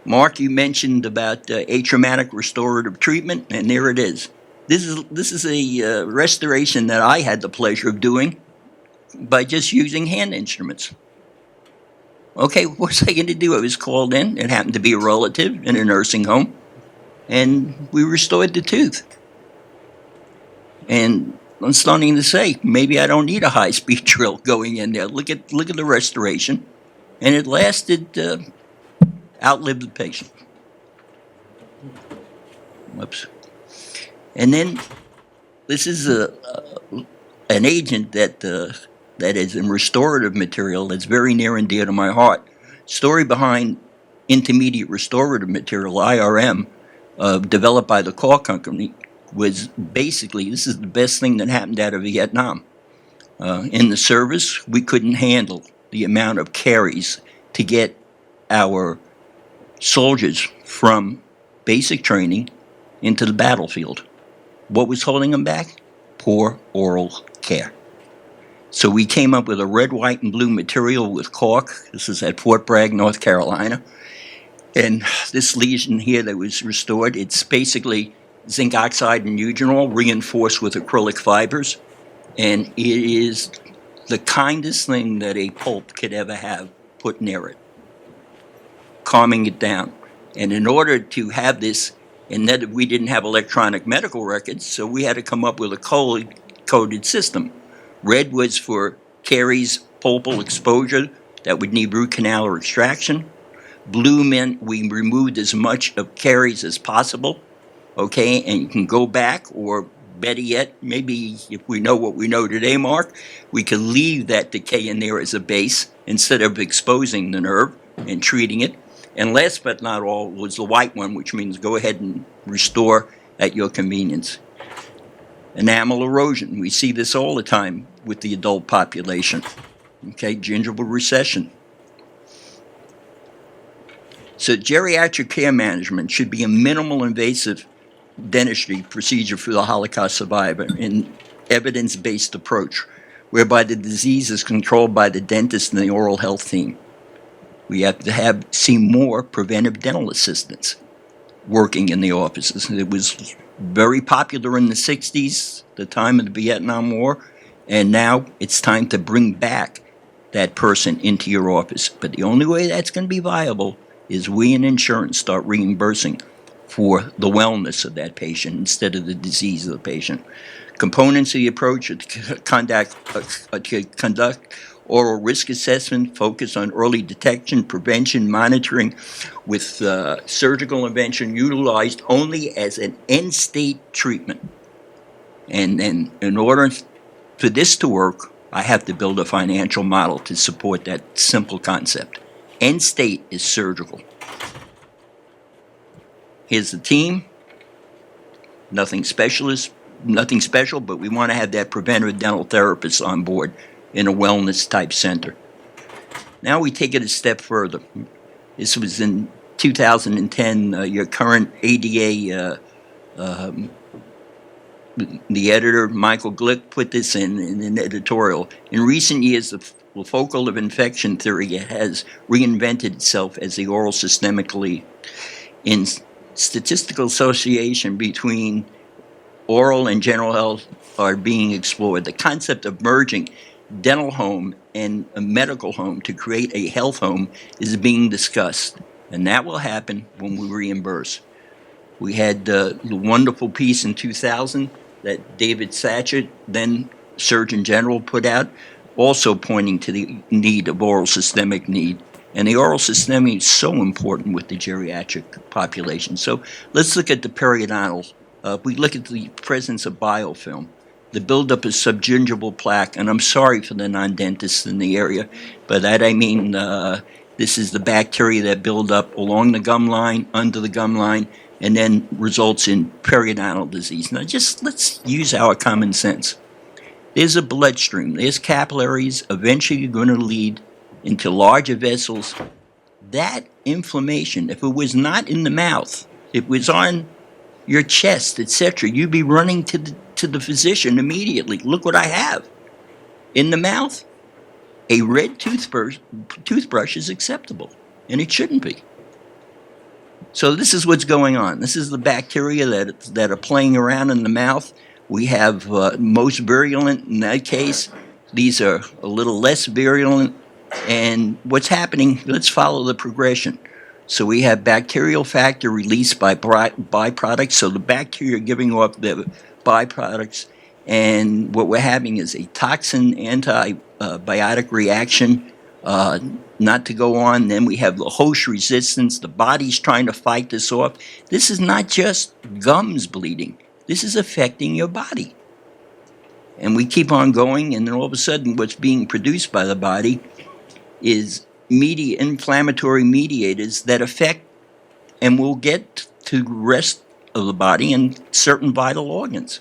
Speaker 6: Mark, you mentioned about atraumatic restorative treatment, and there it is. This is a restoration that I had the pleasure of doing by just using hand instruments. Okay, what was I going to do? I was called in. It happened to be a relative in a nursing home, and we restored the tooth. And I'm starting to say, maybe I don't need a high-speed drill going in there. Look at the restoration, and it lasted, outlived the patient. Whoops. And then this is an agent that is in restorative material that's very near and dear to my heart. Story behind intermediate restorative material, IRM, developed by the Core Company, was basically, this is the best thing that happened out of Vietnam. In the service, we couldn't handle the amount of caries to get our soldiers from basic training into the battlefield. What was holding them back? Poor oral care. So we came up with a red, white, and blue material with caulk. This is at Fort Bragg, North Carolina. And this lesion here that was restored, it's basically zinc oxide and eugenol reinforced with acrylic fibers. And it is the kindest thing that a pulp could ever have put near it, calming it down. And in order to have this, and that we didn't have electronic medical records, so we had to come up with a coded system. Red was for caries pulpal exposure that would need root canal or extraction. Blue meant we removed as much of caries as possible, okay? And you can go back, or better yet, maybe if we know what we know today, Mark, we could leave that decay in there as a base instead of exposing the nerve and treating it. And last but not all was the white one, which means go ahead and restore at your convenience. Enamel erosion, we see this all the time with the adult population. Okay, gingival recession. So geriatric care management should be a minimal invasive dentistry procedure for the Holocaust survivor, an evidence-based approach, whereby the disease is controlled by the dentist and the oral health team. We have to see more preventive dental assistants working in the offices. It was very popular in the 60s, the time of the Vietnam War, and now it's time to bring back that person into your office. But the only way that's going to be viable is we in insurance start reimbursing for the wellness of that patient instead of the disease of the patient. Components of the approach are to conduct oral risk assessment, focus on early detection, prevention, monitoring, with surgical intervention utilized only as an end-state treatment. And then in order for this to work, I have to build a financial model to support that simple concept. End state is surgical. Here's the team. Nothing special, but we want to have that preventive dental therapist on board in a wellness type center. Now we take it a step further. This was in 2010, your current ADA, the editor, Michael Glick, put this in an editorial. In recent years, the focal of infection theory has reinvented itself as the oral systemically in statistical association between oral and general health are being explored. The concept of merging dental home and a medical home to create a health home is being discussed, and that will happen when we reimburse. We had the wonderful piece in 2000 that David Satchett, then Surgeon General, put out, also pointing to the need of oral systemic need. And the oral systemic is so important with the geriatric population. So let's look at the periodontal. We look at the presence of biofilm, the buildup of subgingival plaque, and I'm sorry for the non-dentists in the area, but that I mean this is the bacteria that build up along the gum line, under the gum line, and then results in periodontal disease. Now just let's use our common sense. There's a bloodstream, there's capillaries, eventually going to lead into larger vessels. That inflammation, if it was not in the mouth, it was on your chest, etc., you'd be running to the physician immediately. Look what I have. In the mouth, a red toothbrush is acceptable, and it shouldn't be. So this is what's going on. This is the bacteria that are playing around in the mouth. We have most virulent in that case. These are a little less virulent. And what's happening, let's follow the progression. So we have bacterial factor released by byproducts. So the bacteria are giving off the byproducts. And what we're having is a toxin antibiotic reaction, not to go on. Then we have the host resistance. The body's trying to fight this off. This is not just gums bleeding. This is affecting your body. And we keep on going, and then all of a sudden what's being produced by the body is inflammatory mediators that affect and will get to the rest of the body and certain vital organs.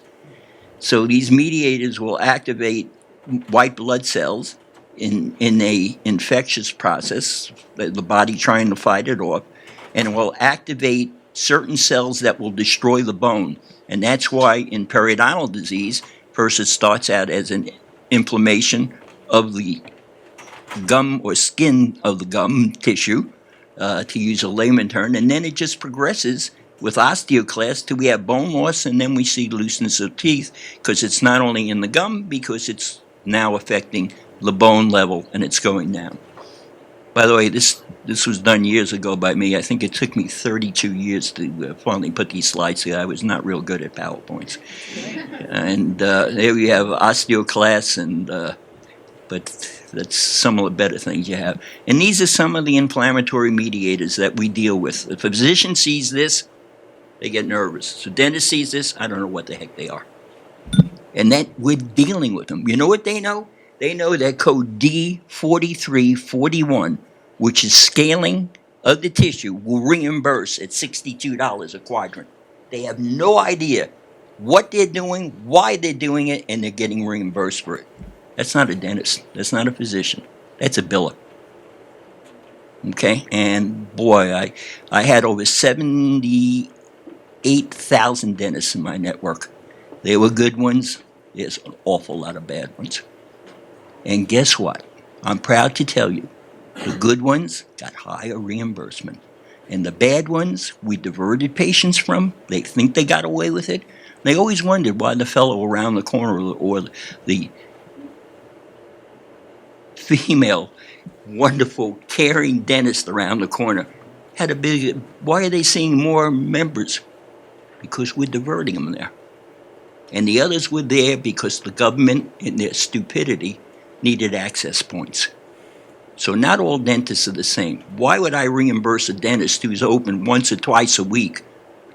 Speaker 6: So these mediators will activate white blood cells in a infectious process, the body trying to fight it off, and it will activate certain cells that will destroy the bone. And that's why in periodontal disease, first it starts out as an inflammation of the gum or skin of the gum tissue, to use a layman term, and then it just progresses with osteoclast till we have bone loss, and then we see looseness of teeth, because it's not only in the gum, because it's now affecting the bone level and it's going down. By the way, this was done years ago by me. I think it took me 32 years to finally put these slides together. I was not real good at PowerPoints. And there we have osteoclasts, and but that's some of the better things you have. And these are some of the inflammatory mediators that we deal with. If a physician sees this, they get nervous. So dentist sees this, I don't know what the heck they are. And that we're dealing with them. You know what they know? They know that code D4341, which is scaling of the tissue, will reimburse at $62 a quadrant. They have no idea what they're doing, why they're doing it, and they're getting reimbursed for it. That's not a dentist. That's not a physician. That's a biller. Okay? And boy, I had over 78,000 dentists in my network. They were good ones. There's an awful lot of bad ones. And guess what? I'm proud to tell you, the good ones got higher reimbursement. And the bad ones, we diverted patients from. They think they got away with it. They always wondered why the fellow around the corner or the female, wonderful, caring dentist around the corner had a big, why are they seeing more members? Because we're diverting them there. And the others were there because the government, in their stupidity, needed access points. So not all dentists are the same. Why would I reimburse a dentist who's open once or twice a week,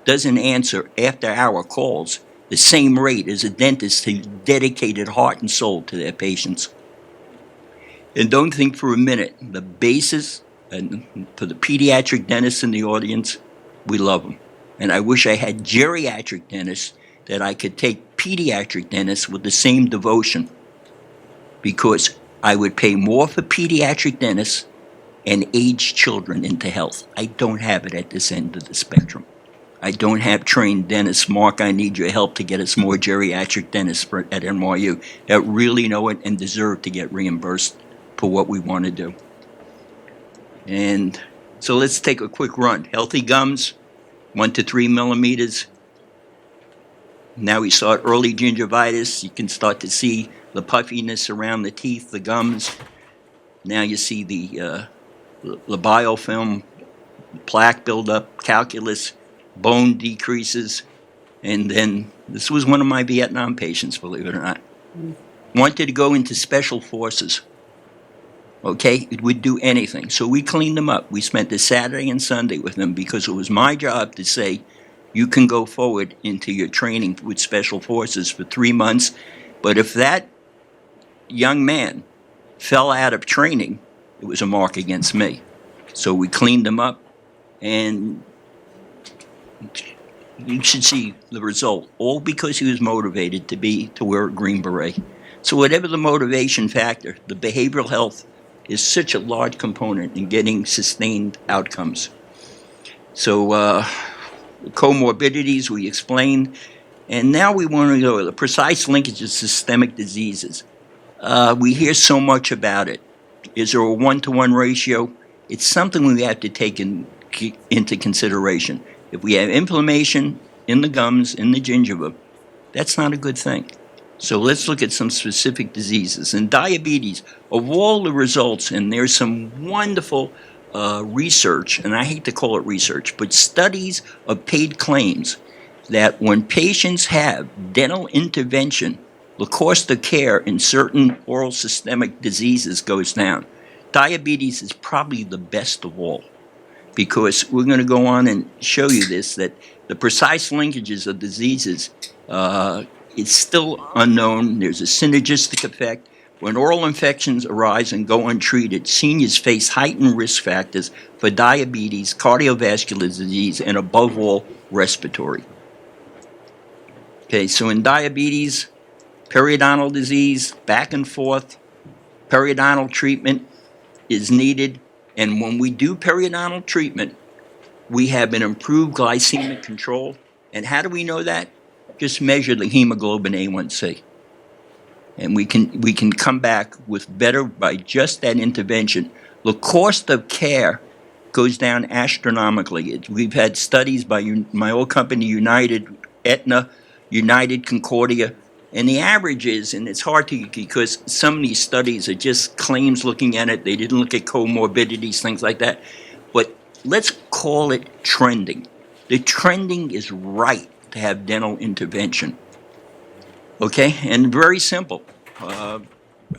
Speaker 6: doesn't answer after-hour calls, the same rate as a dentist who's dedicated heart and soul to their patients? And don't think for a minute, the basis, and for the pediatric dentists in the audience, we love them. And I wish I had geriatric dentists that I could take pediatric dentists with the same devotion, because I would pay more for pediatric dentists and age children into health. I don't have it at this end of the spectrum. I don't have trained dentists. Mark, I need your help to get us more geriatric dentists at NYU that really know it and deserve to get reimbursed for what we want to do. And so let's take a quick run. Healthy gums, 1 to 3 millimeters. Now we start early gingivitis. You can start to see the puffiness around the teeth, the gums. Now you see the biofilm, plaque buildup, calculus, bone decreases. And then this was one of my Vietnam patients, believe it or not. Wanted to go into special forces. Okay, it would do anything. So we cleaned them up. We spent the Saturday and Sunday with them because it was my job to say, you can go forward into your training with special forces for 3 months. But if that young man fell out of training, it was a mark against me. So we cleaned him up, and you should see the result, all because he was motivated to wear a green beret. So whatever the motivation factor, the behavioral health is such a large component in getting sustained outcomes. So comorbidities we explained, and now we want to know the precise linkage of systemic diseases. We hear so much about it. Is there a 1-to-1 ratio? It's something we have to take into consideration. If we have inflammation in the gums, in the gingiva, that's not a good thing. So let's look at some specific diseases. And diabetes, of all the results, and there's some wonderful research, and I hate to call it research, but studies of paid claims that when patients have dental intervention, the cost of care in certain oral systemic diseases goes down. Diabetes is probably the best of all, because we're going to go on and show you this, that the precise linkages of diseases is still unknown. There's a synergistic effect. When oral infections arise and go untreated, seniors face heightened risk factors for diabetes, cardiovascular disease, and above all, respiratory. Okay, so in diabetes, periodontal disease, back and forth, periodontal treatment is needed. And when we do periodontal treatment, we have an improved glycemic control. And how do we know that? Just measure the hemoglobin A1C. And we can come back with better by just that intervention. The cost of care goes down astronomically. We've had studies by my old company, United, Aetna, United, Concordia, and the average is, and it's hard to, because some of these studies are just claims looking at it. They didn't look at comorbidities, things like that. But let's call it trending. The trending is right to have dental intervention. Okay, and very simple.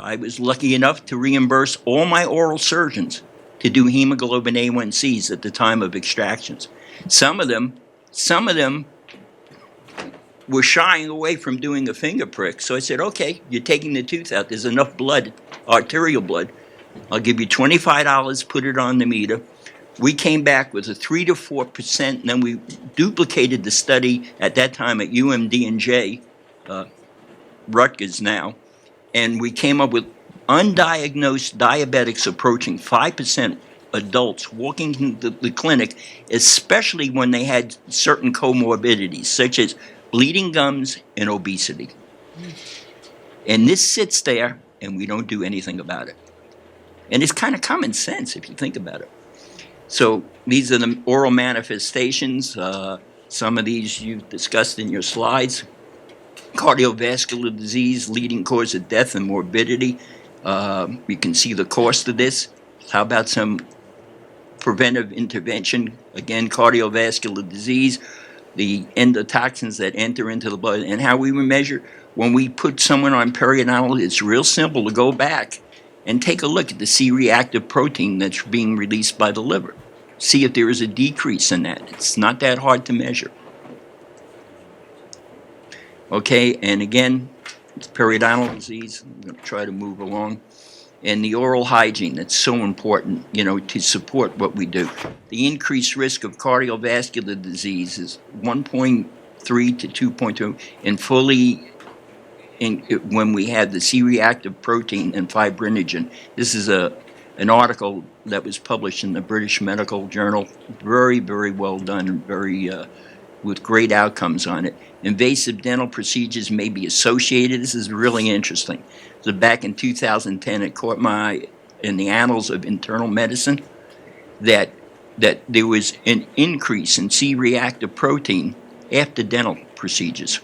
Speaker 6: I was lucky enough to reimburse all my oral surgeons to do hemoglobin A1Cs at the time of extractions. Some of them were shying away from doing a finger prick. So I said, okay, you're taking the tooth out. There's enough blood, arterial blood. I'll give you $25, put it on the meter. We came back with a 3 to 4%, and then we duplicated the study at that time at UMD&J, Rutgers now, and we came up with undiagnosed diabetics approaching 5% adults walking into the clinic, especially when they had certain comorbidities, such as bleeding gums and obesity. And this sits there, and we don't do anything about it. And it's kind of common sense if you think about it. So these are the oral manifestations. Some of these you've discussed in your slides. Cardiovascular disease, leading cause of death and morbidity. You can see the cost of this. How about some preventive intervention? Again, cardiovascular disease, the endotoxins that enter into the blood, and how we measure when we put someone on periodontal. It's real simple to go back and take a look at the C-reactive protein that's being released by the liver. See if there is a decrease in that. It's not that hard to measure. Okay, and again, it's periodontal disease. I'm going to try to move along. And the oral hygiene, that's so important, to support what we do. The increased risk of cardiovascular disease is 1.3 to 2.2, and fully when we had the C-reactive protein and fibrinogen. This is an article that was published in the British Medical Journal. Very, very well done, and very with great outcomes on it. Invasive dental procedures may be associated. This is really interesting. So back in 2010, it caught my eye in the Annals of Internal Medicine that there was an increase in C-reactive protein after dental procedures.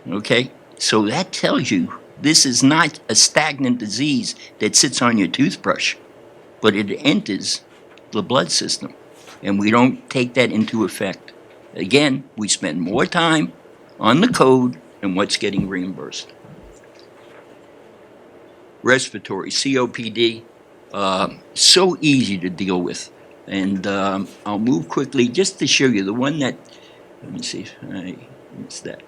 Speaker 6: Okay, so that tells you this is not a stagnant disease that sits on your toothbrush, but it enters the blood system, and we don't take that into effect. Again, we spend more time on the code and what's getting reimbursed. Respiratory, COPD, so easy to deal with. And I'll move quickly just to show you the one that, let me see if I missed that.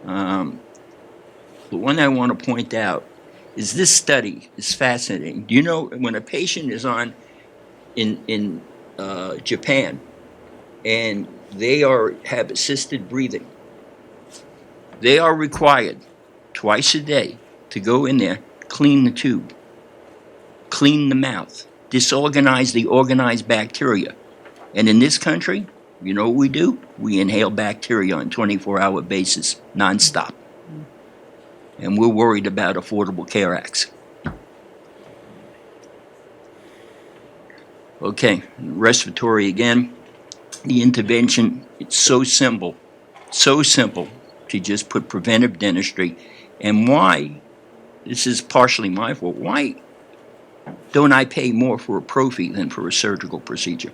Speaker 6: The one I want to point out is this study is fascinating. Do you know when a patient is on in Japan and they have assisted breathing, they are required twice a day to go in there, clean the tube, clean the mouth, disorganize the organized bacteria. And in this country, you know what we do? We inhale bacteria on a 24-hour basis, nonstop. And we're worried about Affordable Care Acts. Okay, respiratory again. The intervention, it's so simple to just put preventive dentistry. And why, this is partially my fault, why don't I pay more for a prophy than for a surgical procedure?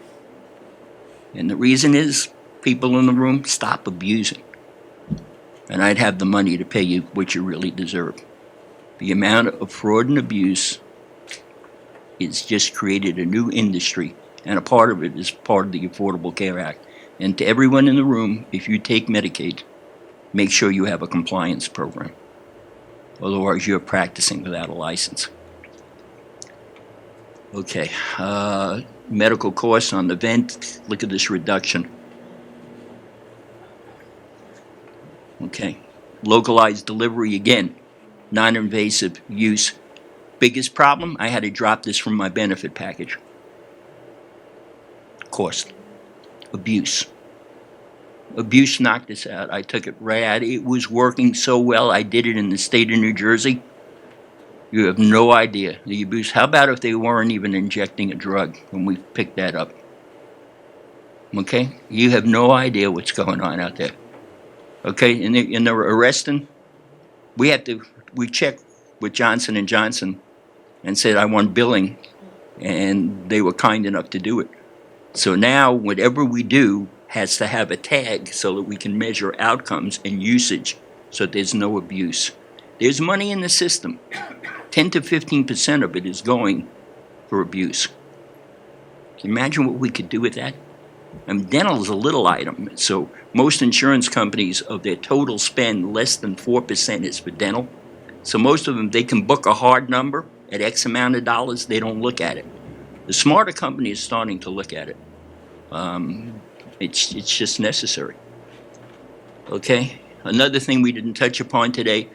Speaker 6: And the reason is, people in the room, stop abusing. And I'd have the money to pay you what you really deserve. The amount of fraud and abuse is just created a new industry, and a part of it is part of the Affordable Care Act. And to everyone in the room, if you take Medicaid, make sure you have a compliance program. Otherwise, you're practicing without a license. Okay, medical costs on the vent, look at this reduction. Okay, localized delivery again, non-invasive use. Biggest problem, I had to drop this from my benefit package. Cost, abuse. Abuse knocked us out. I took it right out. It was working so well. I did it in the state of New Jersey. You have no idea the abuse. How about if they weren't even injecting a drug when we picked that up? Okay? You have no idea what's going on out there. Okay? In the arresting, we checked with Johnson & Johnson and said, I want billing, and they were kind enough to do it. So now whatever we do has to have a tag so that we can measure outcomes and usage so there's no abuse. There's money in the system. 10 to 15% of it is going for abuse. Can you imagine what we could do with that? I mean, dental is a little item. So most insurance companies, of their total spend, less than 4% is for dental. So most of them, they can book a hard number at X amount of dollars. They don't look at it. The smarter company is starting to look at it. It's just necessary. Okay? Another thing we didn't touch upon today,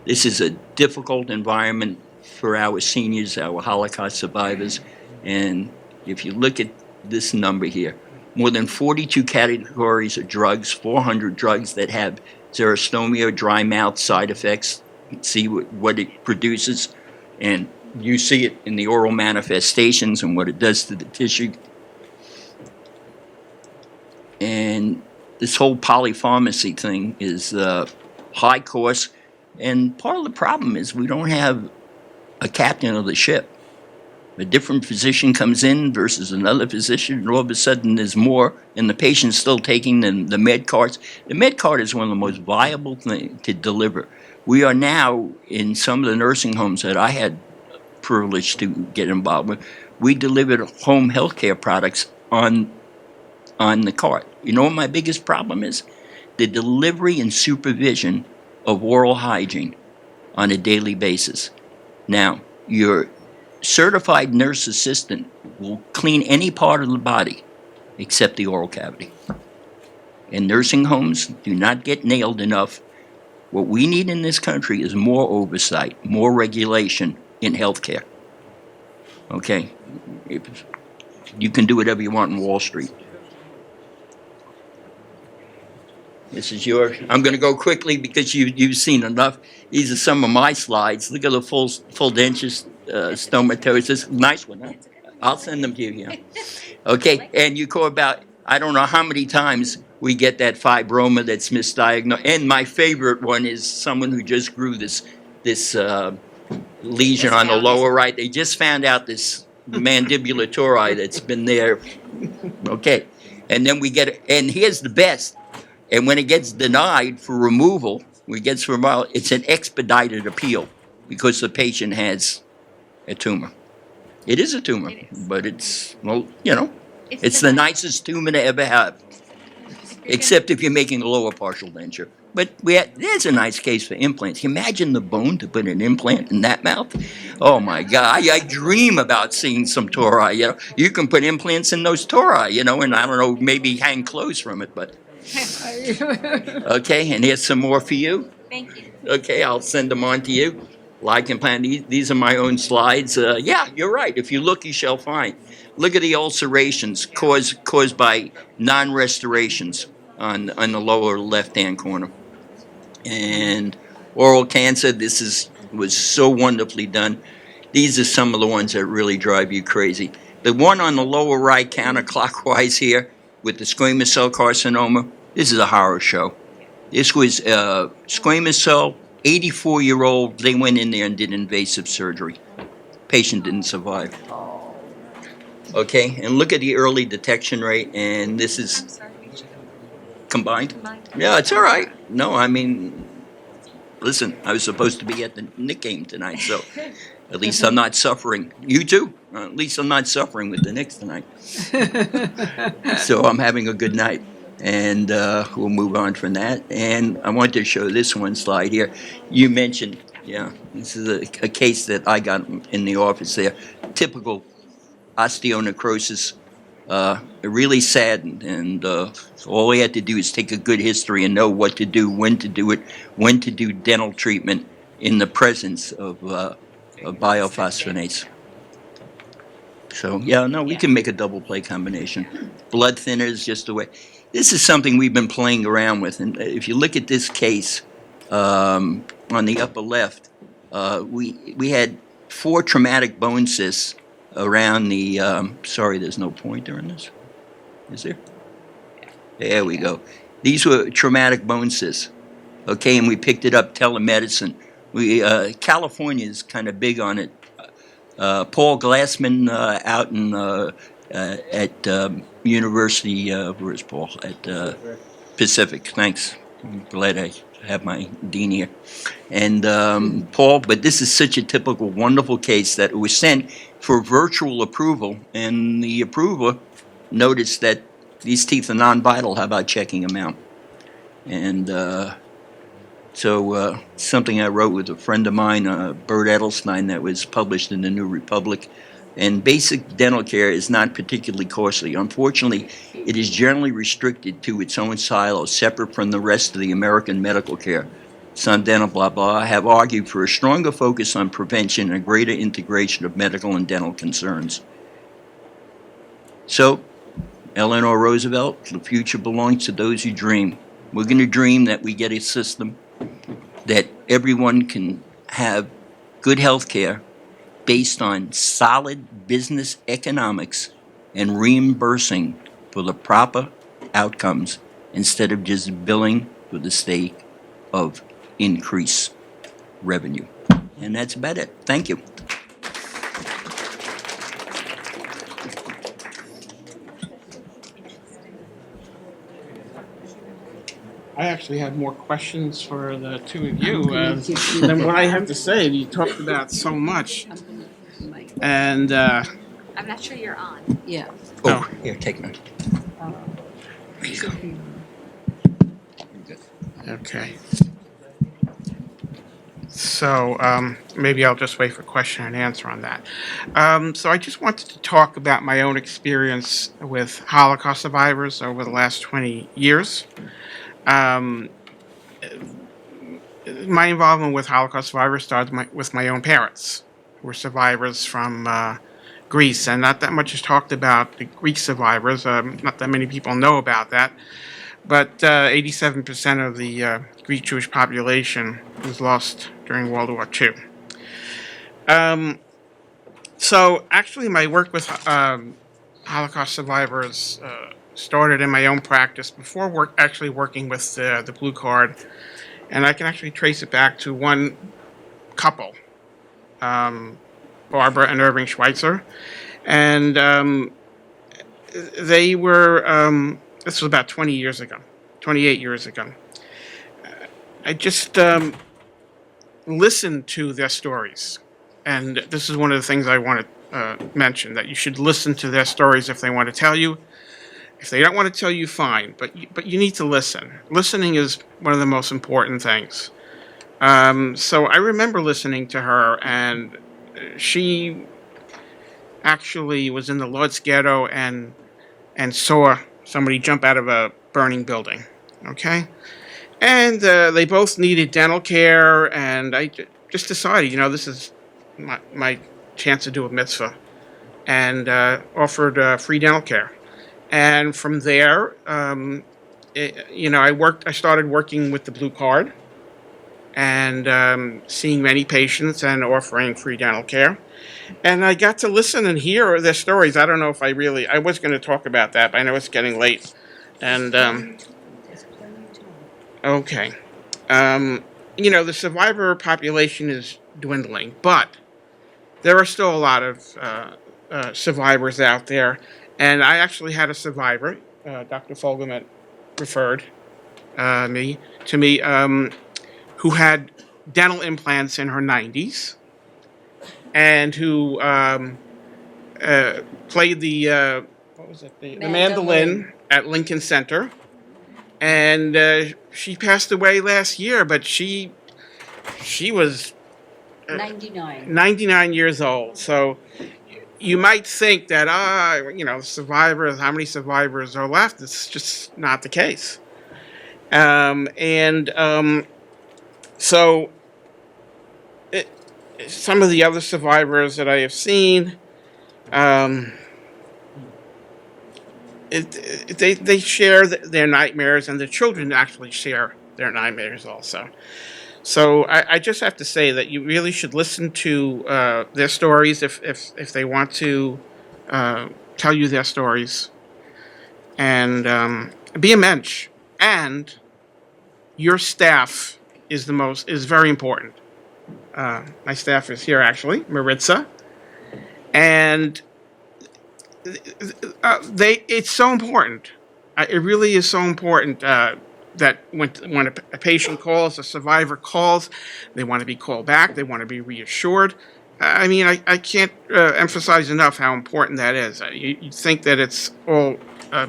Speaker 6: this is a difficult environment for our seniors, our Holocaust survivors. And if you look at this number here, more than 42 categories of drugs, 400 drugs that have xerostomia, dry mouth side effects. See what it produces. And you see it in the oral manifestations and what it does to the tissue. And this whole polypharmacy thing is high cost. And part of the problem is we don't have a captain of the ship. A different physician comes in versus another physician, and all of a sudden there's more, and the patient's still taking the med cards. The med card is one of the most viable things to deliver. We are now, in some of the nursing homes that I had privilege to get involved with, we delivered home health care products on the cart. You know what my biggest problem is? The delivery and supervision of oral hygiene on a daily basis. Now, your certified nurse assistant will clean any part of the body except the oral cavity. And nursing homes do not get nailed enough. What we need in this country is more oversight, more regulation in healthcare. Okay? You can do whatever you want in Wall Street. This is yours. I'm going to go quickly because you've seen enough. These are some of my slides. Look at the full dentures, stomatosis. Nice one, huh? I'll send them to you here. Okay, and you go about, I don't know how many times we get that fibroma that's misdiagnosed. And my favorite one is someone who just grew this lesion on the lower right. They just found out this mandibular tori that's been there. Okay, and then we get it, and here's the best. And when it gets denied for removal, it's an expedited appeal because the patient has a tumor. It is a tumor, but it's, well, you know, it's the nicest tumor to ever have, except if you're making a lower partial denture. But there's a nice case for implants. Imagine the bone to put an implant in that mouth. Oh my God, I dream about seeing some tori. You know, you can put implants in those tori. You know, and I don't know, maybe hang clothes from it, but. Okay, and here's some more for you.
Speaker 9: Thank you.
Speaker 6: Okay, I'll send them on to you. Lichen Planus, these are my own slides. Yeah, you're right. If you look, you shall find. Look at the ulcerations caused by non-restorations on the lower left-hand corner. And oral cancer, was so wonderfully done. These are some of the ones that really drive you crazy. The one on the lower right counterclockwise here with the squamous cell carcinoma, this is a horror show. This was squamous cell, 84-year-old. They went in there and did invasive surgery. Patient didn't survive. Okay, and look at the early detection rate, and this is combined. Yeah, it's all right. No, I mean, listen, I was supposed to be at the Knick game tonight, so at least I'm not suffering. You too. At least I'm not suffering with the Knicks tonight. So I'm having a good night. And we'll move on from that. And I want to show this one slide here. You mentioned, yeah, this is a case that I got in the office there. Typical osteonecrosis. Really saddened. And all we had to do is take a good history and know what to do, when to do it, when to do dental treatment in the presence of biophosphonates. So, yeah, no, we can make a double play combination. Blood thinners, just the way. this is something we've been playing around with. And if you look at this case on the upper left, we had 4 traumatic bone cysts around the, sorry, there's no pointer in this. Is there? There we go. These were traumatic bone cysts. Okay, and we picked it up telemedicine. California is kind of big on it. Paul Glassman out in at University, where's Paul? At Pacific. Thanks. I'm glad I have my dean here. And Paul, but this is such a typical, wonderful case that it was sent for virtual approval, and the approver noticed that these teeth are non-vital. How about checking them out? And so something I wrote with a friend of mine, Bert Edelstein, that was published in the New Republic. And basic dental care is not particularly costly. Unfortunately, it is generally restricted to its own silo, separate from the rest of the American medical care. Sun Dental, blah, blah, have argued for a stronger focus on prevention and a greater integration of medical and dental concerns. So, Eleanor Roosevelt, the future belongs to those who dream. We're going to dream that we get a system that everyone can have good health care based on solid business economics and reimbursing for the proper outcomes instead of just billing for the sake of increased revenue. And that's about it. Thank you.
Speaker 5: I actually have more questions for the two of you than what I have to say. You talked about so much. And
Speaker 9: I'm not sure you're on.
Speaker 4: Yeah.
Speaker 6: Oh, here, take mine.
Speaker 5: okay. So maybe I'll just wait for question and answer on that. So I just wanted to talk about my own experience with Holocaust survivors over the last 20 years. My involvement with Holocaust survivors started with my own parents, who were survivors from Greece, and not that much is talked about the Greek survivors. Not that many people know about that, but 87% of the Greek Jewish population was lost during World War II. So actually, my work with Holocaust survivors started in my own practice before actually working with the Blue Card, and I can actually trace it back to one couple, Barbara and Irving Schweitzer, and they were, this was about 28 years ago. I just listened to their stories, and this is one of the things I want to mention, that you should listen to their stories if they want to tell you. If they don't want to tell you, fine, but you need to listen. Listening is one of the most important things. So I remember listening to her, and she actually was in the Lord's Ghetto and saw somebody jump out of a burning building, okay? And they both needed dental care, and I just decided, this is my chance to do a mitzvah, and offered free dental care. And from there, I started working with the Blue Card and seeing many patients and offering free dental care. And I got to listen and hear their stories. I don't know if I was going to talk about that, but I know it's getting late. And, okay. The survivor population is dwindling, but there are still a lot of survivors out there. And I actually had a survivor, Dr. Fogelman referred to me, who had dental implants in her 90s, and who played the mandolin at Lincoln Center. And she passed away last year, but she was 99 years old. So you might think that, survivors, how many survivors are left? It's just not the case. So some of the other survivors that I have seen, they share their nightmares, and the children actually share their nightmares also. So I just have to say that you really should listen to their stories if they want to tell you their stories, and be a mensch. And your staff is very important. My staff is here actually, Maritza, and it's so important. It really is so important that when a patient calls, a survivor calls, they want to be called back. They want to be reassured. I mean, I can't emphasize enough how important that is. You think that it's all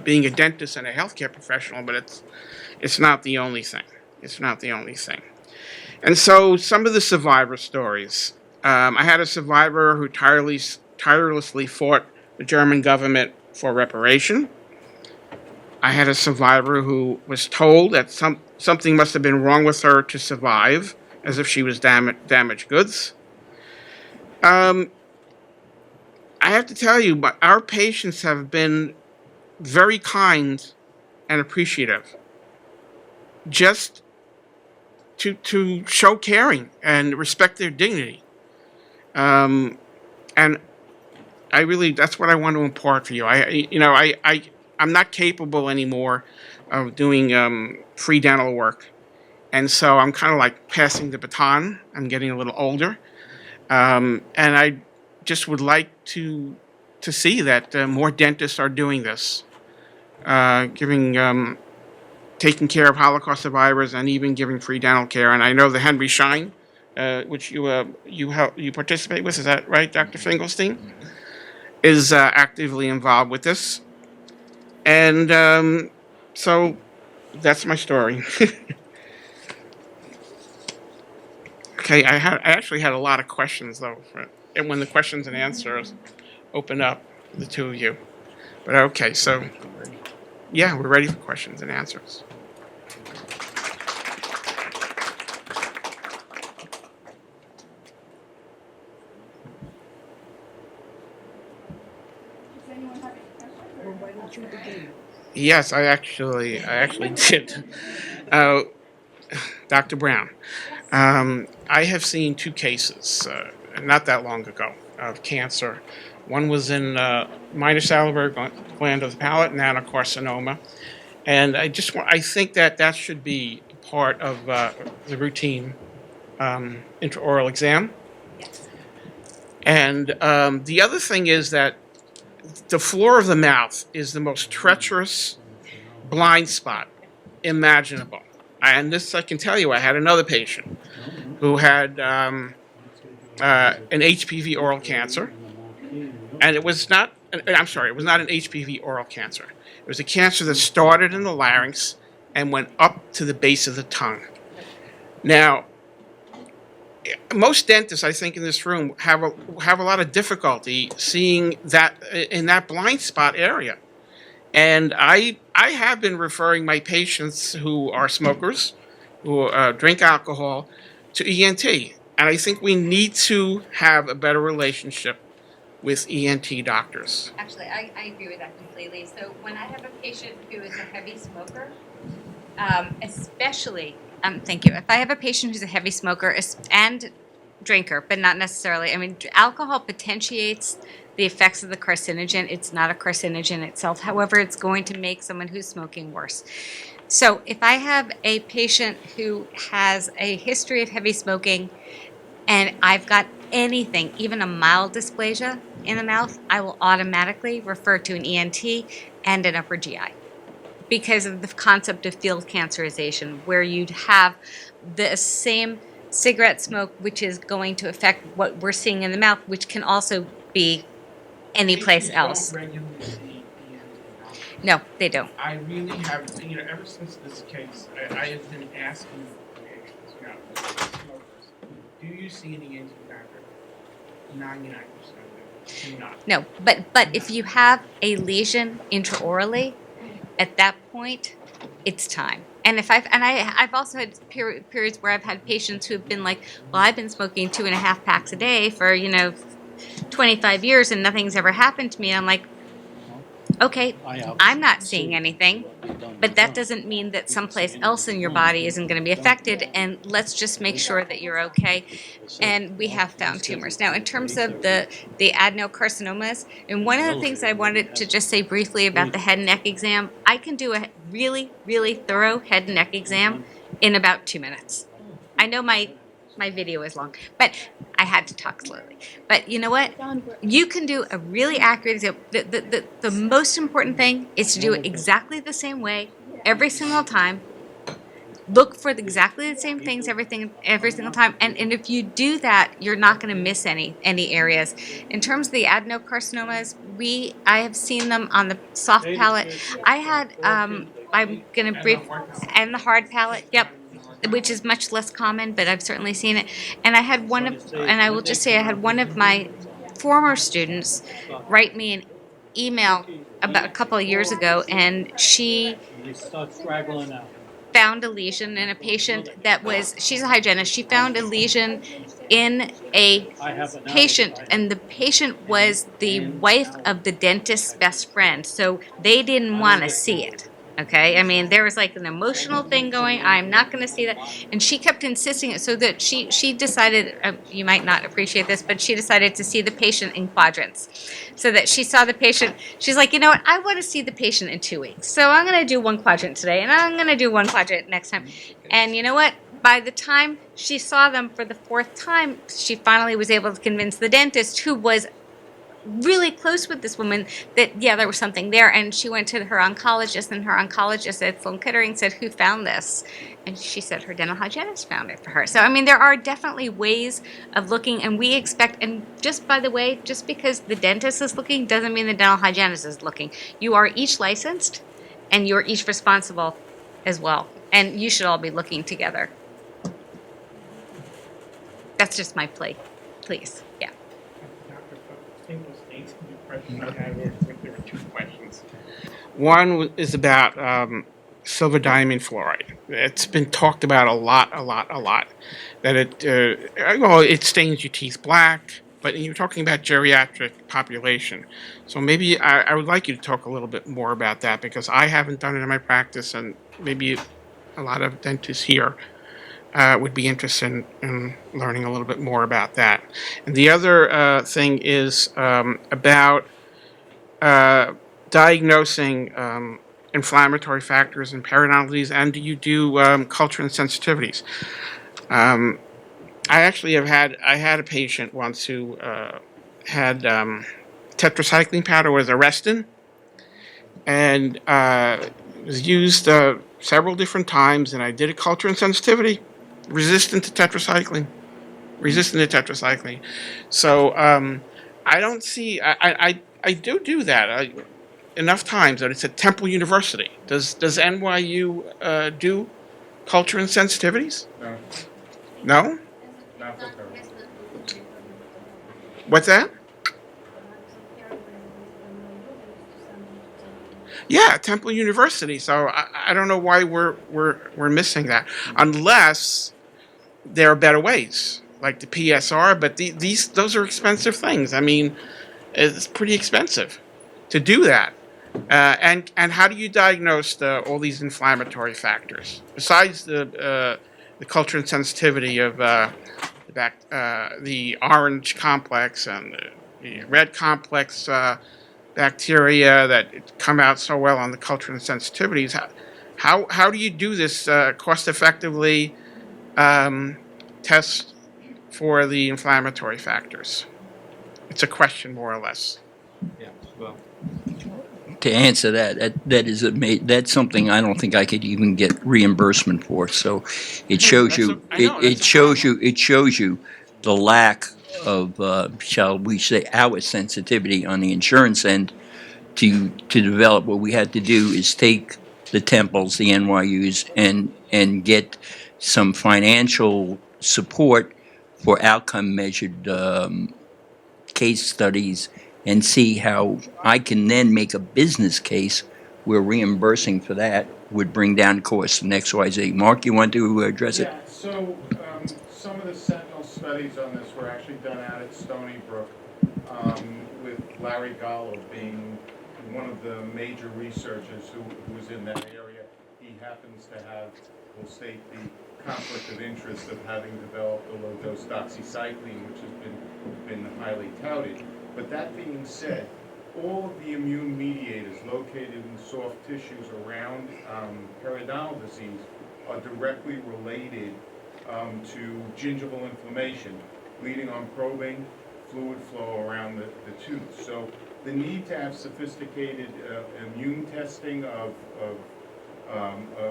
Speaker 5: being a dentist and a healthcare professional, but it's not the only thing. It's not the only thing. And so some of the survivor stories. I had a survivor who tirelessly fought the German government for reparation. I had a survivor who was told that something must have been wrong with her to survive, as if she was damaged goods. I have to tell you, but our patients have been very kind and appreciative, just to show caring and respect their dignity. And that's what I want to impart for you. I'm not capable anymore of doing free dental work, and so I'm kind of like passing the baton. I'm getting a little older, and I just would like to see that more dentists are doing this, taking care of Holocaust survivors, and even giving free dental care. And I know the Henry Schein, which you participate with, is that right, Dr. Finkelstein? Is actively involved with this. And so that's my story. Okay, I actually had a lot of questions though, and when the questions and answers open up, the two of you. But okay, so yeah, we're ready for questions and answers. Yes, I actually did. Dr. Brown, I have seen two cases not that long ago of cancer. One was in minor salivary gland of the palate, and a carcinoma. And I think that should be part of the routine intraoral exam. And the other thing is that the floor of the mouth is the most treacherous blind spot imaginable. And this, I can tell you, I had another patient who had an HPV oral cancer. And it was not an HPV oral cancer. It was a cancer that started in the larynx and went up to the base of the tongue. Now, most dentists, I think, in this room have a lot of difficulty seeing that in that blind spot area. And I have been referring my patients who are smokers, who drink alcohol, to ENT. And I think we need to have a better relationship with ENT doctors.
Speaker 9: Actually, I agree with that completely. So when I have a patient who is a heavy smoker, especially, thank you. If I have a patient who's a heavy smoker and drinker, but not necessarily, I mean, alcohol potentiates the effects of the carcinogen. It's not a carcinogen itself. However, it's going to make someone who's smoking worse. So if I have a patient who has a history of heavy smoking and I've got anything, even a mild dysplasia in the mouth, I will automatically refer to an ENT and an upper GI because of the concept of field cancerization, where you'd have the same cigarette smoke, which is going to affect what we're seeing in the mouth, which can also be any place else.
Speaker 5: Don't regularly see ENT doctors.
Speaker 9: No, they don't.
Speaker 5: I really have, ever since this case, I have been asking patients, smokers, do you see an ENT doctor? 99% do not.
Speaker 9: No, but if you have a lesion intraorally, at that point, it's time. And I've also had periods where I've had patients who have been like, well, I've been smoking 2.5 packs a day for 25 years and nothing's ever happened to me. And I'm like,
Speaker 7: okay, I'm not seeing anything, but that doesn't mean that someplace else in your body isn't going to be affected. And let's just make sure that you're okay. And we have found tumors. Now, in terms of the adenocarcinomas, and one of the things I wanted to just say briefly about the head and neck exam, I can do a really, really thorough head and neck exam in about 2 minutes. I know my video is long, but I had to talk slowly. But you know what? You can do a really accurate exam. The most important thing is to do it exactly the same way every single time. Look for exactly the same things every single time. And if you do that, you're not going to miss any areas. In terms of the adenocarcinomas, I have seen them on the soft palate. I had I'm going to brief and the hard palate. Yep. Which is much less common, but I've certainly seen it. And I will just say I had one of my former students write me an email about a couple of years ago, and she found a lesion in a patient she's a hygienist. She found a lesion in a patient, and the patient was the wife of the dentist's best friend. So they didn't want to see it. Okay. I mean, there was like an emotional thing going. I'm not going to see that. And she kept insisting it, so that she decided, you might not appreciate this, but she decided to see the patient in quadrants, so that she saw the patient. She's like, you know what? I want to see the patient in 2 weeks. So I'm going to do one quadrant today, and I'm going to do one quadrant next time. And you know what? By the time she saw them for the fourth time, she finally was able to convince the dentist, who was really close with this woman, that yeah, there was something there. And she went to her oncologist, and her oncologist at Sloan Kettering said, who found this? And she said her dental hygienist found it for her. So I mean, there are definitely ways of looking, and we expect, and just by the way, just because the dentist is looking doesn't mean the dental hygienist is looking. You are each licensed, and you're each responsible as well, and you should all be looking together. That's just my plea, please. Yeah.
Speaker 5: There were two questions. One is about silver diamond fluoride. It's been talked about a lot. That it stains your teeth black, but you're talking about geriatric population. So maybe I would like you to talk a little bit more about that, because I haven't done it in my practice, and maybe a lot of dentists here would be interested in learning a little bit more about that. And the other thing is about diagnosing inflammatory factors and periodontal, and do you do culture and sensitivities? I actually had a patient once who had tetracycline powder was Arrestin, and it was used several different times, and I did a culture and sensitivity, resistant to tetracycline. So I don't see. I do that enough times that it's at Temple University. Does NYU do culture and sensitivities?
Speaker 10: No,
Speaker 5: No.
Speaker 10: not for those.
Speaker 5: What's that? Yeah, Temple University. So I don't know why we're missing that, unless there are better ways, like the PSR. But those are expensive things. I mean, it's pretty expensive to do that. And how do you diagnose all these inflammatory factors besides the culture and sensitivity of the orange complex and the red complex bacteria that come out so well on the culture and sensitivities? How do you do this cost effectively? Test for the inflammatory factors. It's a question, more or less.
Speaker 8: Yeah, well,
Speaker 6: To answer that's something I don't think I could even get reimbursement for. So it shows you it shows you the lack of shall we say our sensitivity on the insurance end to develop. What we had to do is take the Temples, the NYUs, and get some financial support for outcome measured case studies, and see how I can then make a business case where reimbursing for that would bring down costs and XYZ. Mark, you want to address it?
Speaker 10: Yeah, so some of the sentinel studies on this were actually done out at Stony Brook, with Larry Gallo being one of the major researchers who is in that area, he happens to have, will state the conflict of interest of having developed the low-dose doxycycline, which has been highly touted. But that being said, all of the immune mediators located in soft tissues around periodontal disease are directly related to gingival inflammation, bleeding on probing, fluid flow around the tooth. So the need to have sophisticated immune testing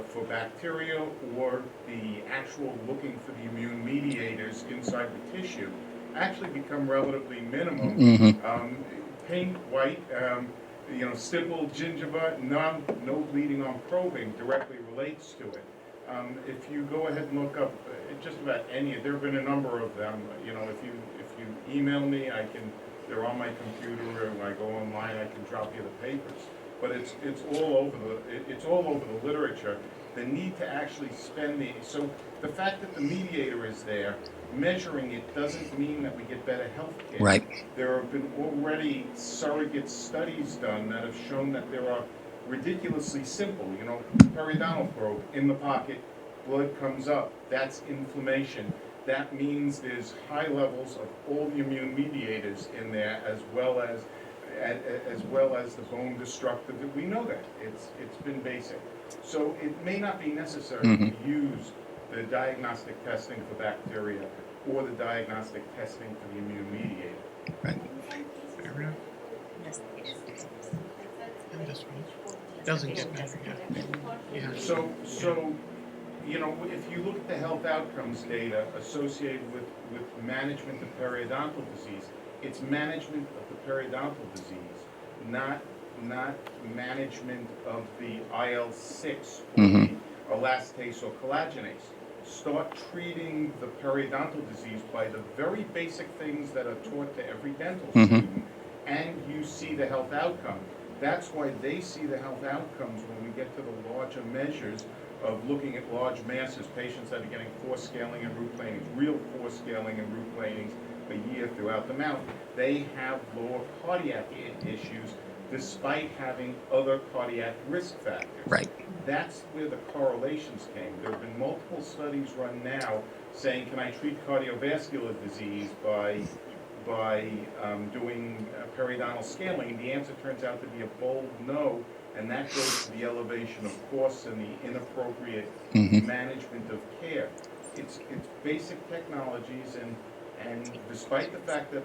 Speaker 10: for bacteria or the actual looking for the immune mediators inside the tissue actually become relatively minimum. Pink, white, stipple, gingiva, no bleeding on probing directly relates to it. If you go ahead and look up just about any, there have been a number of them. If you email me, they're on my computer. When I go online, I can drop you the papers. But it's all over the literature. The need to actually so the fact that the mediator is there, measuring it doesn't mean that we get better health care.
Speaker 6: Right.
Speaker 10: There have been already surrogate studies done that have shown that there are ridiculously simple, periodontal probe in the pocket, blood comes up, that's inflammation. That means there's high levels of all the immune mediators in there, as well as the bone destructive. We know that it's been basic. So it may not be necessary to use the diagnostic testing for bacteria or the diagnostic testing for the immune mediator.
Speaker 6: Right.
Speaker 5: Doesn't get better yet. Yeah.
Speaker 10: So if you look at the health outcomes data associated with management of periodontal disease, it's management of the periodontal disease, not management of the IL-6 or the elastase or collagenase. Start treating the periodontal disease by the very basic things that are taught to every dental student, and you see the health outcome. That's why they see the health outcomes when we get to the larger measures of looking at large masses, patients that are getting force scaling and root planings, real force scaling and root planings a year throughout the mouth. They have lower cardiac issues despite having other cardiac risk factors.
Speaker 6: Right.
Speaker 10: That's where the correlations came. There have been multiple studies run now saying, can I treat cardiovascular disease by doing periodontal scaling? And the answer turns out to be a bold no, and that goes to the elevation of costs and the inappropriate management of care. It's basic technologies, and despite the fact that,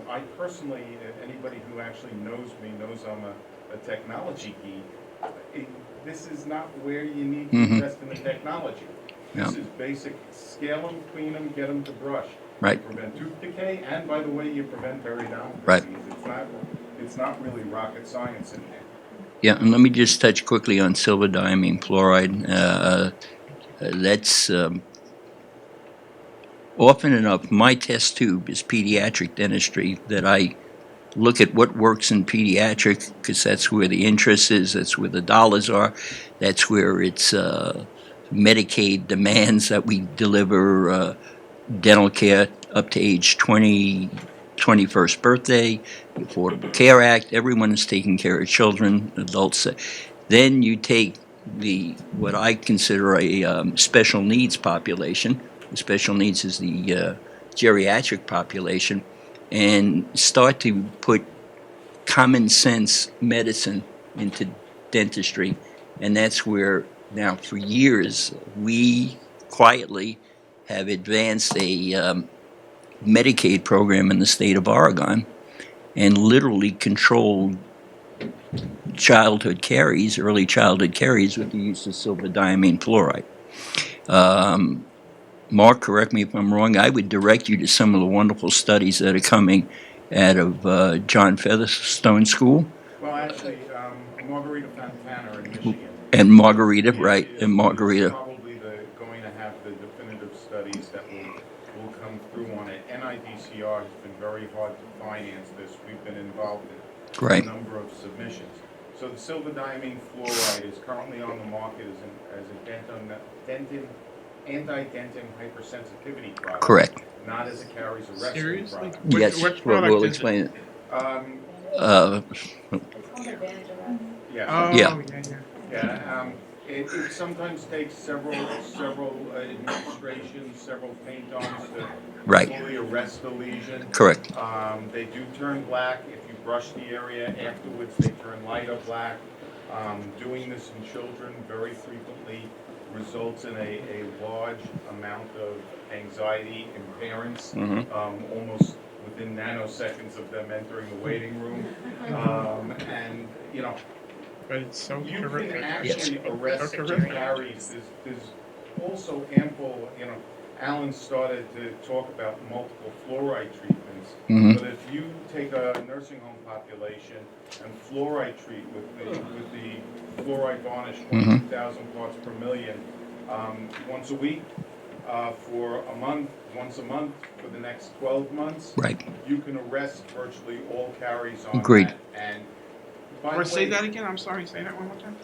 Speaker 10: I personally, anybody who actually knows me knows I'm a technology geek, this is not where you need to invest in the technology. This is basic: scale them, clean them, get them to brush.
Speaker 6: Right.
Speaker 10: You prevent tooth decay, and by the way, you prevent periodontal disease.
Speaker 6: Right.
Speaker 10: It's not really rocket science in there.
Speaker 6: Yeah, and let me just touch quickly on silver-diamine fluoride. That's often enough, my test tube is pediatric dentistry, that I look at what works in pediatric, because that's where the interest is, that's where the dollars are, that's where it's Medicaid demands that we deliver dental care up to age 21st birthday, the Affordable Care Act, everyone is taking care of children, adults. Then you take what I consider a special needs population. The special needs is the geriatric population, and start to put common sense medicine into dentistry. And that's where now for years we quietly have advanced a Medicaid program in the state of Oregon and literally controlled early childhood caries with the use of silver-diamine fluoride. Mark, correct me if I'm wrong, I would direct you to some of the wonderful studies that are coming out of John Featherstone School.
Speaker 10: Well, actually, Margarita Fontana in Michigan.
Speaker 6: And Margarita, right, and Margarita.
Speaker 10: Is probably going to have the definitive studies that will come through on it. NIDCR has been very hard to finance this. We've been involved in a number of submissions. So the silver-diamine fluoride is currently on the market as a anti-dentin hypersensitivity product.
Speaker 6: Correct.
Speaker 10: Not as a caries arresting
Speaker 5: Seriously?
Speaker 10: product.
Speaker 6: Yes,
Speaker 5: Which
Speaker 6: we'll
Speaker 5: product is
Speaker 6: explain it.
Speaker 10: Yeah.
Speaker 5: Oh,
Speaker 6: Yeah.
Speaker 10: Yeah, it sometimes takes several administrations, several paint-ons to
Speaker 6: Right.
Speaker 10: fully arrest the lesion.
Speaker 6: Correct.
Speaker 10: They do turn black. If you brush the area afterwards, they turn lighter black. Doing this in children very frequently results in a large amount of anxiety in parents, almost within nanoseconds of them entering the waiting room. And, you know,
Speaker 5: but it's so
Speaker 10: you
Speaker 5: terrific.
Speaker 10: can
Speaker 6: Yes.
Speaker 10: actually arrest
Speaker 5: So
Speaker 10: the
Speaker 5: terrific.
Speaker 10: carries. There's also ample, you know, Alan started to talk about multiple fluoride treatments.
Speaker 6: Mhm.
Speaker 10: But if you take a nursing home population and fluoride treat with the fluoride varnish, 22,000 parts per million, once a week, for a month, once a month for the next 12 months,
Speaker 6: Right.
Speaker 10: you can arrest virtually all carries on
Speaker 6: Agreed.
Speaker 10: that. And by
Speaker 5: Or
Speaker 10: the
Speaker 5: say
Speaker 10: way,
Speaker 5: that again. I'm sorry. Say that one more time.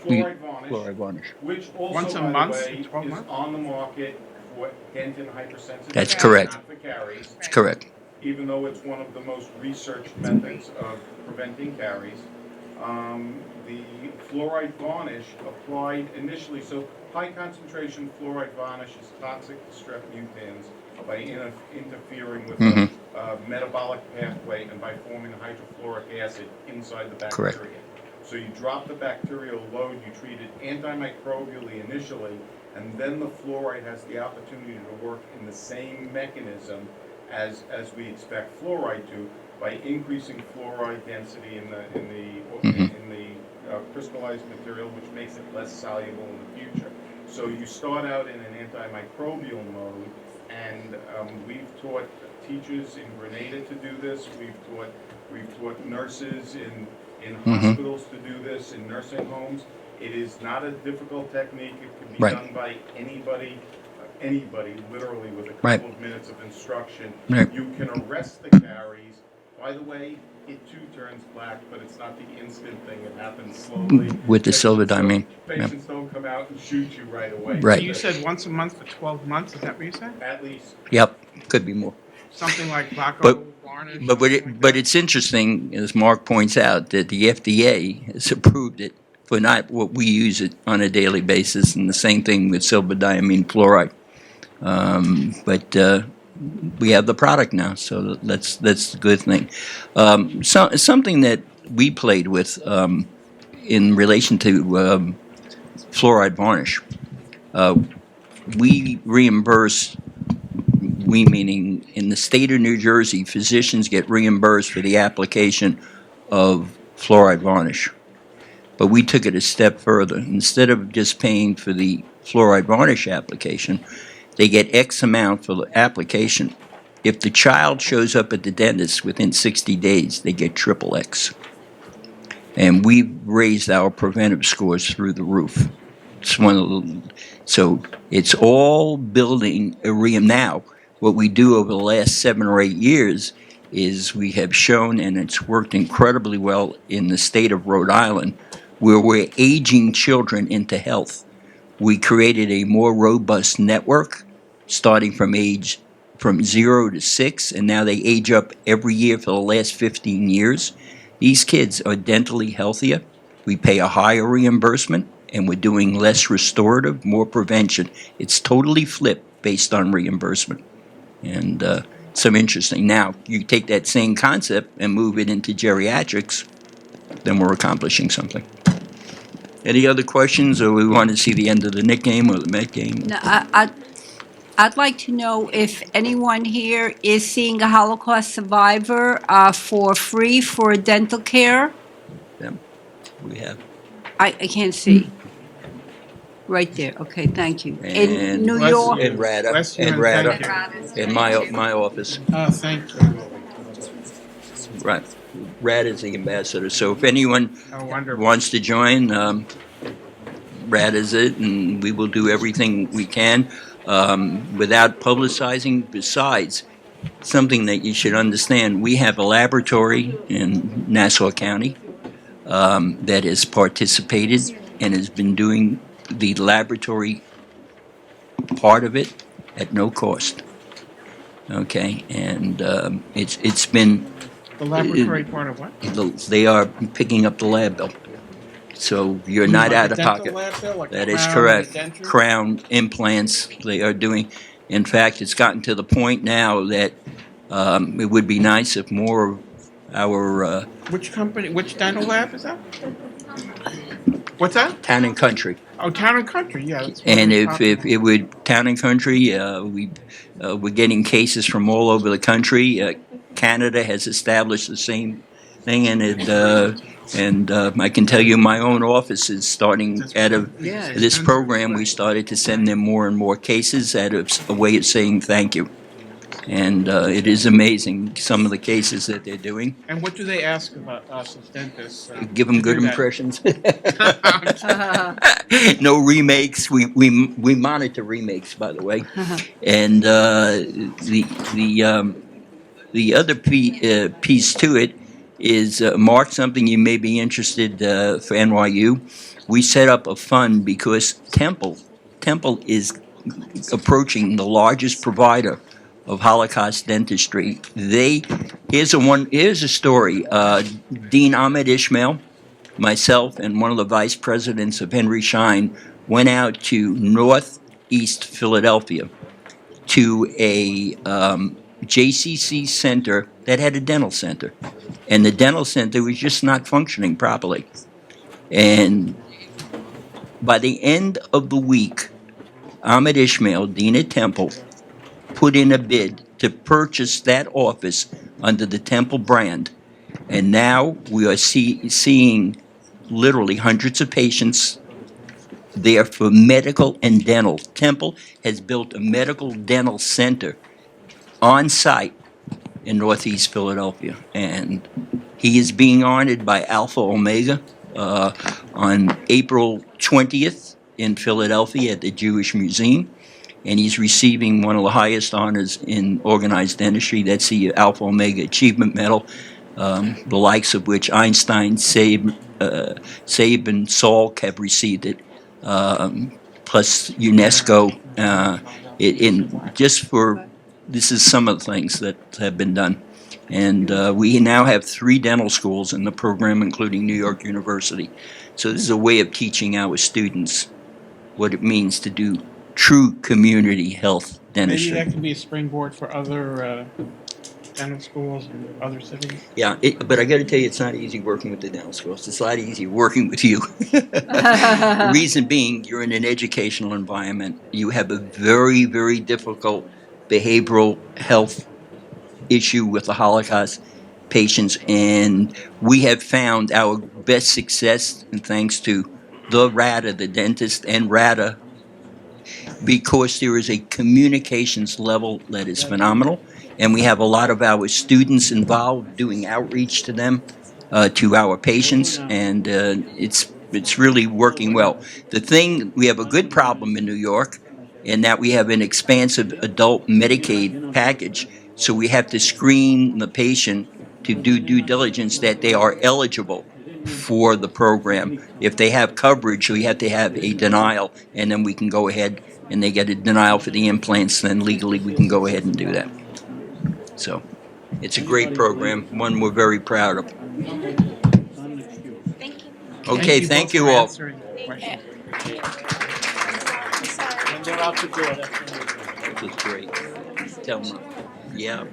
Speaker 10: fluoride varnish,
Speaker 6: Fluoride varnish.
Speaker 10: which also,
Speaker 5: Once a
Speaker 10: by
Speaker 5: month
Speaker 10: the
Speaker 5: for
Speaker 10: way,
Speaker 5: 12
Speaker 10: is
Speaker 5: months?
Speaker 10: on the market for dent and hypersensitive
Speaker 6: That's
Speaker 10: skin,
Speaker 6: correct.
Speaker 10: not for caries,
Speaker 6: That's correct.
Speaker 10: even though it's one of the most researched methods of preventing caries. The fluoride varnish applied initially, so high concentration fluoride varnish is toxic to strep mutans by interfering with the metabolic pathway and by forming hydrofluoric acid inside the bacteria.
Speaker 6: Correct.
Speaker 10: So you drop the bacterial load, you treat it antimicrobially initially, and then the fluoride has the opportunity to work in the same mechanism as we expect fluoride to, by increasing fluoride density in the crystallized material, which makes it less soluble in the future. So you start out in an antimicrobial mode, and we've taught teachers in Grenada to do this. We've taught nurses in hospitals to do this, in nursing homes. It is not a difficult technique. It can be
Speaker 6: Right.
Speaker 10: done by anybody, literally with a couple
Speaker 6: Right.
Speaker 10: of minutes of instruction.
Speaker 6: Right.
Speaker 10: You can arrest the caries. By the way, it too turns black, but it's not the instant thing. It happens slowly.
Speaker 6: With the Silidyne.
Speaker 10: Patients don't come out and shoot you right away.
Speaker 6: Right.
Speaker 5: So you said once a month for 12 months. Is that what you said?
Speaker 10: At least.
Speaker 6: Yep. Could be more.
Speaker 5: Something like Glaco
Speaker 6: But
Speaker 5: varnish?
Speaker 6: but
Speaker 5: something like
Speaker 6: but
Speaker 5: that?
Speaker 6: it's interesting, as Mark points out, that the FDA has approved it for not what we use it on a daily basis, and the same thing with silberdiamine fluoride. But we have the product now, so that's a good thing. Something that we played with in relation to fluoride varnish. We reimburse, we meaning in the state of New Jersey, physicians get reimbursed for the application of fluoride varnish. But we took it a step further. Instead of just paying for the fluoride varnish application, they get X amount for the application. If the child shows up at the dentist within 60 days, they get triple X. And we've raised our preventive scores through the roof. So it's all building a ream. Now, what we do over the last 7 or 8 years is we have shown, and it's worked incredibly well in the state of Rhode Island, where we're aging children into health. We created a more robust network, starting from 0 to 6, and now they age up every year for the last 15 years. These kids are dentally healthier. We pay a higher reimbursement, and we're doing less restorative, more prevention. It's totally flipped based on reimbursement. And some interesting. Now, you take that same concept and move it into geriatrics, then we're accomplishing something. Any other questions, or we want to see the end of the Knick game or the Met game?
Speaker 4: No, I'd like to know if anyone here is seeing a Holocaust survivor for free for dental care.
Speaker 6: We have.
Speaker 4: I can't see. Right there. Okay, thank you. In
Speaker 6: And
Speaker 4: New
Speaker 5: Bless
Speaker 4: York,
Speaker 5: you.
Speaker 6: and Rada,
Speaker 5: Bless you
Speaker 6: and
Speaker 5: and
Speaker 6: Rada,
Speaker 5: thank you.
Speaker 6: in my office.
Speaker 5: Oh, thank you.
Speaker 6: Right. Rad is the ambassador. So if anyone
Speaker 5: Oh, wonderful.
Speaker 6: wants to join, Rad is it, and we will do everything we can without publicizing. Besides, something that you should understand, we have a laboratory in Nassau County that has participated and has been doing the laboratory part of it at no cost. Okay, and it's been
Speaker 5: The laboratory part of what?
Speaker 6: They are picking up the lab bill. So you're not
Speaker 5: Like
Speaker 6: out
Speaker 5: a
Speaker 6: of
Speaker 5: dental
Speaker 6: pocket.
Speaker 5: lab bill, like a
Speaker 6: That is
Speaker 5: crown and a
Speaker 6: correct.
Speaker 5: denture?
Speaker 6: Crown implants they are doing. In fact, it's gotten to the point now that it would be nice if more of our
Speaker 5: Which company, which dental lab is that? What's that?
Speaker 6: Town and Country.
Speaker 5: Oh, Town and Country, yeah. That's one of
Speaker 6: And
Speaker 5: the
Speaker 6: if
Speaker 5: popular
Speaker 6: it would, Town and Country, we're getting cases from all over the country. Canada has established the same thing, and I can tell you my own office is starting out of this program. We started to send them more and more cases out of a way of saying thank you. And it is amazing, some of the cases that they're doing.
Speaker 5: And what do they ask about us as dentists?
Speaker 6: Give them
Speaker 5: to
Speaker 6: good
Speaker 5: do that?
Speaker 6: impressions. No remakes. We monitor remakes, by the way. And the other piece to it is, Mark, something you may be interested for NYU. We set up a fund because Temple is approaching the largest provider of Holocaust dentistry. Here's a story. Dean Ahmed Ishmael, myself, and one of the vice presidents of Henry Schein went out to northeast Philadelphia to a JCC center that had a dental center. And the dental center was just not functioning properly. And by the end of the week, Ahmed Ishmael, Dean at Temple, put in a bid to purchase that office under the Temple brand. And now we are seeing literally hundreds of patients there for medical and dental. Temple has built a medical dental center on site in Northeast Philadelphia. And he is being honored by Alpha Omega on April 20th in Philadelphia at the Jewish Museum. And he's receiving one of the highest honors in organized dentistry. That's the Alpha Omega Achievement Medal, the likes of which Einstein, Sabe, and Salk have received it, plus UNESCO. This is some of the things that have been done. And we now have 3 dental schools in the program, including New York University. So this is a way of teaching our students what it means to do true community health
Speaker 5: Maybe
Speaker 6: dentistry.
Speaker 5: that can be a springboard for other dental schools in other cities.
Speaker 6: Yeah, but I got to tell you, it's not easy working with the dental schools. It's a lot easier working with you. Reason being, you're in an educational environment. You have a very, very difficult behavioral health issue with the Holocaust patients, and we have found our best success, and thanks to the RADA, the dentist, and RADA, because there is a communications level that is phenomenal, and we have a lot of our students involved doing outreach to them, to our patients, and it's really working well. We have a good problem in New York, in that we have an expansive adult Medicaid package, so we have to screen the patient to do due diligence that they are eligible for the program. If they have coverage, we have to have a denial, and then we can go ahead and they get a denial for the implants, then legally we can go ahead and do that. So it's a great program, one we're very proud of.
Speaker 1: Thank you.
Speaker 6: Okay, thank
Speaker 5: both
Speaker 6: you
Speaker 5: for
Speaker 6: all.
Speaker 5: answering questions.
Speaker 8: When they're out the door, that's when
Speaker 6: This is great. Tell them, yeah.